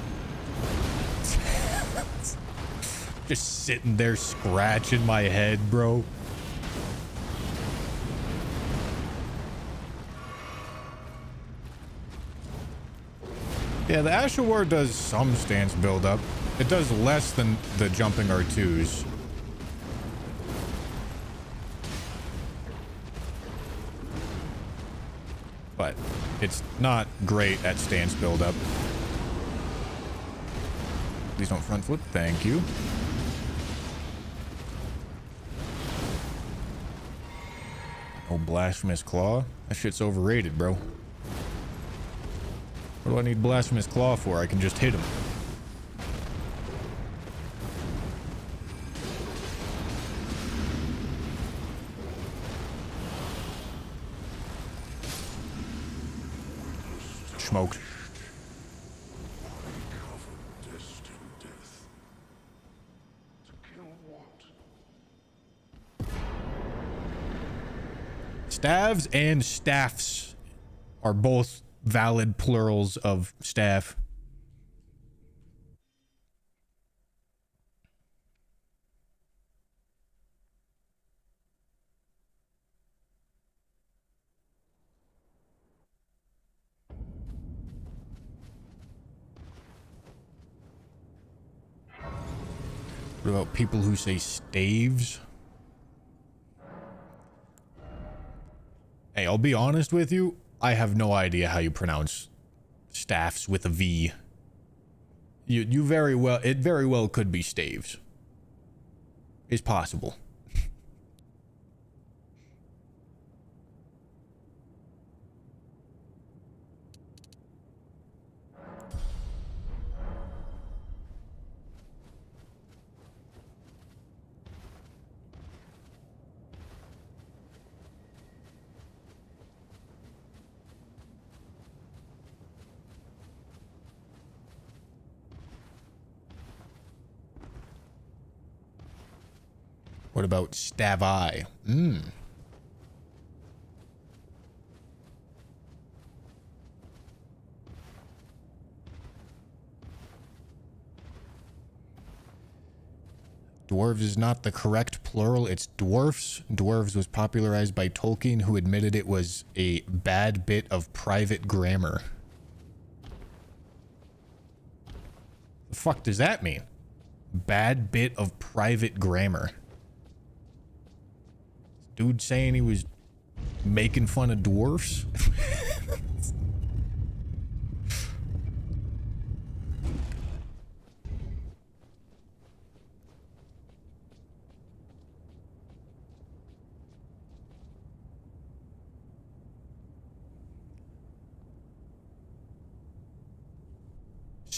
Just sitting there scratching my head, bro. Yeah, the Asher War does some stance buildup. It does less than the jumping R2s. But it's not great at stance buildup. Please don't front flip. Thank you. Oh, Blasphemous Claw. That shit's overrated, bro. What do I need Blasphemous Claw for? I can just hit him. Smoked. destined death. To kill what? Staves and staffs are both valid plurals of staff. What about people who say staves? Hey, I'll be honest with you. I have no idea how you pronounce staffs with a V. You very well, it very well could be staves. It's possible. What about stavi? Dwarves is not the correct plural. It's dwarfs. Dwarves was popularized by Tolkien, who admitted it was a bad bit of private grammar. The fuck does that mean? Bad bit of private grammar. Dude saying he was making fun of dwarfs?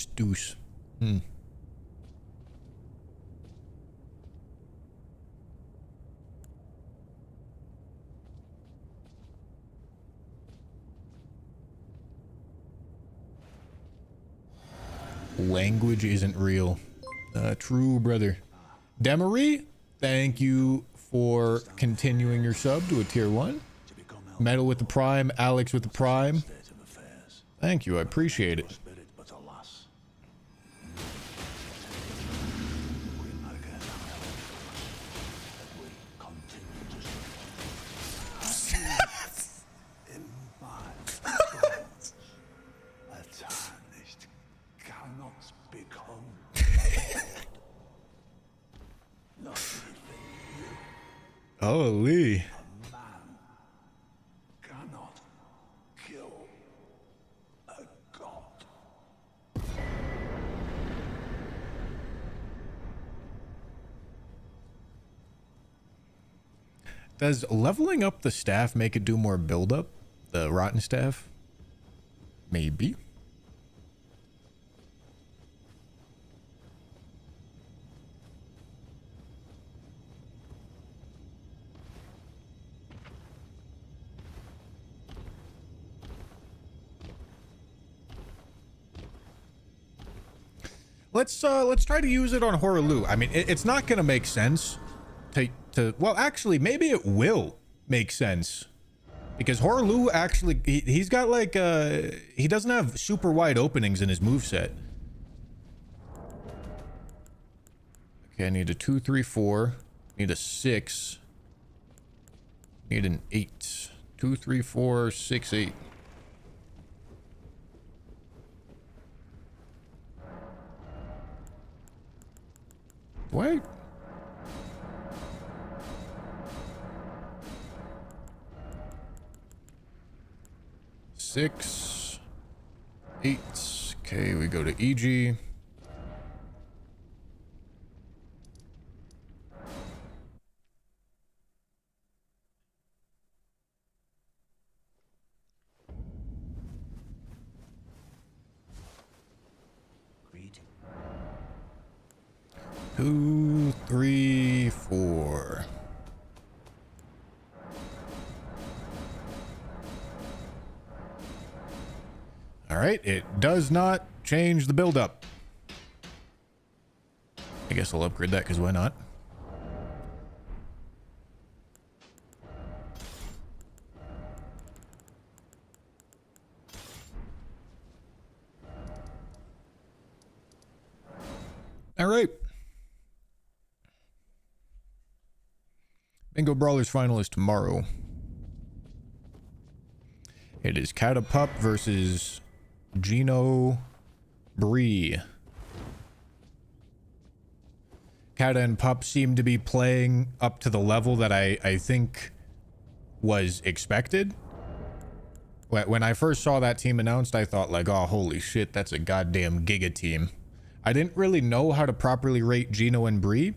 Deuce. Language isn't real. True, brother. Demery, thank you for continuing your sub to a tier 1. Metal with the Prime, Alex with the Prime. Thank you, I appreciate it. Holy. Cannot kill a god. Does leveling up the staff make it do more build-up? The rotten staff? Maybe. Let's try to use it on Horaloo. I mean, it's not gonna make sense to well, actually, maybe it will make sense because Horaloo actually he's got like he doesn't have super wide openings in his moveset. Okay, I need a 2, 3, 4. Need a 6. Need an 8. 2, 3, 4, 6, 8. Wait. Six, 8. Okay, we go to EG. Greeting. 2, 3, 4. All right, it does not change the build-up. I guess I'll upgrade that because why not? All right. Bingo Brawlers final is tomorrow. It is Kata Pup versus Gino Bree. Kata and Pup seem to be playing up to the level that I think was expected. When I first saw that team announced, I thought like, oh, holy shit, that's a goddamn Giga team. I didn't really know how to properly rate Gino and Bree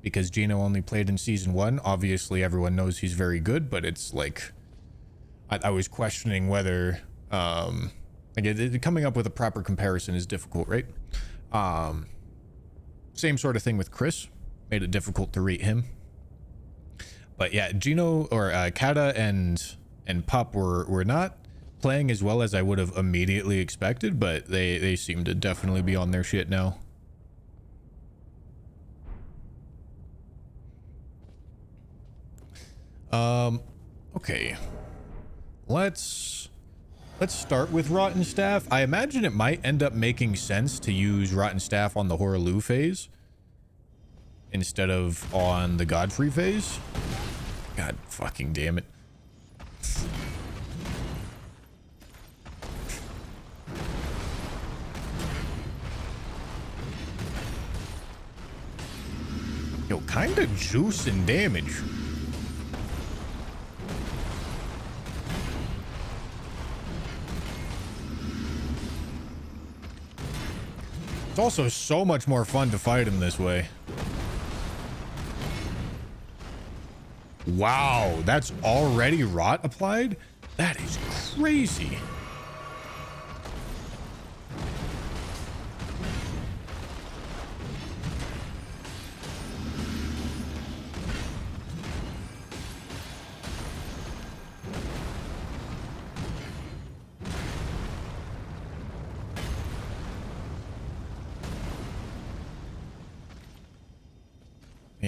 because Gino only played in season 1. Obviously, everyone knows he's very good, but it's like I was questioning whether coming up with a proper comparison is difficult, right? Same sort of thing with Chris. Made it difficult to rate him. But yeah, Gino or Kata and Pup were not playing as well as I would have immediately expected, but they seem to definitely be on their shit now. Okay. Let's start with Rotten Staff. I imagine it might end up making sense to use Rotten Staff on the Horaloo phase instead of on the Godfrey phase. God fucking damn it. Yo, kinda juice and damage. It's also so much more fun to fight him this way. Wow, that's already rot applied? That is crazy.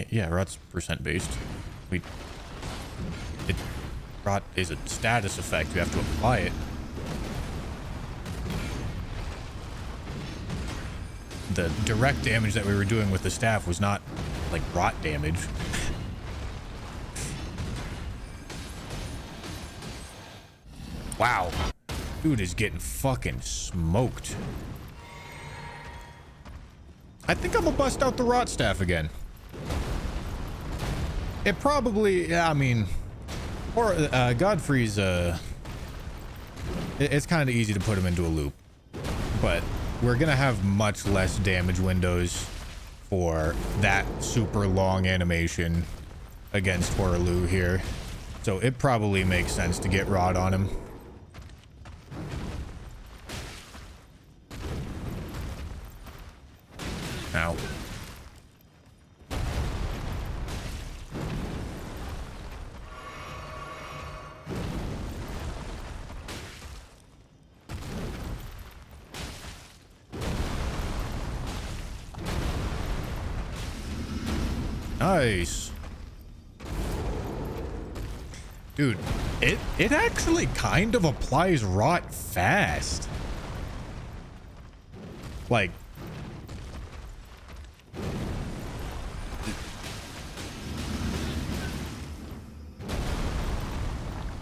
Yeah, rot's percent based. Rot is a status effect. You have to apply it. The direct damage that we were doing with the staff was not like rot damage. Wow. Dude is getting fucking smoked. I think I'm gonna bust out the rot staff again. It probably, yeah, I mean, or Godfrey's, it's kind of easy to put him into a loop, but we're gonna have much less damage windows for that super long animation against Hoaraloo here. So it probably makes sense to get rot on him. Ow. Nice. Dude, it actually kind of applies rot fast. Like,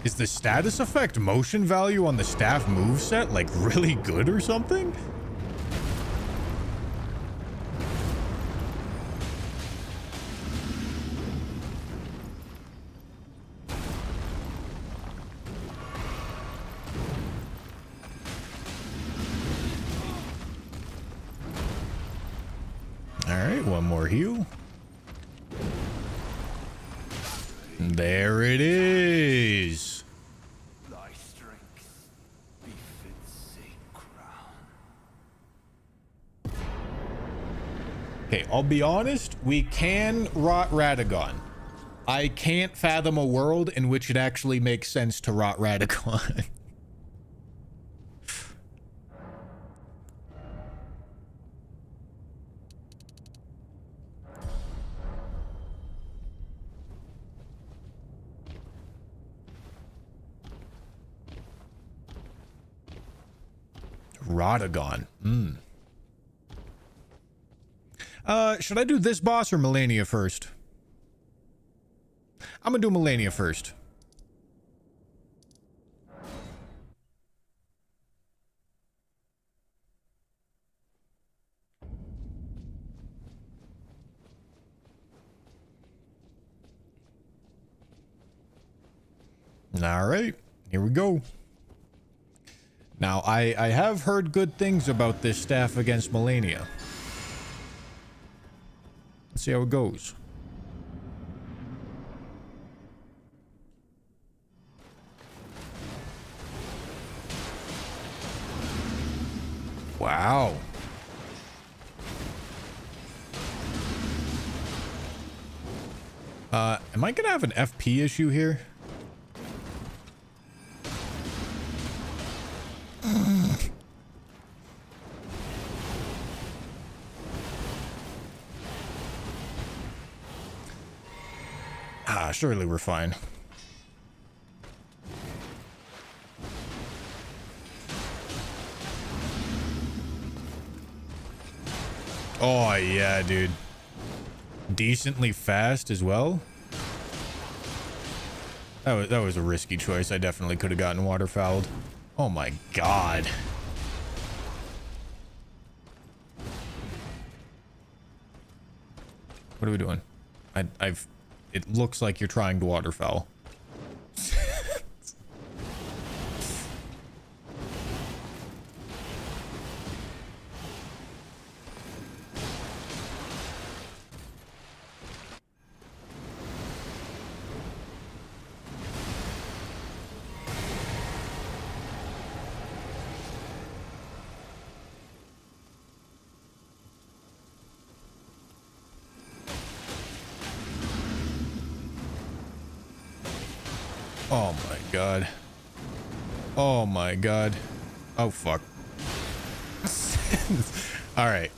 is the status effect motion value on the staff moveset like really good or something? Alright, one more heal. There it is. Thy strength befits a crown. Okay, I'll be honest, we can rot Radagon. I can't fathom a world in which it actually makes sense to rot Radagon. Radagon. Should I do this boss or Melania first? I'm gonna do Melania first. All right, here we go. Now, I have heard good things about this staff against Melania. Let's see how it goes. Wow. Am I gonna have an FP issue here? Surely we're fine. Oh, yeah, dude. Decently fast as well. That was a risky choice. I definitely could have gotten waterfouled. Oh my god. What are we doing? It looks like you're trying to waterfowl. Oh my god. Oh my god. Oh fuck. All right.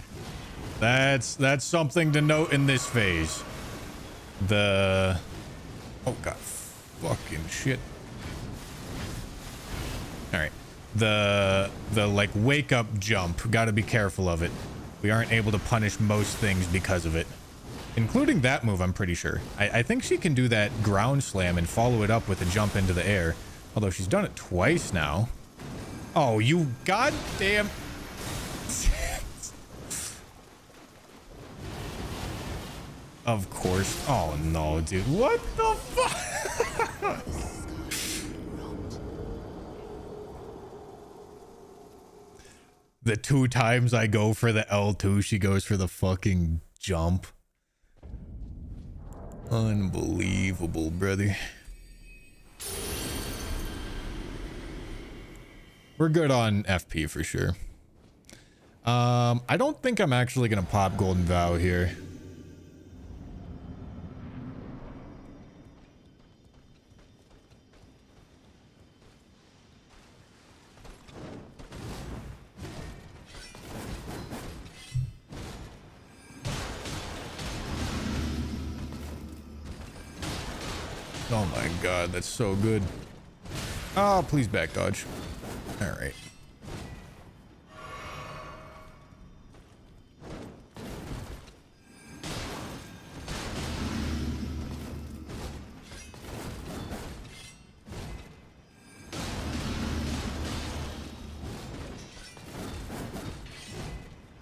That's something to note in this phase. the... Oh, God. Fucking shit. Alright. The like, wake-up jump. Gotta be careful of it. We aren't able to punish most things because of it. Including that move, I'm pretty sure. I think she can do that ground slam and follow it up with a jump into the air. Although she's done it twice now. Oh, you goddamn... Of course. Oh, no, dude. What the fuck? The 2 times I go for the L2, she goes for the fucking jump. Unbelievable, brother. We're good on FP for sure. I don't think I'm actually gonna pop Golden Vow here. Oh my god, that's so good. Oh, please back dodge. All right.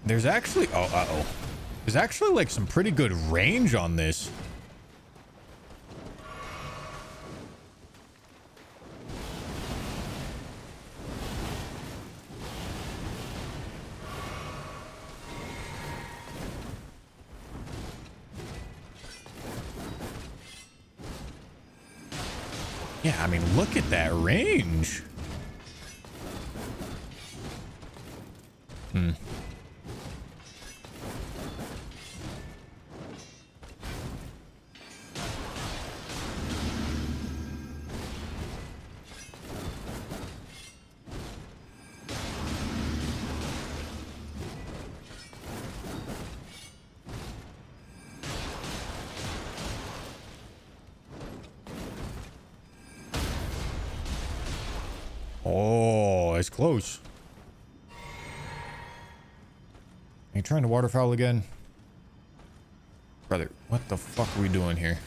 There's actually... Oh, uh-oh. There's actually, like, some pretty good range on this. Yeah, I mean, look at that range. Hmm. Oh, it's close. Are you trying to waterfowl again? Brother, what the fuck are we doing here?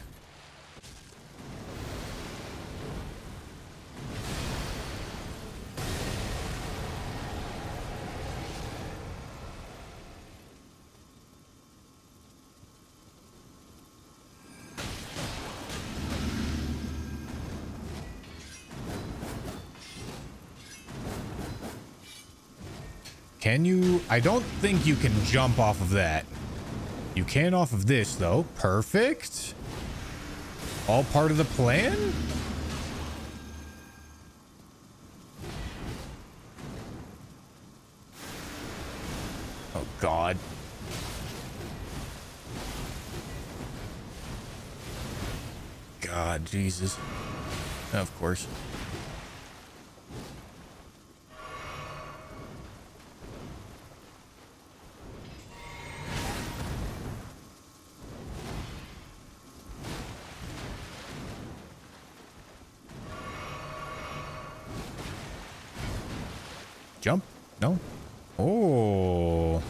Can you? I don't think you can jump off of that. You can off of this, though. Perfect. All part of the plan? Oh, God. God, Jesus. Of course. Jump? No? Oh.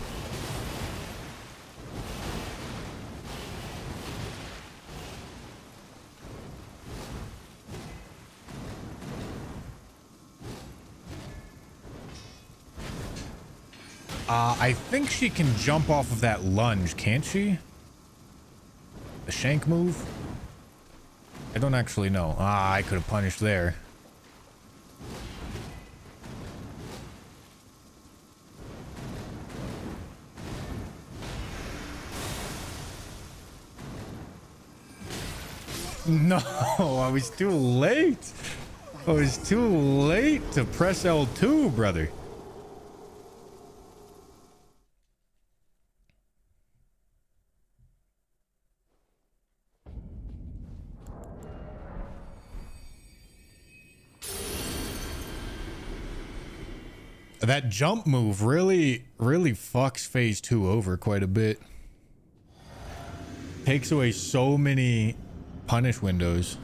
I think she can jump off of that lunge, can't she? The shank move? I don't actually know. Ah, I could have punished there. No, I was too late. I was too late to press L2, brother. That jump move really fucks phase 2 over quite a bit. Takes away so many punish windows.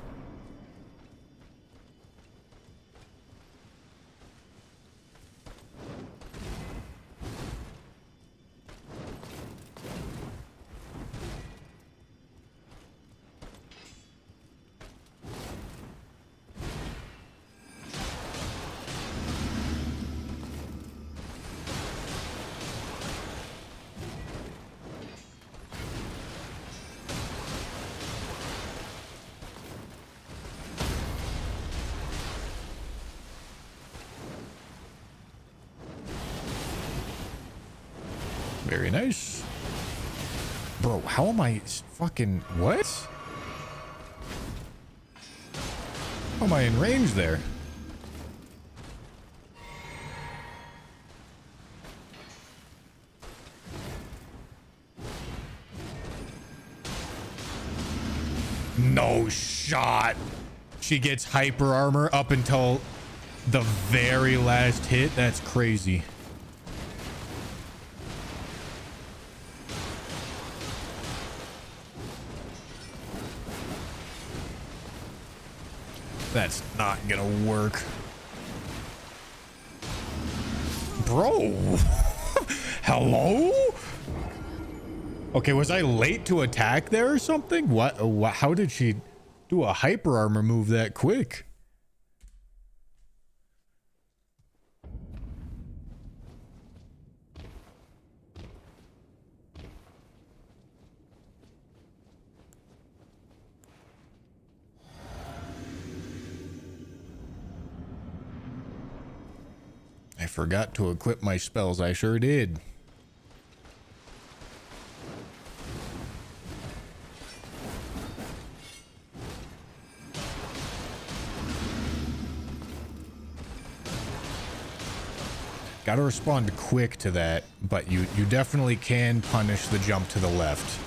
Very nice. Bro, how am I fucking... What? How am I in range there? No shot. She gets hyper armor up until the very last hit. That's crazy. That's not gonna work. Bro. Hello? Okay, was I late to attack there or something? What? How did she do a hyper armor move that quick? I forgot to equip my spells. I sure did. Gotta respond quick to that, but you definitely can punish the jump to the left.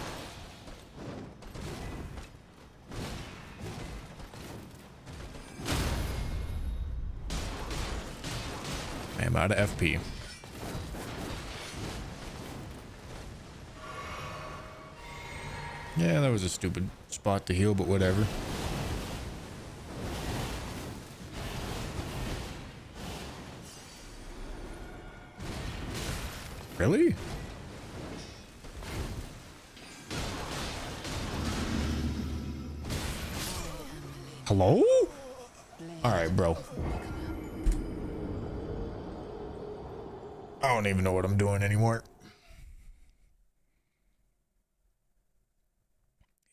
I am out of FP. Yeah, that was a stupid spot to heal, but whatever. Really? Hello? All right, bro. I don't even know what I'm doing anymore.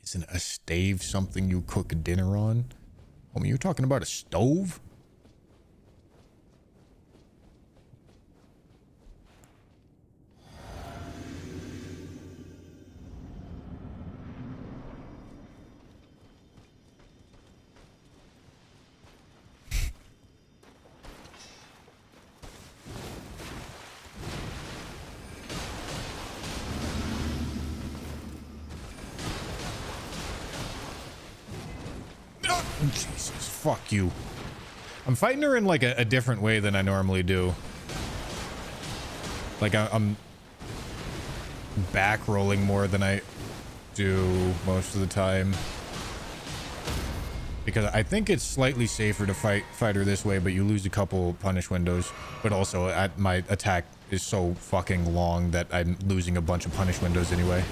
Isn't a stave something you cook dinner on? Homie, you're talking about a stove? Jesus, fuck you. I'm fighting her in like a different way than I normally do. Like I'm back rolling more than I do most of the time. Because I think it's slightly safer to fight her this way, but you lose a couple punish windows. But also my attack is so fucking long that I'm losing a bunch of punish windows anyway.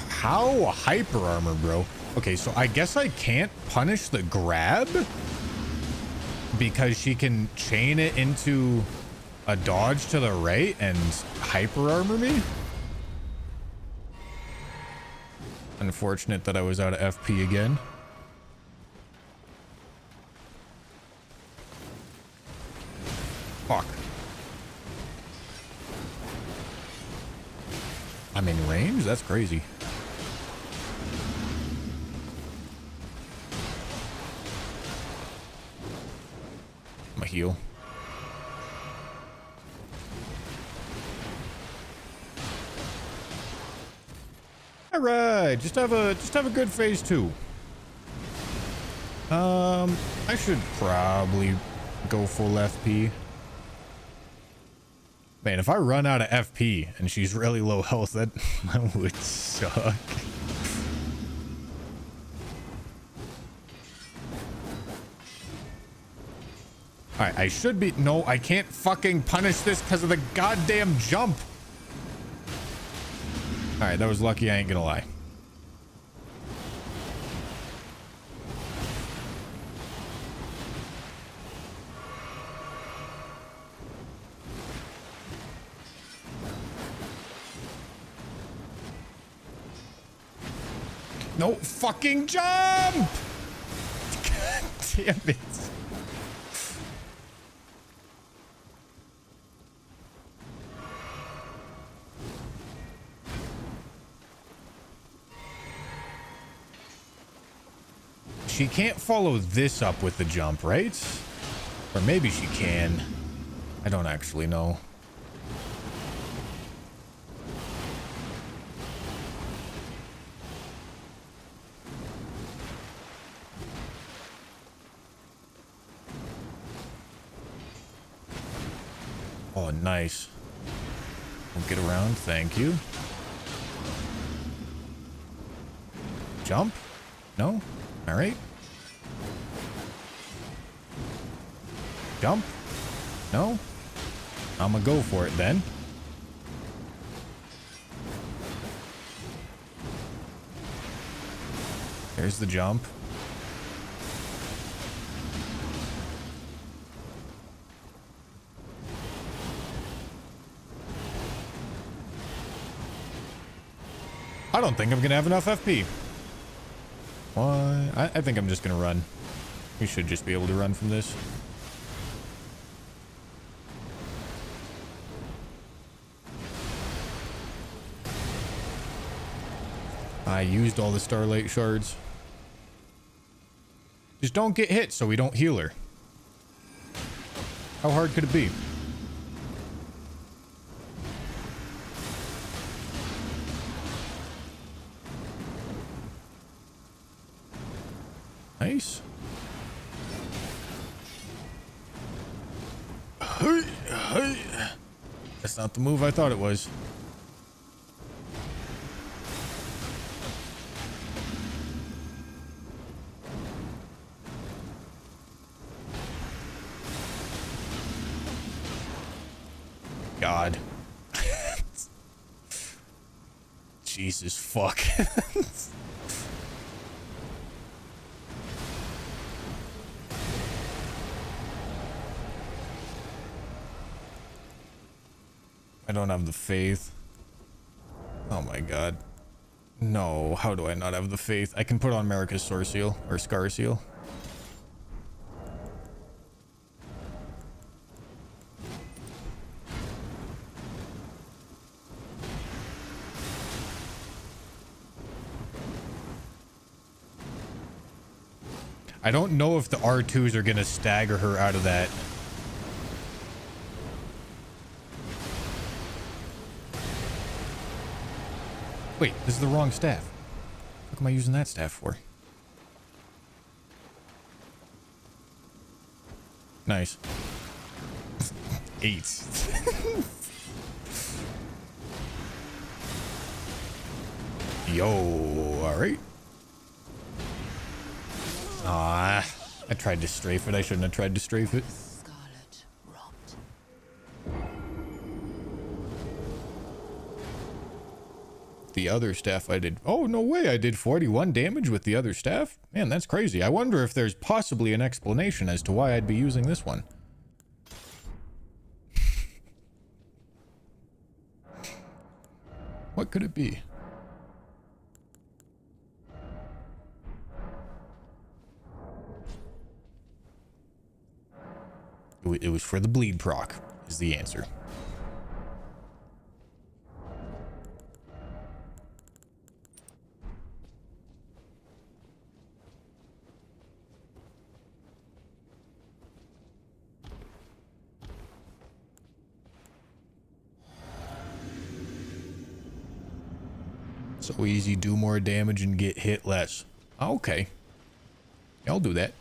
How hyper armor, bro? Okay, so I guess I can't punish the grab because she can chain it into a dodge to the right and hyper armor me. Unfortunate that I was out of FP again. Fuck. I'm in range? That's crazy. I'm a heal. All right, just have a good phase 2. I should probably go full FP. Man, if I run out of FP and she's really low health, that would suck. Alright, I should be... No, I can't fucking punish this because of the goddamn jump. Alright, that was lucky, I ain't gonna lie. No fucking jump! God damn it. She can't follow this up with the jump, right? Or maybe she can. I don't actually know. Oh, nice. We'll get around. Thank you. Jump? No? All right. Jump? No? I'm gonna go for it then. There's the jump. I don't think I'm gonna have enough FP. Why? I think I'm just gonna run. We should just be able to run from this. I used all the Starlight shards. Just don't get hit so we don't heal her. How hard could it be? Nice. That's not the move I thought it was. God. Jesus fuck. I don't have the faith. Oh my god. No, how do I not have the faith? I can put on America's Sword Seal or Scar Seal. I don't know if the R2s are gonna stagger her out of that. Wait, this is the wrong staff. What am I using that staff for? Nice. 8. Yo, alright. Ah, I tried to strafe it. I shouldn't have tried to strafe it. Scarlet rot. The other staff I did. Oh, no way. I did 41 damage with the other staff. Man, that's crazy. I wonder if there's possibly an explanation as to why I'd be using this one. What could it be? It was for the bleed proc, is the answer. So easy, do more damage and get hit less. Okay. I'll do that.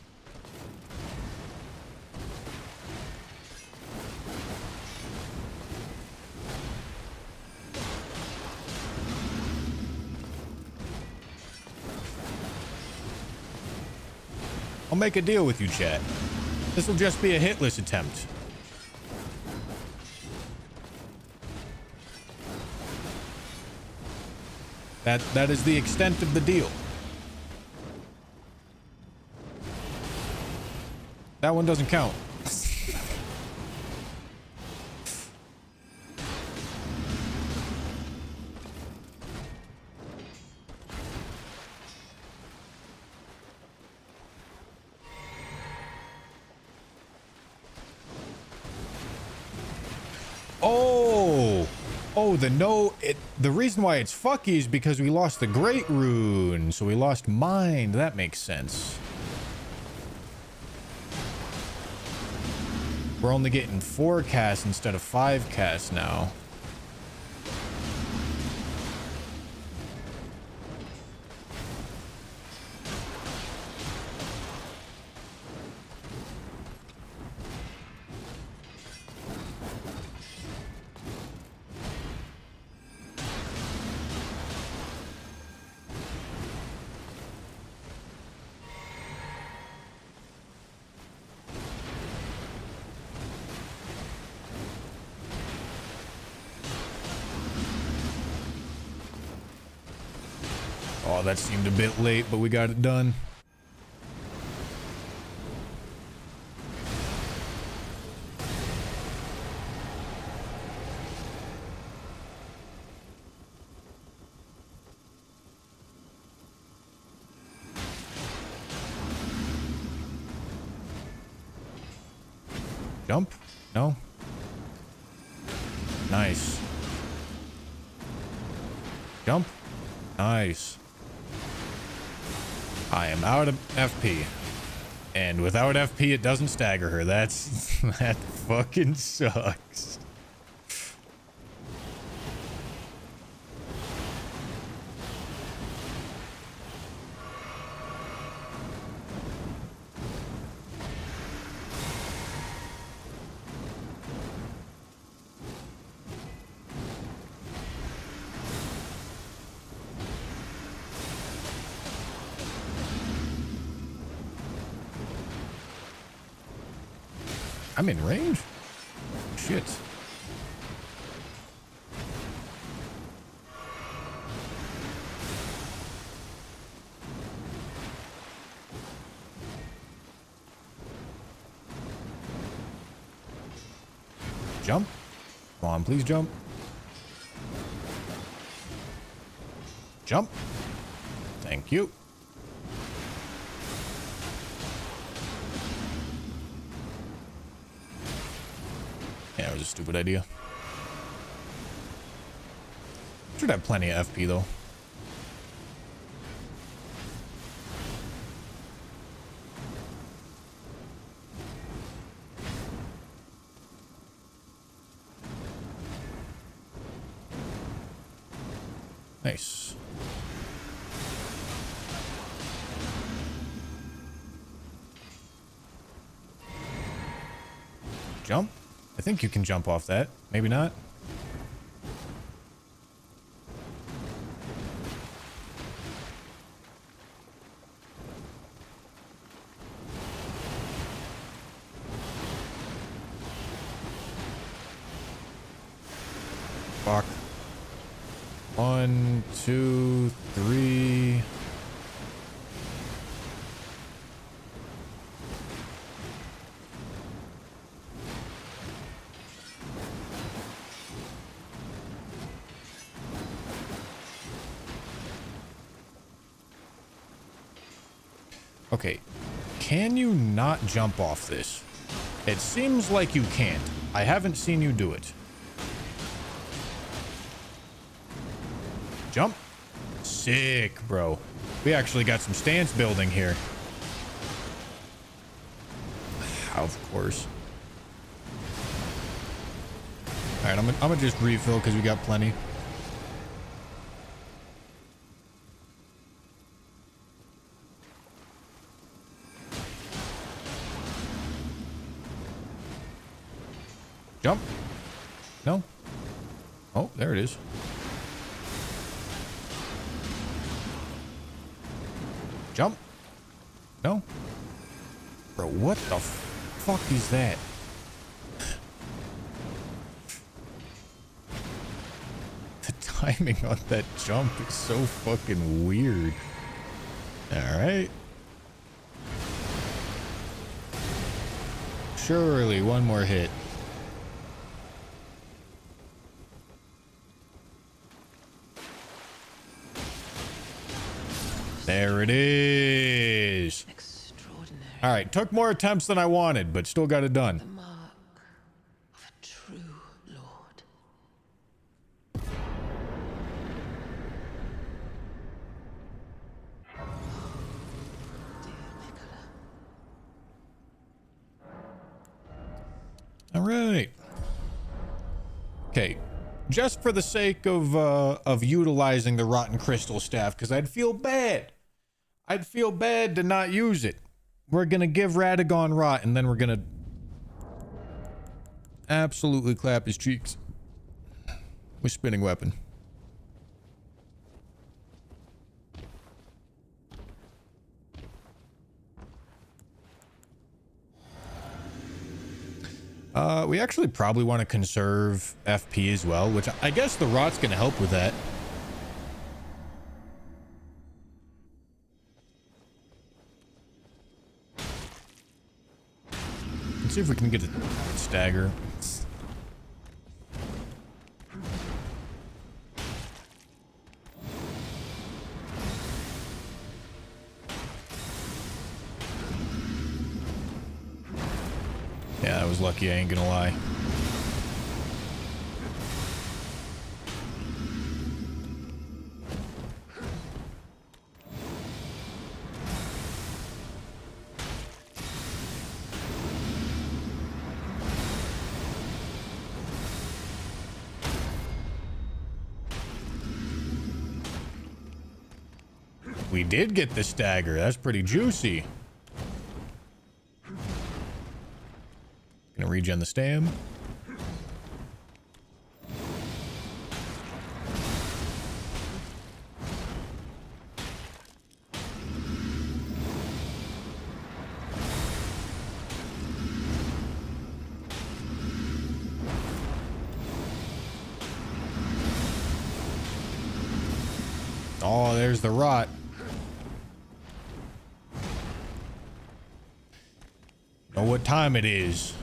I'll make a deal with you, chat. This will just be a hitless attempt. That is the extent of the deal. That one doesn't count. Oh, the reason why it's fucky is because we lost the Great Rune, so we lost Mind. That makes sense. We're only getting 4 casts instead of 5 casts now. Oh, that seemed a bit late, but we got it done. Jump? No? Nice. Jump? Nice. I am out of FP. And without FP, it doesn't stagger her. That fucking sucks. I'm in range? Shit. Jump. Come on, please jump. Jump. Thank you. Yeah, it was a stupid idea. Should have plenty of FP though. Nice. Jump? I think you can jump off that. Maybe not. Fuck. 1, 2, 3. Okay, can you not jump off this? It seems like you can't. I haven't seen you do it. Jump. Sick, bro. We actually got some stance building here. Of course. All right, I'm gonna just refill because we got plenty. Jump. No. Oh, there it is. Jump. No. Bro, what the fuck is that? The timing on that jump is so fucking weird. Alright. Surely one more hit. There it is. Extraordinary. All right, took more attempts than I wanted, but still got it The done. mark of a true lord. Dear Nicola. All right. Okay, just for the sake of utilizing the rotten crystal staff, because I'd feel bad. I'd feel bad to not use it. We're gonna give Radagon rot, and then we're gonna absolutely clap his cheeks with spinning weapon. We actually probably want to conserve FP as well, which I guess the rot's gonna help with that. Let's see if we can get a stagger. Yeah, I was lucky, I ain't gonna lie. We did get the stagger. That's pretty juicy. Gonna regen the stam. Oh, there's the rot. Know what time it is.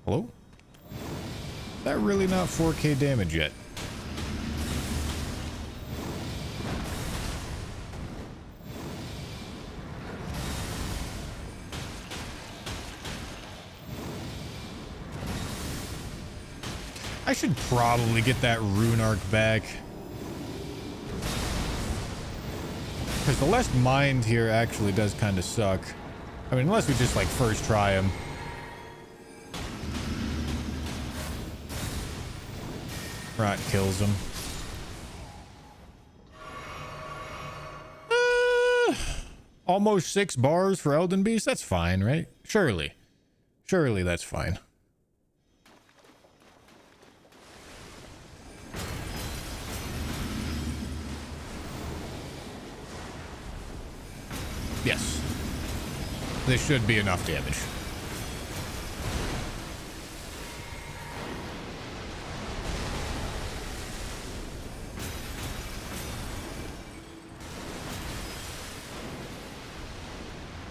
Hello? Is that really not 4K damage yet? I should probably get that rune arc back. Because the less mind here actually does kind of suck. I mean, unless we just like first try him. Rot kills him. Almost 6 bars for Elden Beast? That's fine, right? Surely. Surely that's fine. Yes. This should be enough damage.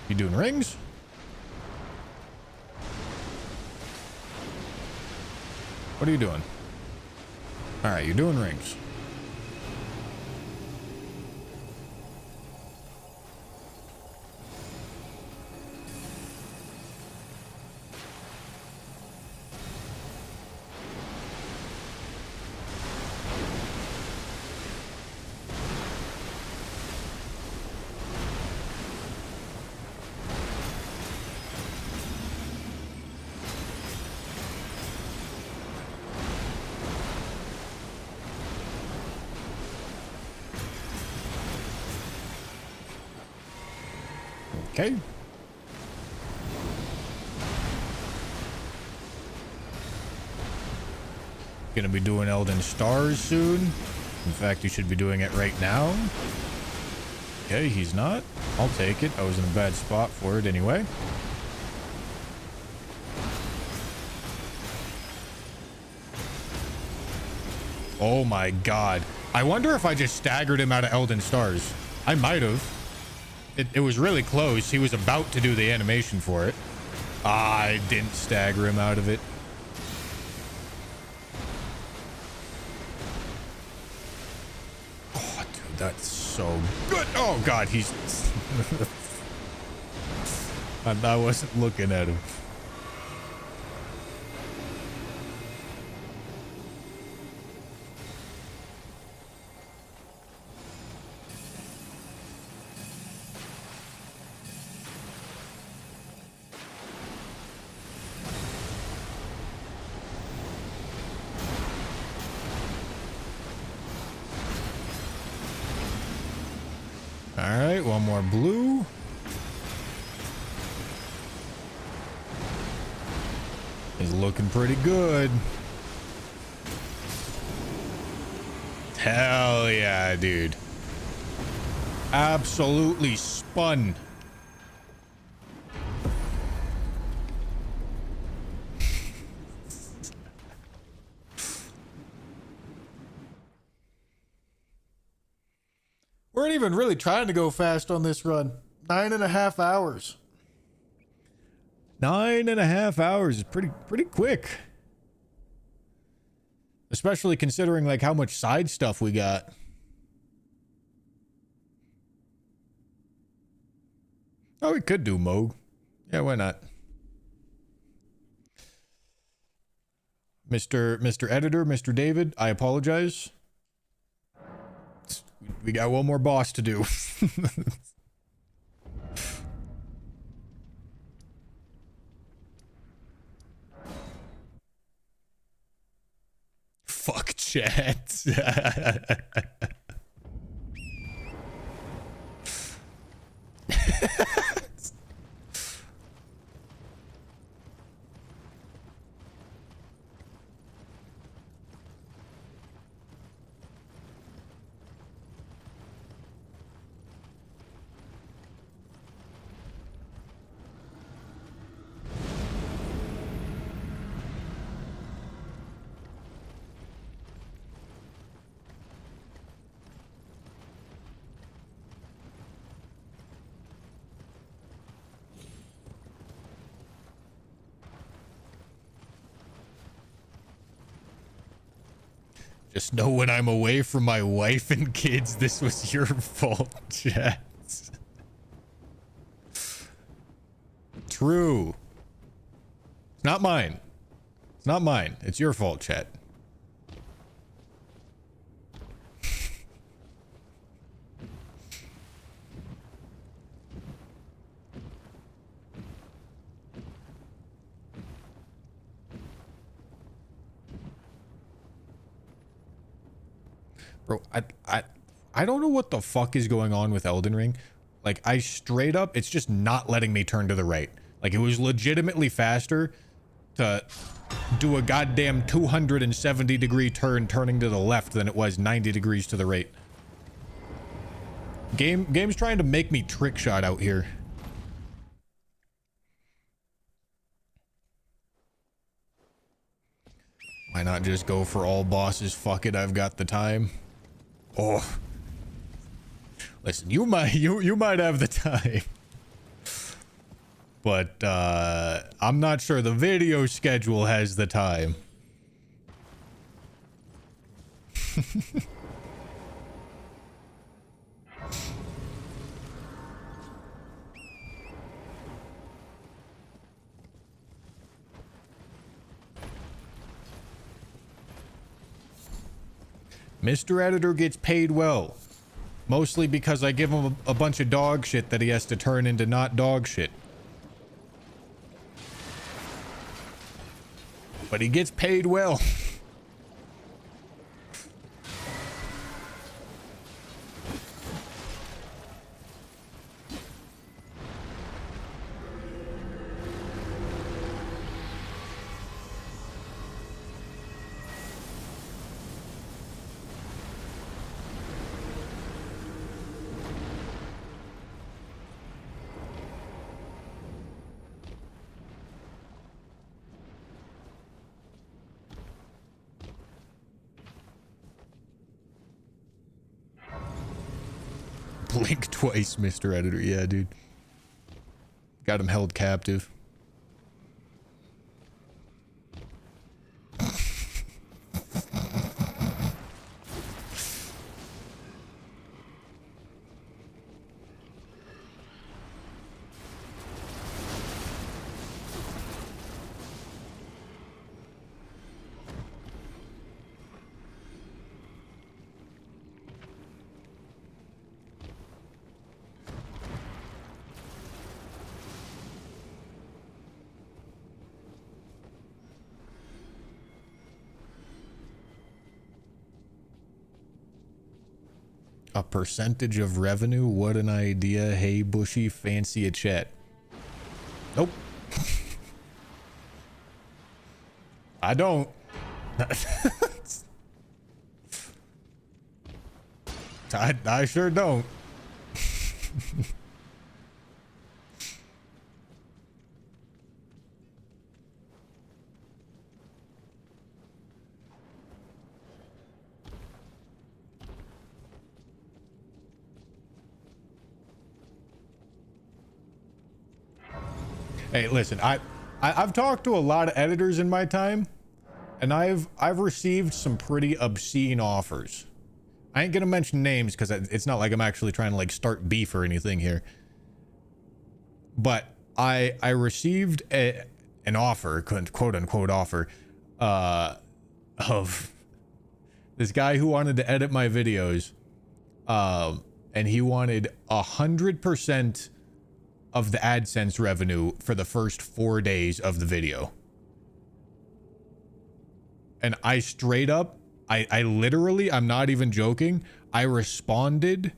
You doing rings? What are you doing? All right, you're doing rings. Okay. Gonna be doing Elden Stars soon. In fact, you should be doing it right now. Okay, he's not. I'll take it. I was in a bad spot for it anyway. Oh my god. I wonder if I just staggered him out of Elden Stars. I might have. It was really close. He was about to do the animation for it. I didn't stagger him out of it. Oh, dude, that's so good. Oh god, he's... I wasn't looking at him. All right, one more blue. He's looking pretty good. Hell yeah, dude. Absolutely spun. Weren't even really trying to go fast on this run. 9.5 hours. 9.5 hours is pretty quick. Especially considering like how much side stuff we got. Oh, we could do Moog. Yeah, why not? Mr. Editor, Mr. David, I apologize. We got one more boss to do. Fuck chat. Just know when I'm away from my wife and kids, this was your fault, chat. True. It's not mine. It's not mine. It's your fault, chat. Bro, I don't know what the fuck is going on with Elden Ring. Like, I straight up, it's just not letting me turn to the right. Like, it was legitimately faster to do a goddamn 270-degree turn turning to the left than it was 90 degrees to the right. Game's trying to make me trick shot out here. Why not just go for all bosses? Fuck it, I've got the time. Oh, listen, you might have the time, but I'm not sure the video schedule has the time. Mr. Editor gets paid well. Mostly because I give him a bunch of dog shit that he has to turn into not dog shit. But he gets paid well. Blink twice, Mr. Editor. Yeah, dude. Got him held captive. A percentage of revenue? What an idea. Hey, Bushy, fancy a chat. Nope. I don't. I sure don't. Hey, listen, I've talked to a lot of editors in my time, and I've received some pretty obscene offers. I ain't gonna mention names because it's not like I'm actually trying to like start beef or anything here. But I received an offer, quote unquote offer, of this guy who wanted to edit my videos, and he wanted 100% of the AdSense revenue for the first 4 days of the video. And I straight up, I literally, I'm not even joking, I responded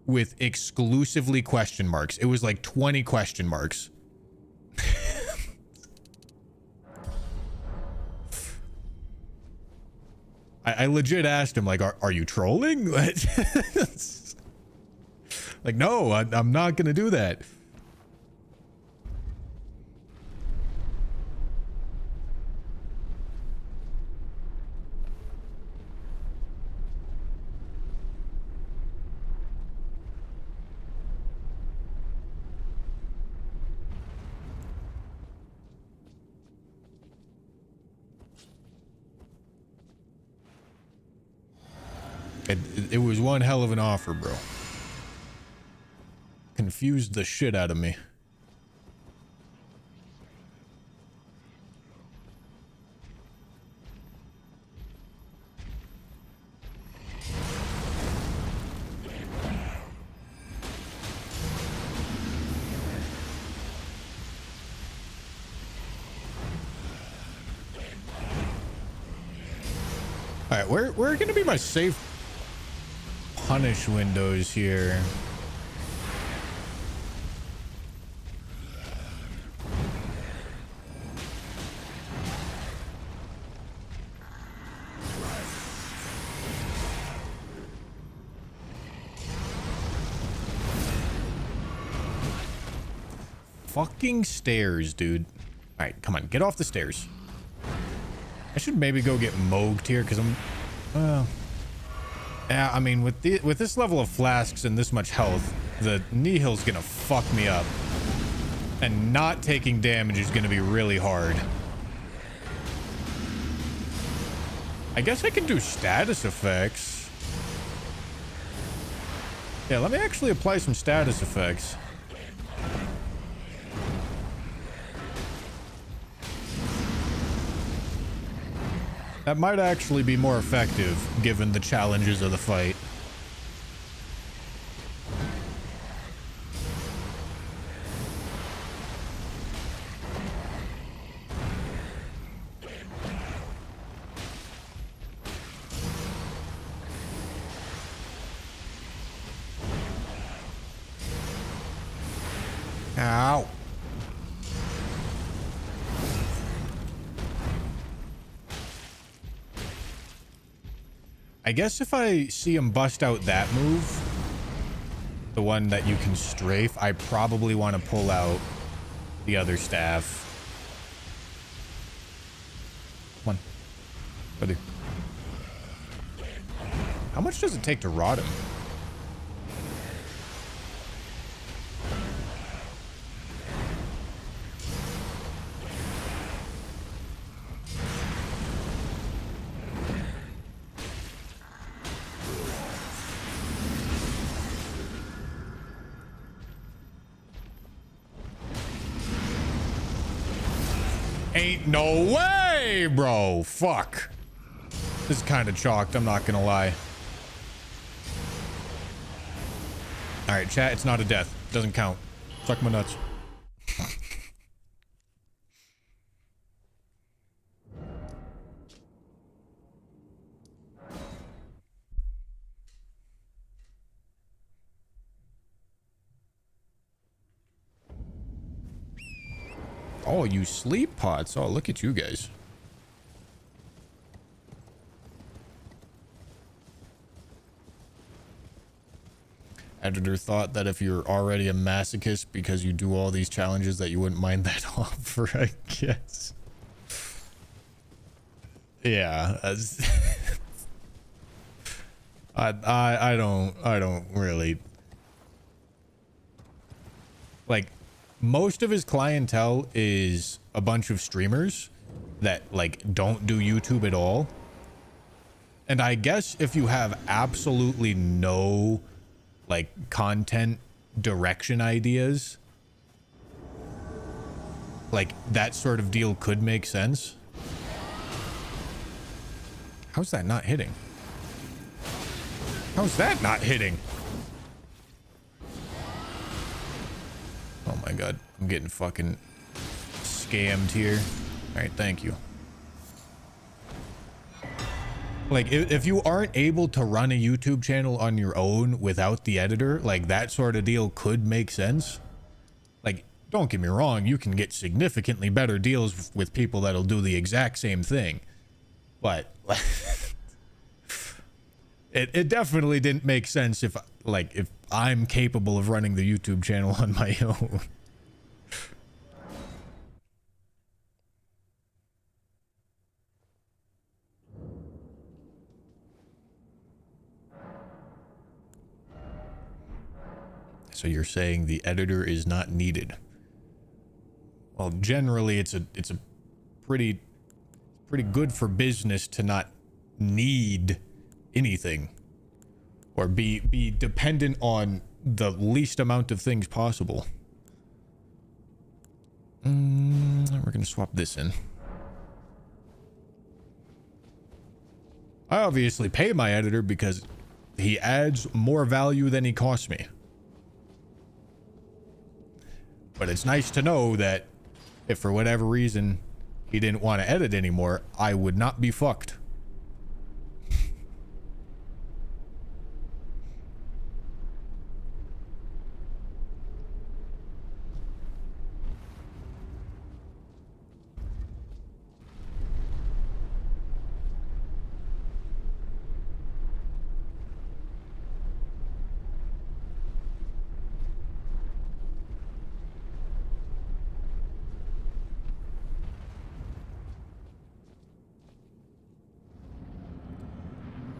with exclusively question marks. It was like 20 question marks. I legit asked him, like, are you trolling? Like, no, I'm not gonna do that. It was one hell of an offer, bro. Confused the shit out of me. All right, where are gonna be my safe punish windows here? Fucking stairs, dude. All right, come on, get off the stairs. I should maybe go get mogged here because I'm, yeah, I mean, with this level of flasks and this much health, the Nihil's gonna fuck me up, and not taking damage is gonna be really hard. I guess I can do status effects. Yeah, let me actually apply some status effects. That might actually be more effective, given the challenges of the fight. Ow. I guess if I see him bust out that move, the one that you can strafe, I probably want to pull out the other staff. Come on. Buddy. How much does it take to rot him? Ain't no way, bro. Fuck. This is kind of chalked, I'm not gonna lie. Alright, chat, it's not a death. Doesn't count. Suck my nuts. Oh, you sleep pots. Oh, look at you guys. Editor thought that if you're already a masochist because you do all these challenges that you wouldn't mind that offer, I guess. Yeah. I don't really like. Most of his clientele is a bunch of streamers that like don't do YouTube at all. And I guess if you have absolutely no like content direction ideas, like that sort of deal could make sense. How's that not hitting? How's that not hitting? Oh my god, I'm getting fucking scammed here. Alright, thank you. Like, if you aren't able to run a YouTube channel on your own without the editor, like, that sort of deal could make sense. Like, don't get me wrong, you can get significantly better deals with people that'll do the exact same thing. But, it definitely didn't make sense if I'm capable of running the YouTube channel on my own. So you're saying the editor is not needed? Well, generally it's a pretty good for business to not need anything. Or be dependent on the least amount of things possible. We're gonna swap this in. I obviously pay my editor because he adds more value than he costs me. But it's nice to know that if for whatever reason he didn't want to edit anymore, I would not be fucked.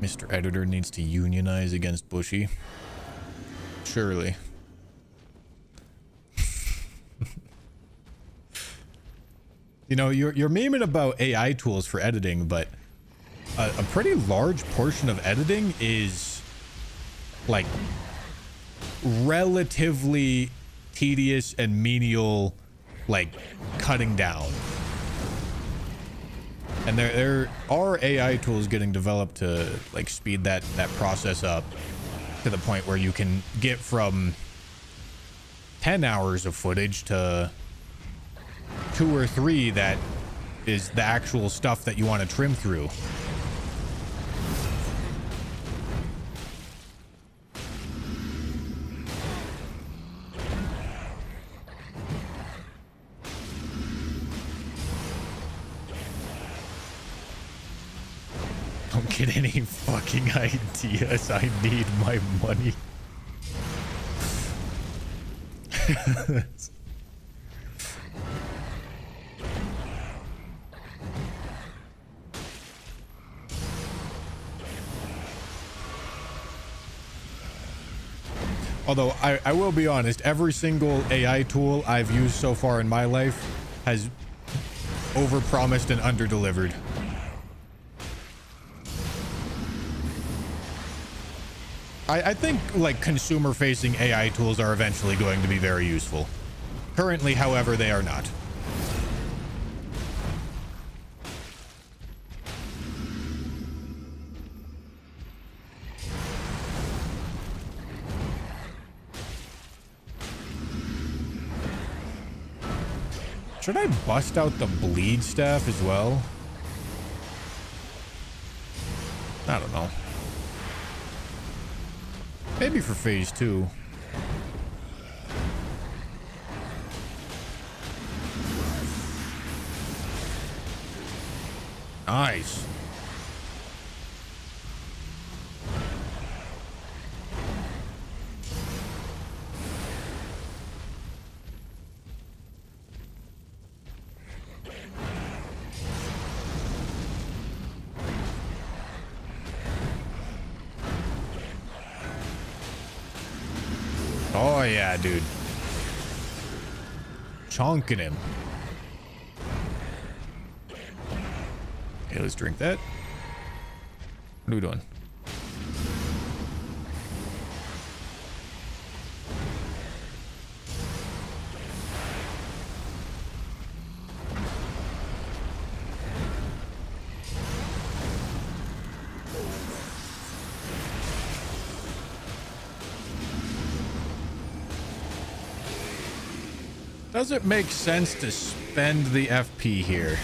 Mr. Editor needs to unionize against Bushy. Surely. You know, you're memeing about AI tools for editing, but a pretty large portion of editing is like relatively tedious and menial, like cutting down. And there are AI tools getting developed to like speed that process up to the point where you can get from 10 hours of footage to 2 or 3 that is the actual stuff that you want to trim through. Don't get any fucking ideas. I need my money. Although I will be honest, every single AI tool I've used so far in my life has overpromised and underdelivered. I think like consumer-facing AI tools are eventually going to be very useful. Currently, however, they are not. Should I bust out the bleed staff as well? I don't know. Maybe for phase 2. Nice. Oh yeah, dude. Chonking him. Okay, let's drink that. What are we doing? Does it make sense to spend the FP here?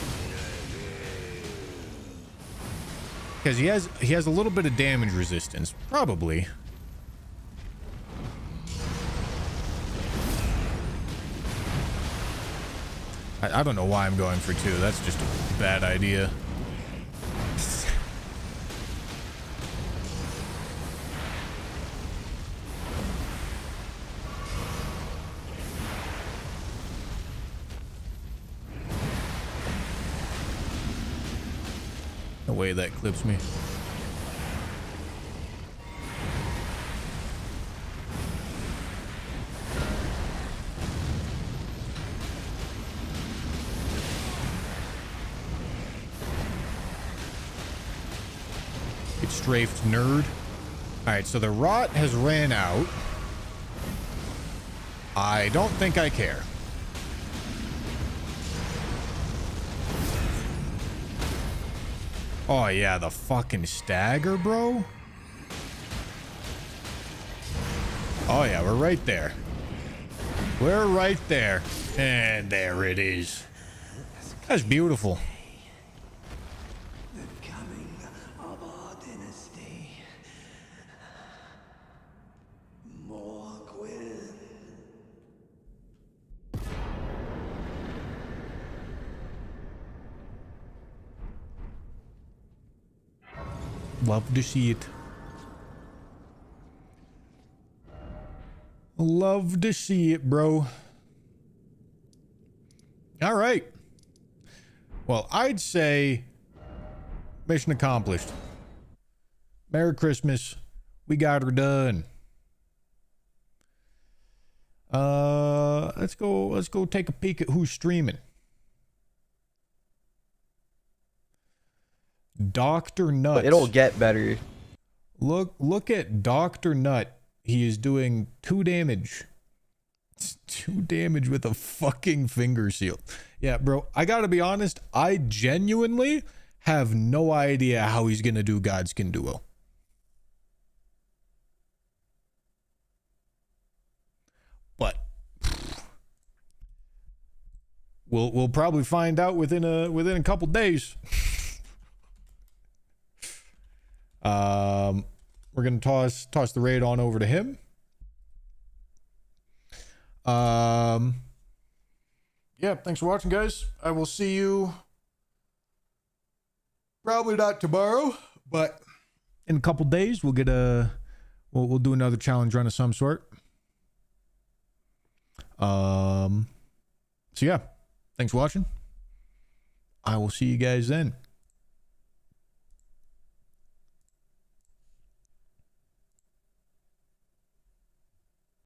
Because he has a little bit of damage resistance, probably. I don't know why I'm going for 2. That's just a bad idea. No way that clips me. Get strafed, nerd. Alright, so the rot has ran out. I don't think I care. Oh yeah, the fucking stagger, bro. Oh yeah, we're right there. We're right there. And there it is. That's beautiful. The coming of our dynasty. Morgwyn. Love to see it. Love to see it, bro. All right. Well, I'd say mission accomplished. Merry Christmas. We got her done. Let's go take a peek at who's streaming. Dr. Nuts. But it'll get better. Look at Dr. Nut. He is doing 2 damage. It's 2 damage with a fucking finger seal. Yeah, bro, I gotta be honest. I genuinely have no idea how he's gonna do Godskin Duo. But we'll probably find out within a couple days. We're gonna toss the raid on over to him. Yeah, thanks for watching, guys. I will see you probably not tomorrow, but in a couple days we'll get we'll do another challenge run of some sort. So yeah, thanks for watching. I will see you guys then.